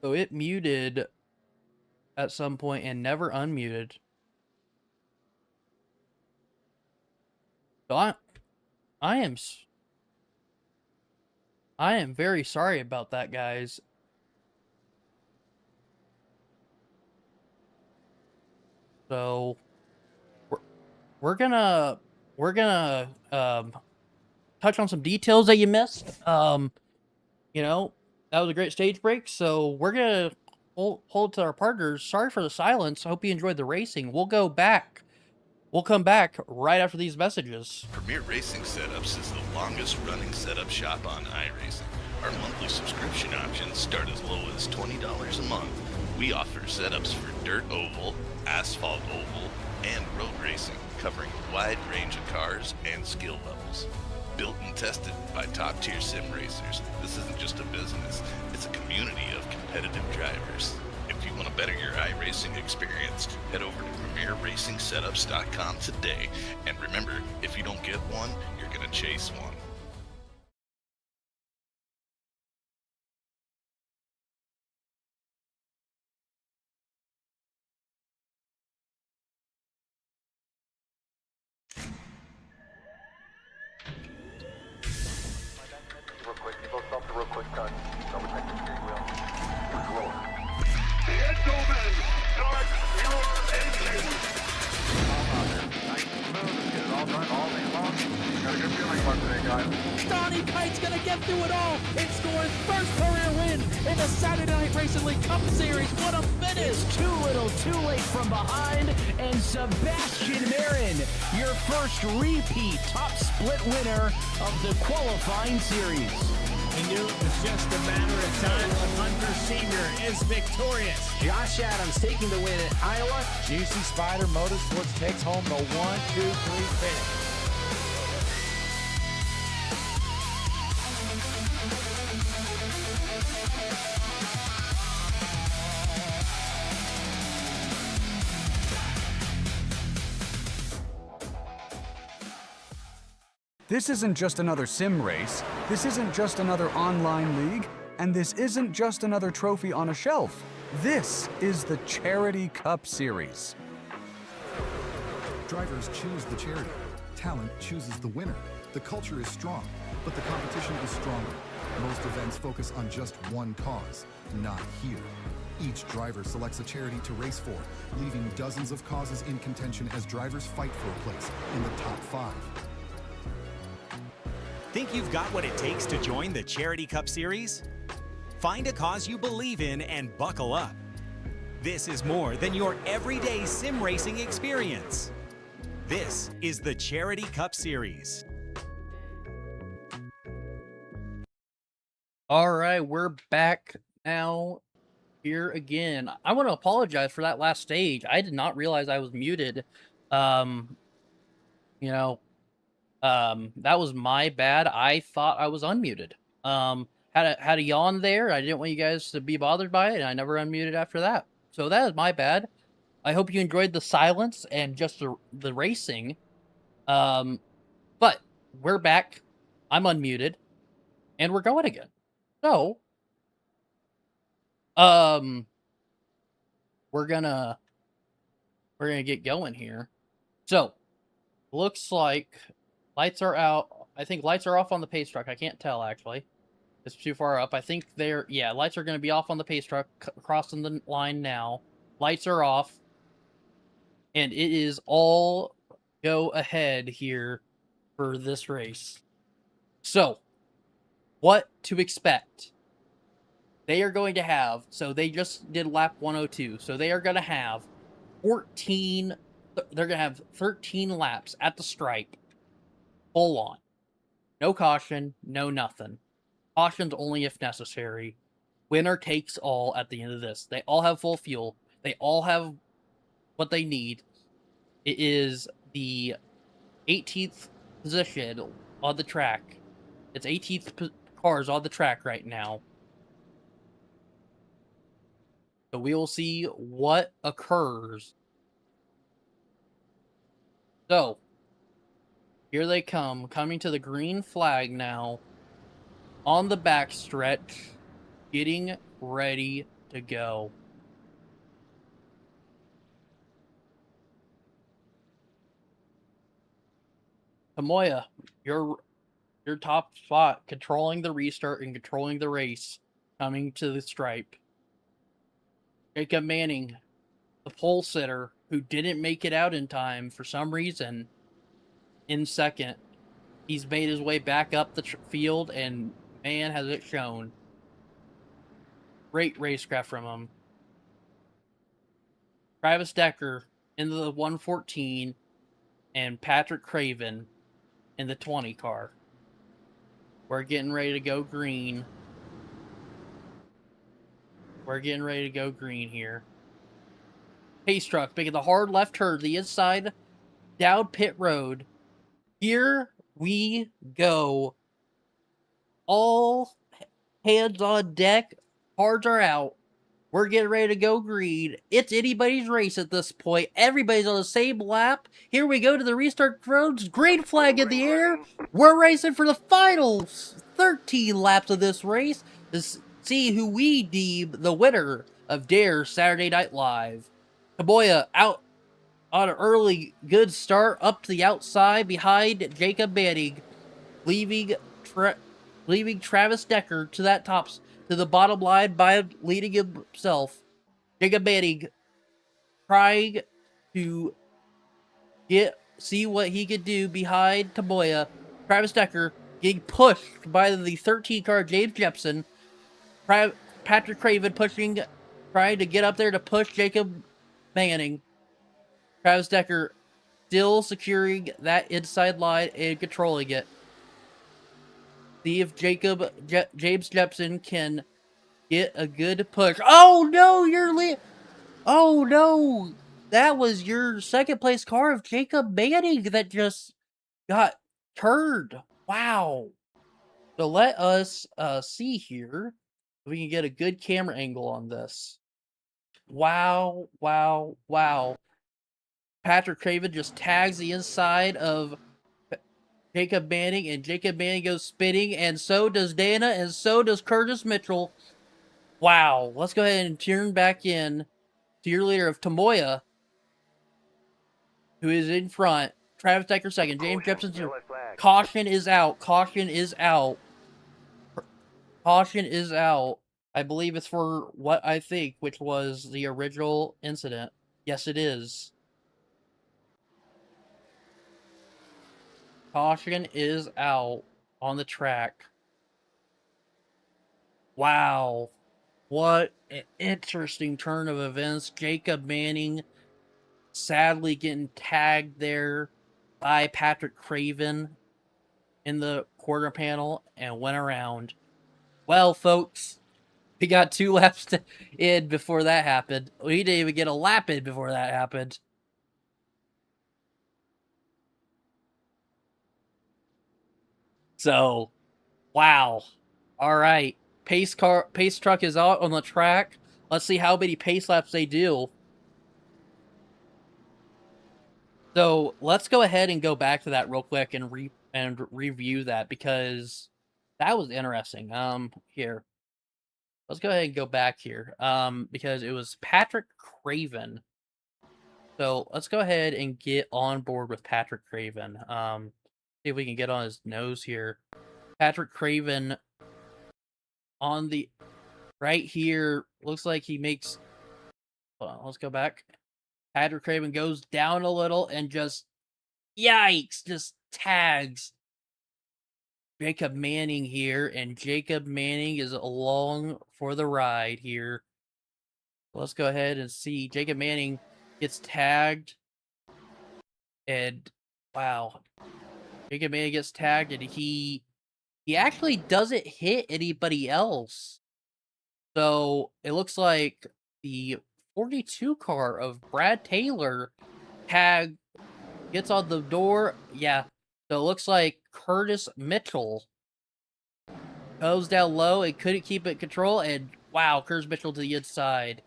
So it muted at some point and never unmuted. So I am very sorry about that, guys. So we're gonna touch on some details that you missed. You know, that was a great stage break. So we're gonna hold to our partners. Sorry for the silence. I hope you enjoyed the racing. We'll come back right after these messages.
Premier Racing Setups is the longest running setup shop on iRacing. Our monthly subscription options start as low as $20 a month. We offer setups for dirt oval, asphalt oval, and road racing, covering a wide range of cars and skill levels. Built and tested by top-tier sim racers, this isn't just a business, it's a community of competitive drivers. If you want to better your iRacing experience, head over to PremierRacingSetups.com today. And remember, if you don't get one, you're going to chase one.
Real quick, you both stop for real quick touch. Double check the steering wheel. Roll.
Gentlemen, start your engines.
Nice and smooth. Get it all done all day long. Got a good feeling about today, guys.
Donnie Kite's gonna get through it all and score his first career win in the Saturday Night Racing League Cup Series. What a finish!
It's too little, too late from behind, and Sebastian Marin, your first repeat top split winner of the qualifying series.
We knew it was just a matter of time, but Hunter Sr. is victorious.
Josh Adams taking the win at Iowa.
Juicy Spider Motorsports takes home the 1-2-3 finish.
This isn't just another sim race, this isn't just another online league, and this isn't just another trophy on a shelf. This is the Charity Cup Series.
Drivers choose the charity. Talent chooses the winner. The culture is strong, but the competition is stronger. Most events focus on just one cause, not here. Each driver selects a charity to race for, leaving dozens of causes in contention as drivers fight for a place in the top 5.
Think you've got what it takes to join the Charity Cup Series? Find a cause you believe in and buckle up. This is more than your everyday sim racing experience. This is the Charity Cup Series.
All right, we're back now here again. I want to apologize for that last stage. I did not realize I was muted. You know, that was my bad. I thought I was unmuted. had a yawn there. I didn't want you guys to be bothered by it, and I never unmuted after that. So that is my bad. I hope you enjoyed the silence and just the racing. But we're back. I'm unmuted, and we're going again. So, we're gonna get going here. So, looks like lights are out. I think lights are off on the pace truck. I can't tell actually. It's too far up. I think lights are going to be off on the pace truck, crossing the line now. Lights are off. And it is all go ahead here for this race. So, what to expect? They are going to have, so they just did lap 102. So they are going to have 13 laps at the stripe. Full on. No caution, no nothing. Cautions only if necessary. Winner takes all at the end of this. They all have full fuel. They all have what they need. It is the 18th position on the track. It's 18th cars on the track right now. So we will see what occurs. So, here they come, coming to the green flag now. On the back stretch, getting ready to go. Tomoya, your top spot, controlling the restart and controlling the race, coming to the stripe. Jacob Manning, the pole sitter, who didn't make it out in time for some reason, in second. He's made his way back up the field, and man, has it shown. Great racecraft from him. Travis Decker in the 114, and Patrick Craven in the 20 car. We're getting ready to go green. We're getting ready to go green here. Pace truck making the hard left turn, the inside down pit road. Here we go. All hands on deck. Cards are out. We're getting ready to go green. It's anybody's race at this point. Everybody's on the same lap. Here we go to the restart roads. Green flag in the air. We're racing for the final 13 laps of this race to see who we deem the winner of Dare Saturday Night Live. Kaboya out on an early good start up to the outside behind Jacob Manning, leaving Travis Decker to the bottom line by leading himself. Jacob Manning trying to see what he could do behind Taboya. Travis Decker getting pushed by the 13 car James Jepson. Patrick Craven trying to get up there to push Jacob Manning. Travis Decker still securing that inside line and controlling it. See if James Jepson can get a good push. Oh no, oh no, that was your second place car of Jacob Manning that just got turned. Wow. So let us see here if we can get a good camera angle on this. Wow, wow, wow. Patrick Craven just tags the inside of Jacob Manning, and Jacob Manning goes spinning, and so does Dana, and so does Curtis Mitchell. Wow. Let's go ahead and turn back in to your leader of Tamoya, who is in front. Travis Decker second. James Jepson's caution is out. Caution is out. Caution is out. I believe it's for what I think, which was the original incident. Yes, it is. Caution is out on the track. Wow. What an interesting turn of events. Jacob Manning sadly getting tagged there by Patrick Craven in the quarter panel and went around. Well, folks, we got 2 laps in before that happened. We didn't even get a lap in before that happened. So, wow. All right. pace truck is out on the track. Let's see how many pace laps they do. So let's go ahead and go back to that real quick and review that, because that was interesting. Here, let's go ahead and go back here. Because it was Patrick Craven. So let's go ahead and get on board with Patrick Craven. See if we can get on his nose here. Patrick Craven on the right here looks like he makes. Hold on, let's go back. Patrick Craven goes down a little and just, yikes, just tags Jacob Manning here, and Jacob Manning is along for the ride here. Let's go ahead and see. Jacob Manning gets tagged, and wow, Jacob Manning gets tagged, and he actually doesn't hit anybody else. So it looks like the 42 car of Brad Taylor tag gets on the door. Yeah. So it looks like Curtis Mitchell goes down low and couldn't keep it in control. And wow, Curtis Mitchell to the inside.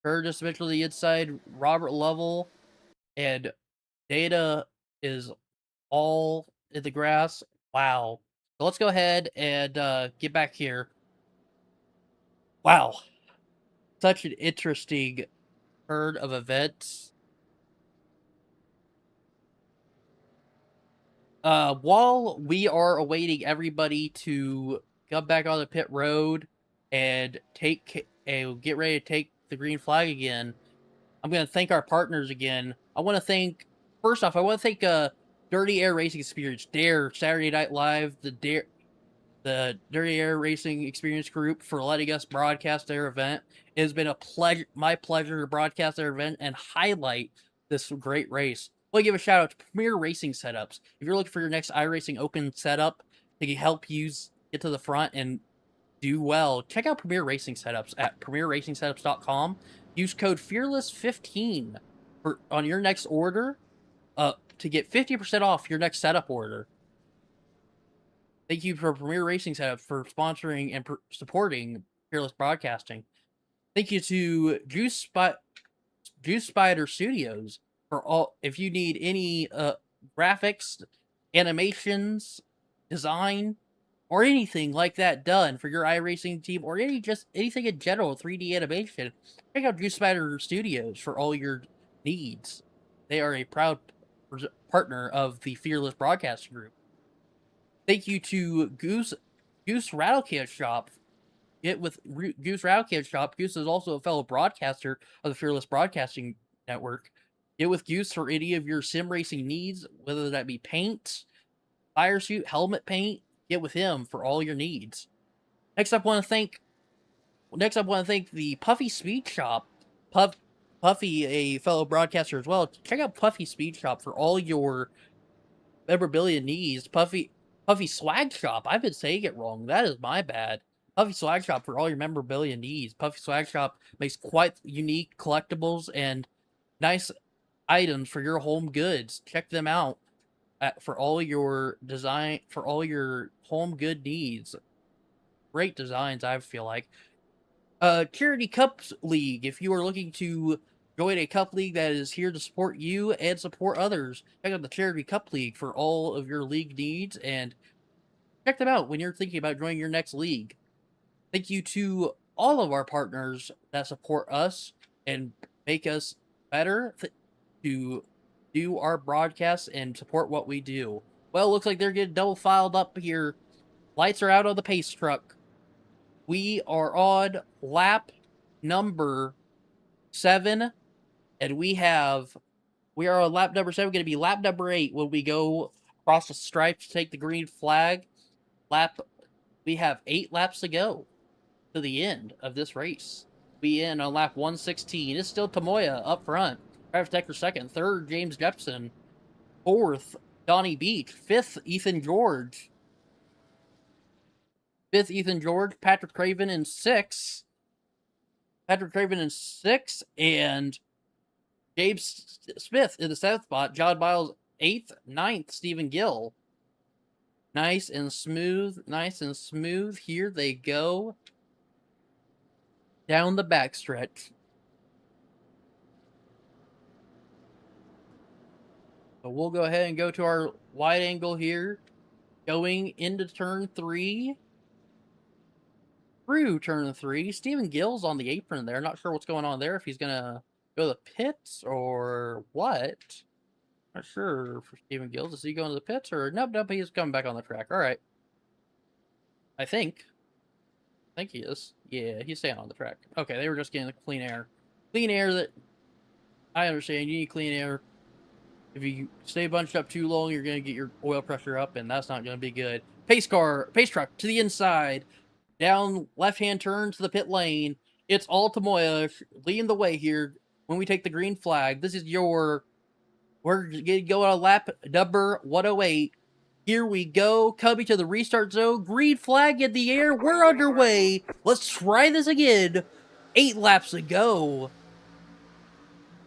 Curtis Mitchell to the inside. Robert Lovell and Data is all in the grass. Wow. So let's go ahead and get back here. Wow. Such an interesting turn of events. While we are awaiting everybody to come back on the pit road and get ready to take the green flag again, I'm going to thank our partners again. First off, I want to thank Dirty Air Racing Experience, Dare, Saturday Night Live, the Dirty Air Racing Experience Group for letting us broadcast their event. It has been my pleasure to broadcast their event and highlight this great race. I want to give a shout out to Premier Racing Setups. If you're looking for your next iRacing Open setup to help you get to the front and do well, check out Premier Racing Setups at premierracingsetups.com. Use code FEARLESS15 on your next order to get 50% off your next setup order. Thank you for Premier Racing Setup for sponsoring and supporting Fearless Broadcasting. Thank you to Juice Spider Studios for all. If you need any graphics, animations, design, or anything like that done for your iRacing team, or anything in general, 3D animation, check out Juice Spider Studios for all your needs. They are a proud partner of the Fearless Broadcasting Group. Thank you to Goose Rattlecan Shop. Get with Goose Rattlecan Shop. Goose is also a fellow broadcaster of the Fearless Broadcasting Network. Get with Goose for any of your sim racing needs, whether that be paint, fire suit, helmet paint. Get with him for all your needs. Next up, I want to thank the Puffy Speed Shop. Puffy, a fellow broadcaster as well. Check out Puffy Speed Shop for all your memorabilia needs. Puffy Swag Shop. I've been saying it wrong. That is my bad. Puffy Swag Shop for all your memorabilia needs. Puffy Swag Shop makes quite unique collectibles and nice items for your home goods. Check them out for all your home good needs. Great designs, I feel like. Charity Cups League. If you are looking to join a cup league that is here to support you and support others, check out the Charity Cup League for all of your league needs, and check them out when you're thinking about joining your next league. Thank you to all of our partners that support us and make us better to do our broadcasts and support what we do. Well, looks like they're getting double filed up here. Lights are out on the pace truck. We are on lap number 7, and we are on lap number 7. Going to be lap number 8 when we go across the stripe to take the green flag. We have 8 laps to go to the end of this race. We end on lap 116. It's still Tomoya up front. Travis Decker second. Third, James Jepson. Fourth, Donnie Beach. Fifth, Ethan George. Patrick Craven in 6th. And James Smith in the 7th spot. John Miles 8th. 9th, Stephen Gill. Nice and smooth. Nice and smooth. Here they go. Down the backstretch. So we'll go ahead and go to our wide angle here. Going into turn 3. Through turn 3. Stephen Gill's on the apron there. Not sure what's going on there. If he's going to go to the pits or what. Not sure for Stephen Gills. Is he going to the pits or nope, he's coming back on the track. All right. I think he is. Yeah, he's staying on the track. Okay, they were just getting the clean air. Clean air that I understand. You need clean air. If you stay bunched up too long, you're going to get your oil pressure up, and that's not going to be good. Pace truck to the inside. Down left-hand turn to the pit lane. It's all Tamoya leading the way here when we take the green flag. This is your... We're going to go on lap number 108. Here we go. Coming to the restart zone. Green flag in the air. We're underway. Let's try this again. 8 laps to go.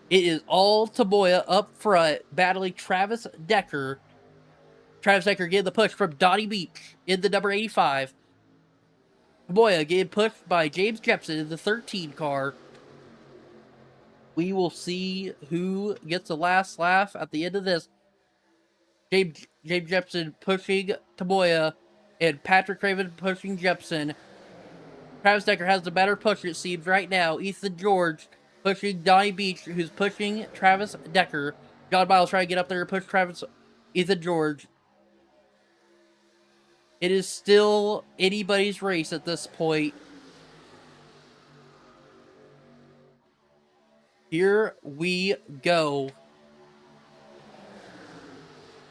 It is all Tamoya up front, battling Travis Decker. Travis Decker getting the push from Donnie Beach in the number 85. Tamoya getting pushed by James Jepson in the 13 car. We will see who gets the last laugh at the end of this. James Jepson pushing Tamoya, and Patrick Craven pushing Jepson. Travis Decker has the better push, it seems, right now. Ethan George pushing Donnie Beach, who's pushing Travis Decker. John Miles trying to get up there and push Ethan George. It is still anybody's race at this point. Here we go.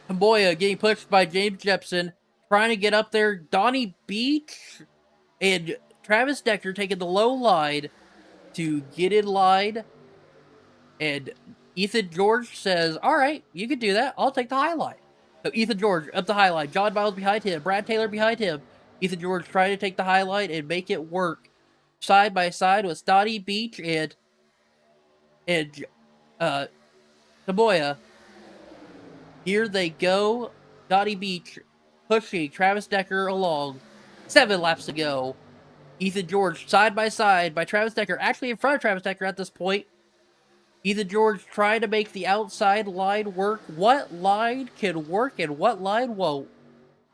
Tamoya getting pushed by James Jepson. Trying to get up there. Donnie Beach and Travis Decker taking the low line to get in line. And Ethan George says, all right, you can do that. I'll take the high line. So Ethan George up the high line. John Miles behind him. Brad Taylor behind him. Ethan George trying to take the high line and make it work. Side by side with Donnie Beach and Tamoya. Here they go. Donnie Beach pushing Travis Decker along. 7 laps to go. Ethan George side by side by Travis Decker. Actually in front of Travis Decker at this point. Ethan George trying to make the outside line work. What line can work and what line won't?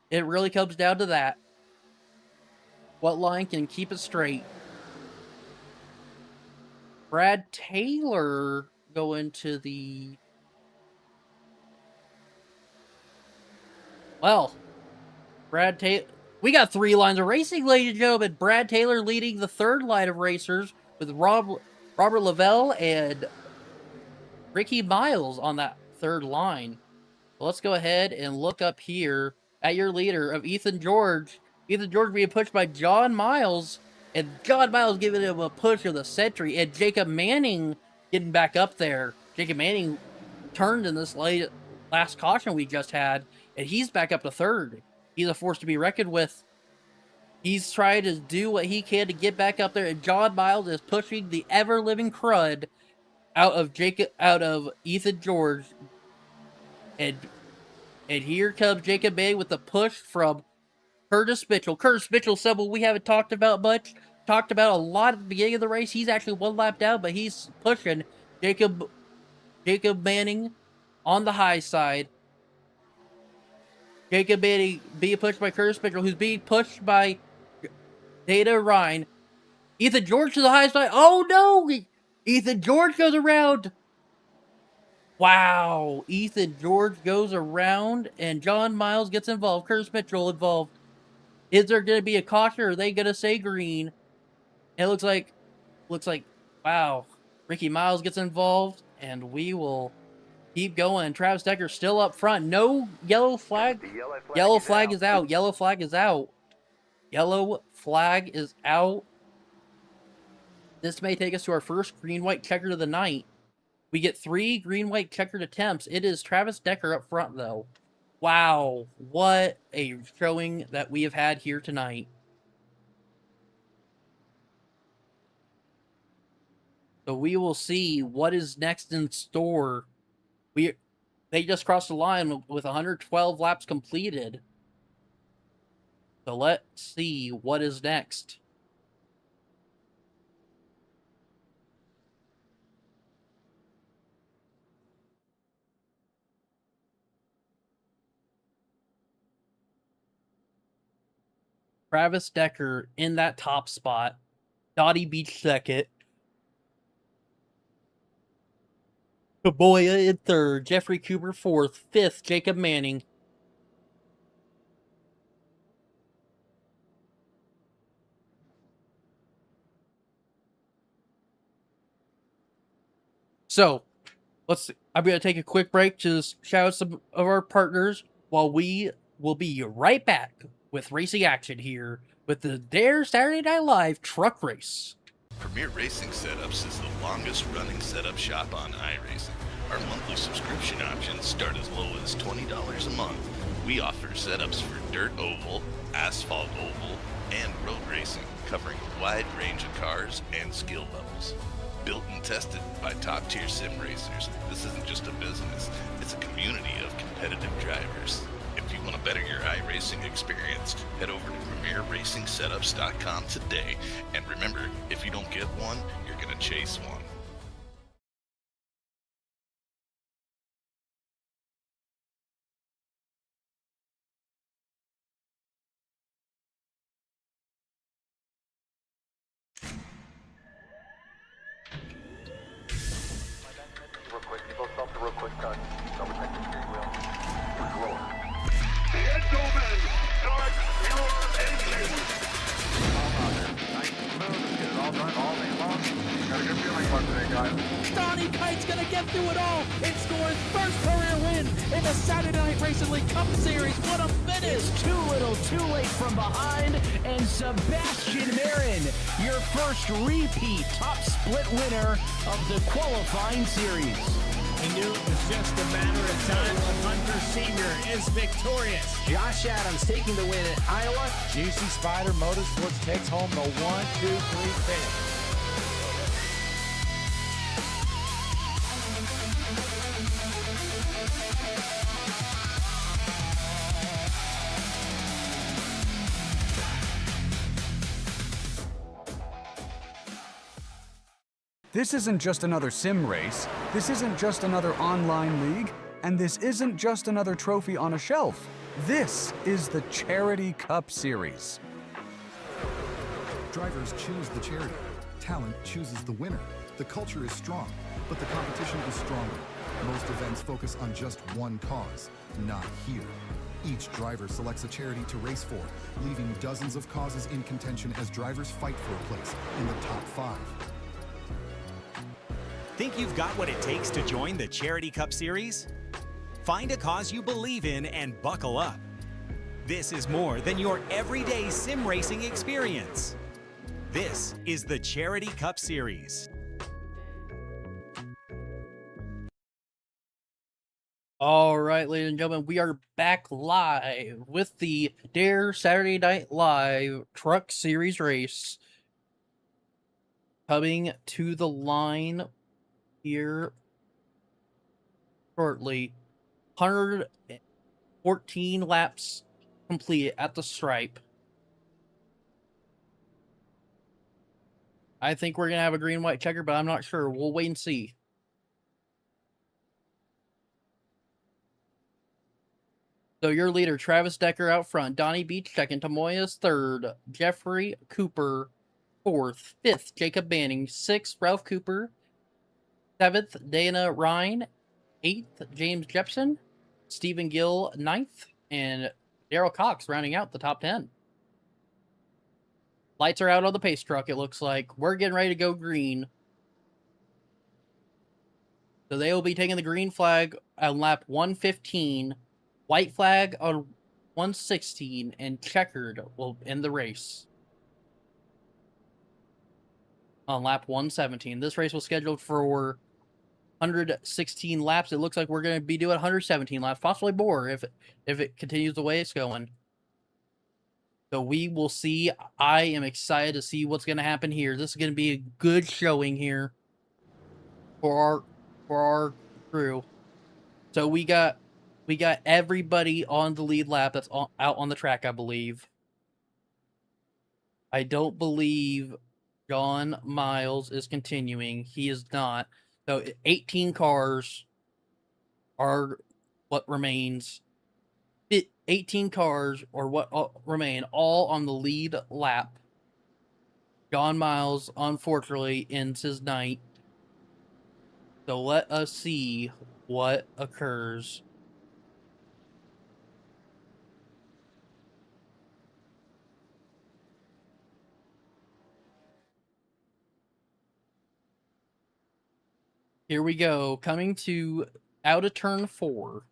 It really comes down to that. What line can keep it straight? Brad Taylor going to the... Well, Brad Taylor... We got 3 lines of racing, ladies and gentlemen. Brad Taylor leading the 3rd line of racers with Robert Lavelle and Ricky Miles on that 3rd line. Well, let's go ahead and look up here at your leader of Ethan George. Ethan George being pushed by John Miles. And John Miles giving him a push of the century. And Jacob Manning getting back up there. Jacob Manning turned in this last caution we just had. And he's back up to 3rd. He's a force to be reckoned with. He's trying to do what he can to get back up there. And John Miles is pushing the ever-living crud out of Ethan George. And here comes Jacob Manning with the push from Curtis Mitchell. Curtis Mitchell, someone we haven't talked about much. Talked about a lot at the beginning of the race. He's actually 1 lap down, but he's pushing Jacob Manning on the high side. Jacob Manning being pushed by Curtis Mitchell, who's being pushed by Dana Ryan. Ethan George to the high side. Oh no! Ethan George goes around. Wow. Ethan George goes around and John Miles gets involved. Curtis Mitchell involved. Is there going to be a caution or are they going to say green? It looks like, wow. Ricky Miles gets involved and we will keep going. Travis Decker still up front. No yellow flag. Yellow flag is out. Yellow flag is out. Yellow flag is out. This may take us to our first green-white checkered of the night. We get 3 green-white checkered attempts. It is Travis Decker up front, though. Wow, what a showing that we have had here tonight. So we will see what is next in store. They just crossed the line with 112 laps completed. So let's see what is next. Travis Decker in that top spot. Dottie Beach second. Kaboya in third. Jeffrey Cooper fourth. Fifth, Jacob Manning. So, I'm going to take a quick break to shout out some of our partners while we will be right back with racing action here with the Dare Saturday Night Live truck race.
Premier Racing Setups is the longest running setup shop on iRacing. Our monthly subscription options start as low as $20 a month. We offer setups for dirt oval, asphalt oval, and road racing, covering a wide range of cars and skill levels. Built and tested by top-tier sim racers, this isn't just a business, it's a community of competitive drivers. If you want to better your iRacing experience, head over to PremierRacingSetups.com today. And remember, if you don't get one, you're going to chase one.
Real quick, double check the steering wheel. Control.
Gentlemen, start your engines.
Nice and smooth. Get it all done all day long. Got a good feeling about today, guys.
Donnie Kite's gonna get through it all and score his first career win in the Saturday Night Racing League Cup Series. What a finish!
It's too little, too late from behind, and Sebastian Marin, your first repeat top split winner of the qualifying series.
He knew it was just a matter of time. Hunter Sr. is victorious.
Josh Adams taking the win at Iowa.
Juicy Spider Motorsports takes home the 1, 2, 3 finish.
This isn't just another sim race, this isn't just another online league, and this isn't just another trophy on a shelf. This is the Charity Cup Series.
Drivers choose the charity. Talent chooses the winner. The culture is strong, but the competition is stronger. Most events focus on just one cause, not here. Each driver selects a charity to race for, leaving dozens of causes in contention as drivers fight for a place in the top 5.
Think you've got what it takes to join the Charity Cup Series? Find a cause you believe in and buckle up. This is more than your everyday sim racing experience. This is the Charity Cup Series.
All right, ladies and gentlemen, we are back live with the Dare Saturday Night Live Truck Series race. Coming to the line here shortly. 114 laps completed at the stripe. I think we're going to have a green-white checker, but I'm not sure. We'll wait and see. So your leader, Travis Decker out front. Donnie Beach second. Tamoya's third. Jeffrey Cooper fourth. Fifth, Jacob Banning. Sixth, Ralph Cooper. Seventh, Dana Ryan. Eighth, James Jepson. Stephen Gill, ninth. And Daryl Cox rounding out the top 10. Lights are out on the pace truck, it looks like. We're getting ready to go green. So they will be taking the green flag on lap 115. White flag on 116. And checkered will end the race on lap 117. This race was scheduled for 116 laps. It looks like we're going to be doing 117 laps, possibly more if it continues the way it's going. So we will see. I am excited to see what's going to happen here. This is going to be a good showing here for our crew. So we got everybody on the lead lap that's out on the track, I believe. I don't believe John Miles is continuing. He is not. So 18 cars are what remains. 18 cars or what remain, all on the lead lap. John Miles, unfortunately, ends his night. So let us see what occurs. Here we go. Coming to out of turn 4.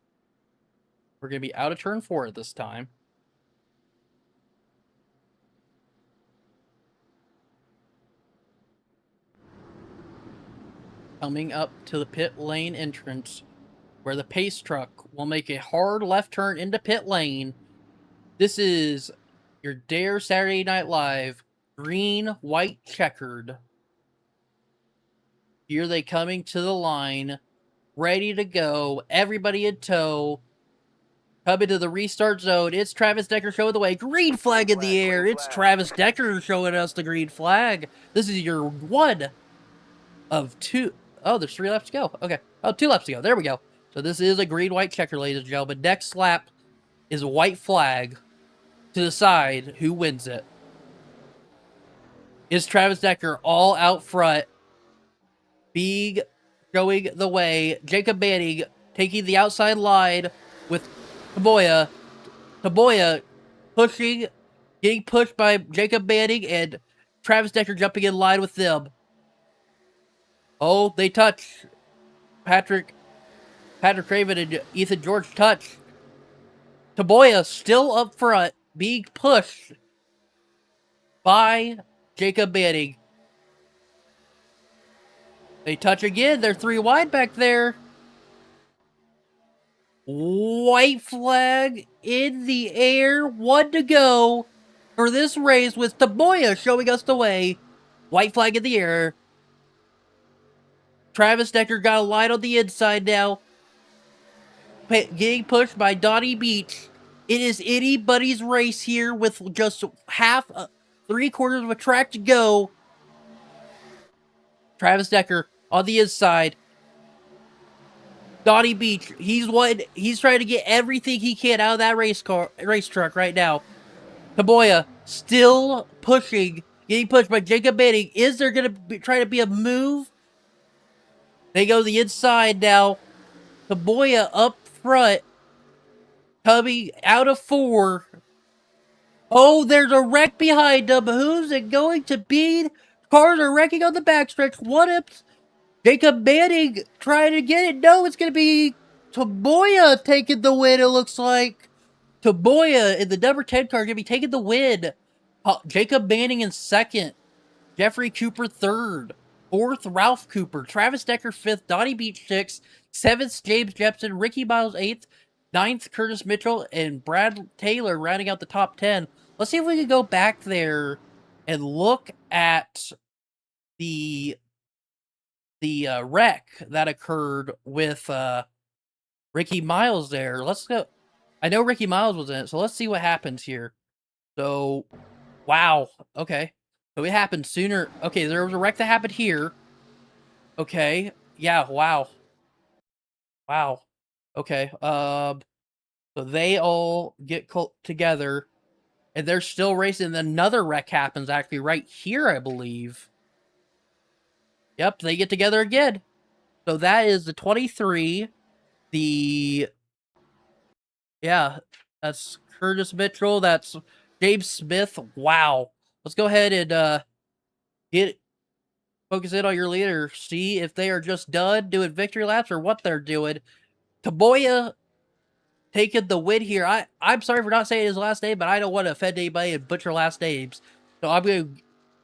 We're going to be out of turn 4 at this time. Coming up to the pit lane entrance, where the pace truck will make a hard left turn into pit lane. This is your Dare Saturday Night Live green, white, checkered. Here they coming to the line, ready to go. Everybody in tow. Coming to the restart zone. It's Travis Decker showing the way. Green flag in the air. It's Travis Decker showing us the green flag. This is your one of 2. Oh, there's 3 laps to go. Okay. Oh, 2 laps to go. There we go. So this is a green, white checker, ladies and gentlemen. Next lap is a white flag to decide who wins it. Is Travis Decker all out front? Big showing the way. Jacob Manning taking the outside line with Taboya. Taboya pushing, getting pushed by Jacob Manning, and Travis Decker jumping in line with them. Oh, they touch. Patrick Craven and Ethan George touch. Taboya still up front, being pushed by Jacob Manning. They touch again. They're 3 wide back there. White flag in the air. 1 to go for this race with Taboya showing us the way. White flag in the air. Travis Decker got a line on the inside now. Getting pushed by Donnie Beach. It is anybody's race here with just 3/4 of a track to go. Travis Decker on the inside. Donnie Beach, he's trying to get everything he can out of that race truck right now. Taboya still pushing, getting pushed by Jacob Manning. Is there going to try to be a move? They go to the inside now. Taboya up front, coming out of 4. Oh, there's a wreck behind them. Who's it going to be? Cars are wrecking on the backstretch. What if Jacob Manning trying to get it? No, it's going to be Taboya taking the win, it looks like. Taboya in the number 10 car going to be taking the win. Jacob Manning in 2nd. Jeffrey Cooper 3rd. 4th, Ralph Cooper. Travis Decker 5th. Donnie Beach 6th. 7th, James Jepson. Ricky Miles 8th. 9th, Curtis Mitchell. And Brad Taylor rounding out the top 10. Let's see if we can go back there and look at the wreck that occurred with Ricky Miles there. Let's go. I know Ricky Miles was in it, so let's see what happens here. So, wow. Okay. So it happened sooner. Okay, there was a wreck that happened here. Okay. Yeah, wow. Wow. Okay. So they all get together, and they're still racing. And another wreck happens actually right here, I believe. Yep, they get together again. So that is the 23. Yeah, that's Curtis Mitchell. That's James Smith. Wow. Let's go ahead and focus in on your leader. See if they are just done doing victory laps or what they're doing. Taboya taking the win here. I'm sorry for not saying his last name, but I don't want to offend anybody and butcher last names. So I'm going to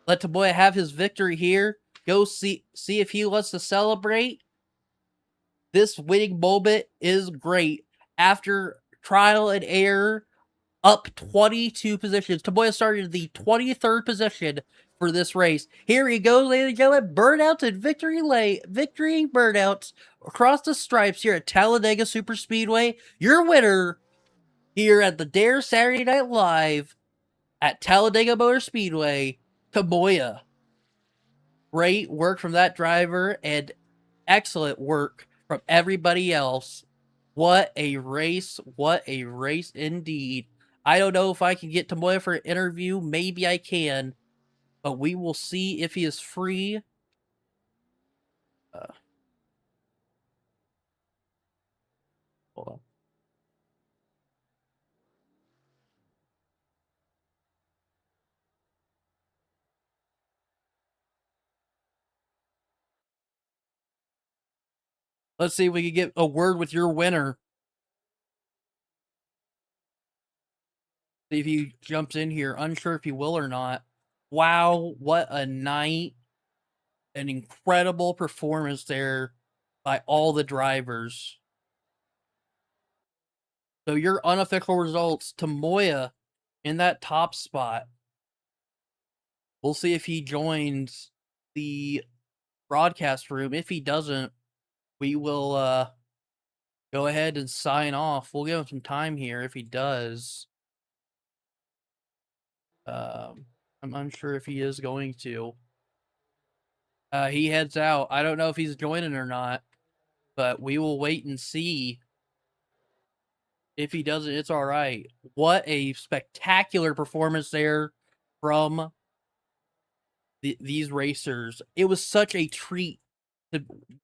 let Taboya have his victory here. Go see if he wants to celebrate. This winning moment is great. After trial and error, up 22 positions. Taboya started the 23rd position for this race. Here he goes, ladies and gentlemen. Burnouts and victory burnouts across the stripes here at Talladega Superspeedway. Your winner here at the Dare Saturday Night Live, at Talladega Motor Speedway, Tamoya. Great work from that driver and excellent work from everybody else. What a race. What a race indeed. I don't know if I can get Tamoya for an interview. Maybe I can. But we will see if he is free. Hold on. Let's see if we can get a word with your winner. See if he jumps in here. Unsure if he will or not. Wow, what a night. An incredible performance there by all the drivers. So your unofficial results, Tamoya in that top spot. We'll see if he joins the broadcast room. If he doesn't, we will go ahead and sign off. We'll give him some time here if he does. I'm unsure if he is going to. He heads out. I don't know if he's joining or not, but we will wait and see. If he doesn't, it's all right. What a spectacular performance there from these racers. It was such a treat to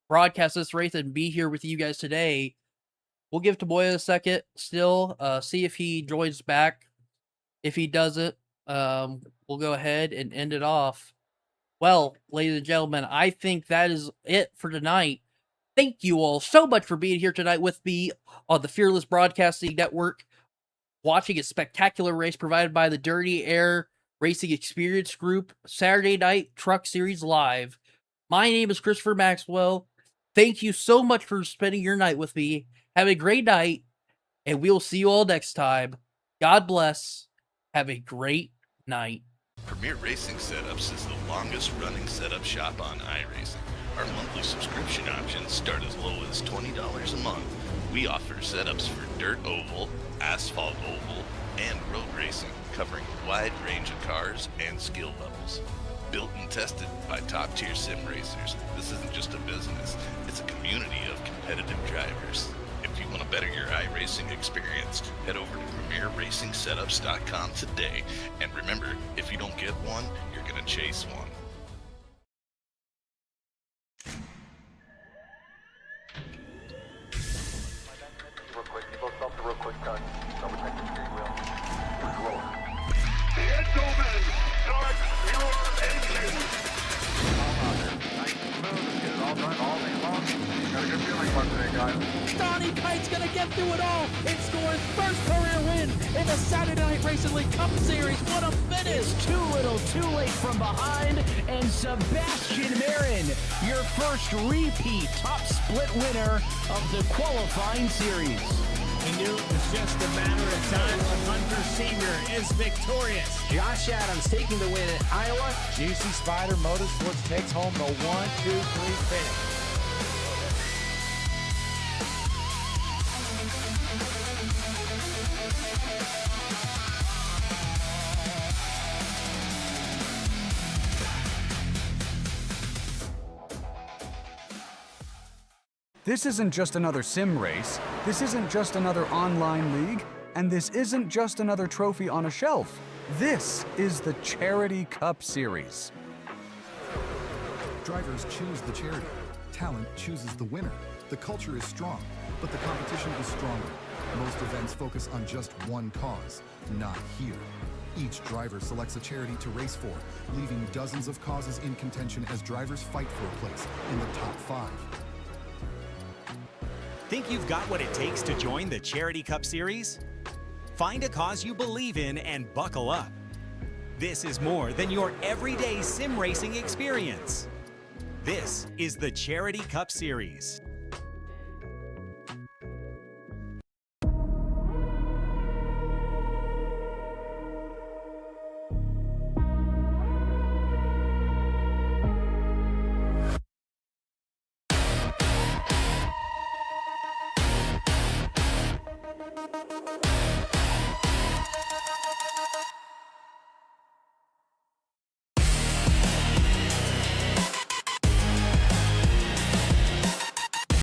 broadcast this race and be here with you guys today. We'll give Tamoya a second still, see if he joins back. If he doesn't, we'll go ahead and end it off. Well, ladies and gentlemen, I think that is it for tonight. Thank you all so much for being here tonight with me on the Fearless Broadcasting Network, watching a spectacular race provided by the Dirty Air Racing Experience Group, Saturday Night Truck Series Live. My name is Christopher Maxwell. Thank you so much for spending your night with me. Have a great night, and we'll see you all next time. God bless. Have a great night.
Premier Racing Setups is the longest running setup shop on iRacing. Our monthly subscription options start as low as $20 a month. We offer setups for dirt oval, asphalt oval, and road racing, covering a wide range of cars and skill levels. Built and tested by top-tier sim racers, this isn't just a business, it's a community of competitive drivers. If you want to better your iRacing experience, head over to PremierRacingSetups.com today. And remember, if you don't get one, you're going to chase one.
Real quick, you both stop the real quick cut. Double check the steering wheel.
Gentlemen, start your engines.
Nice and smooth. Get it all done all day long. Got a good feeling about today, guys.
Donnie Kite's gonna get through it all and score his first career win in the Saturday Night Racing League Cup Series. What a finish!
It's too little, too late from behind, and Sebastian Marin, your first repeat top split winner of the qualifying series.
He knew it was just a matter of time when Hunter Sr. is victorious.
Josh Adams taking the win at Iowa.
Juicy Spider Motorsports takes home the 1, 2, 3 finish.
This isn't just another sim race, this isn't just another online league, and this isn't just another trophy on a shelf. This is the Charity Cup Series.
Drivers choose the charity. Talent chooses the winner. The culture is strong, but the competition is stronger. Most events focus on just one cause, not here. Each driver selects a charity to race for, leaving dozens of causes in contention as drivers fight for a place in the top 5.
Think you've got what it takes to join the Charity Cup Series? Find a cause you believe in and buckle up. This is more than your everyday sim racing experience. This is the Charity Cup Series.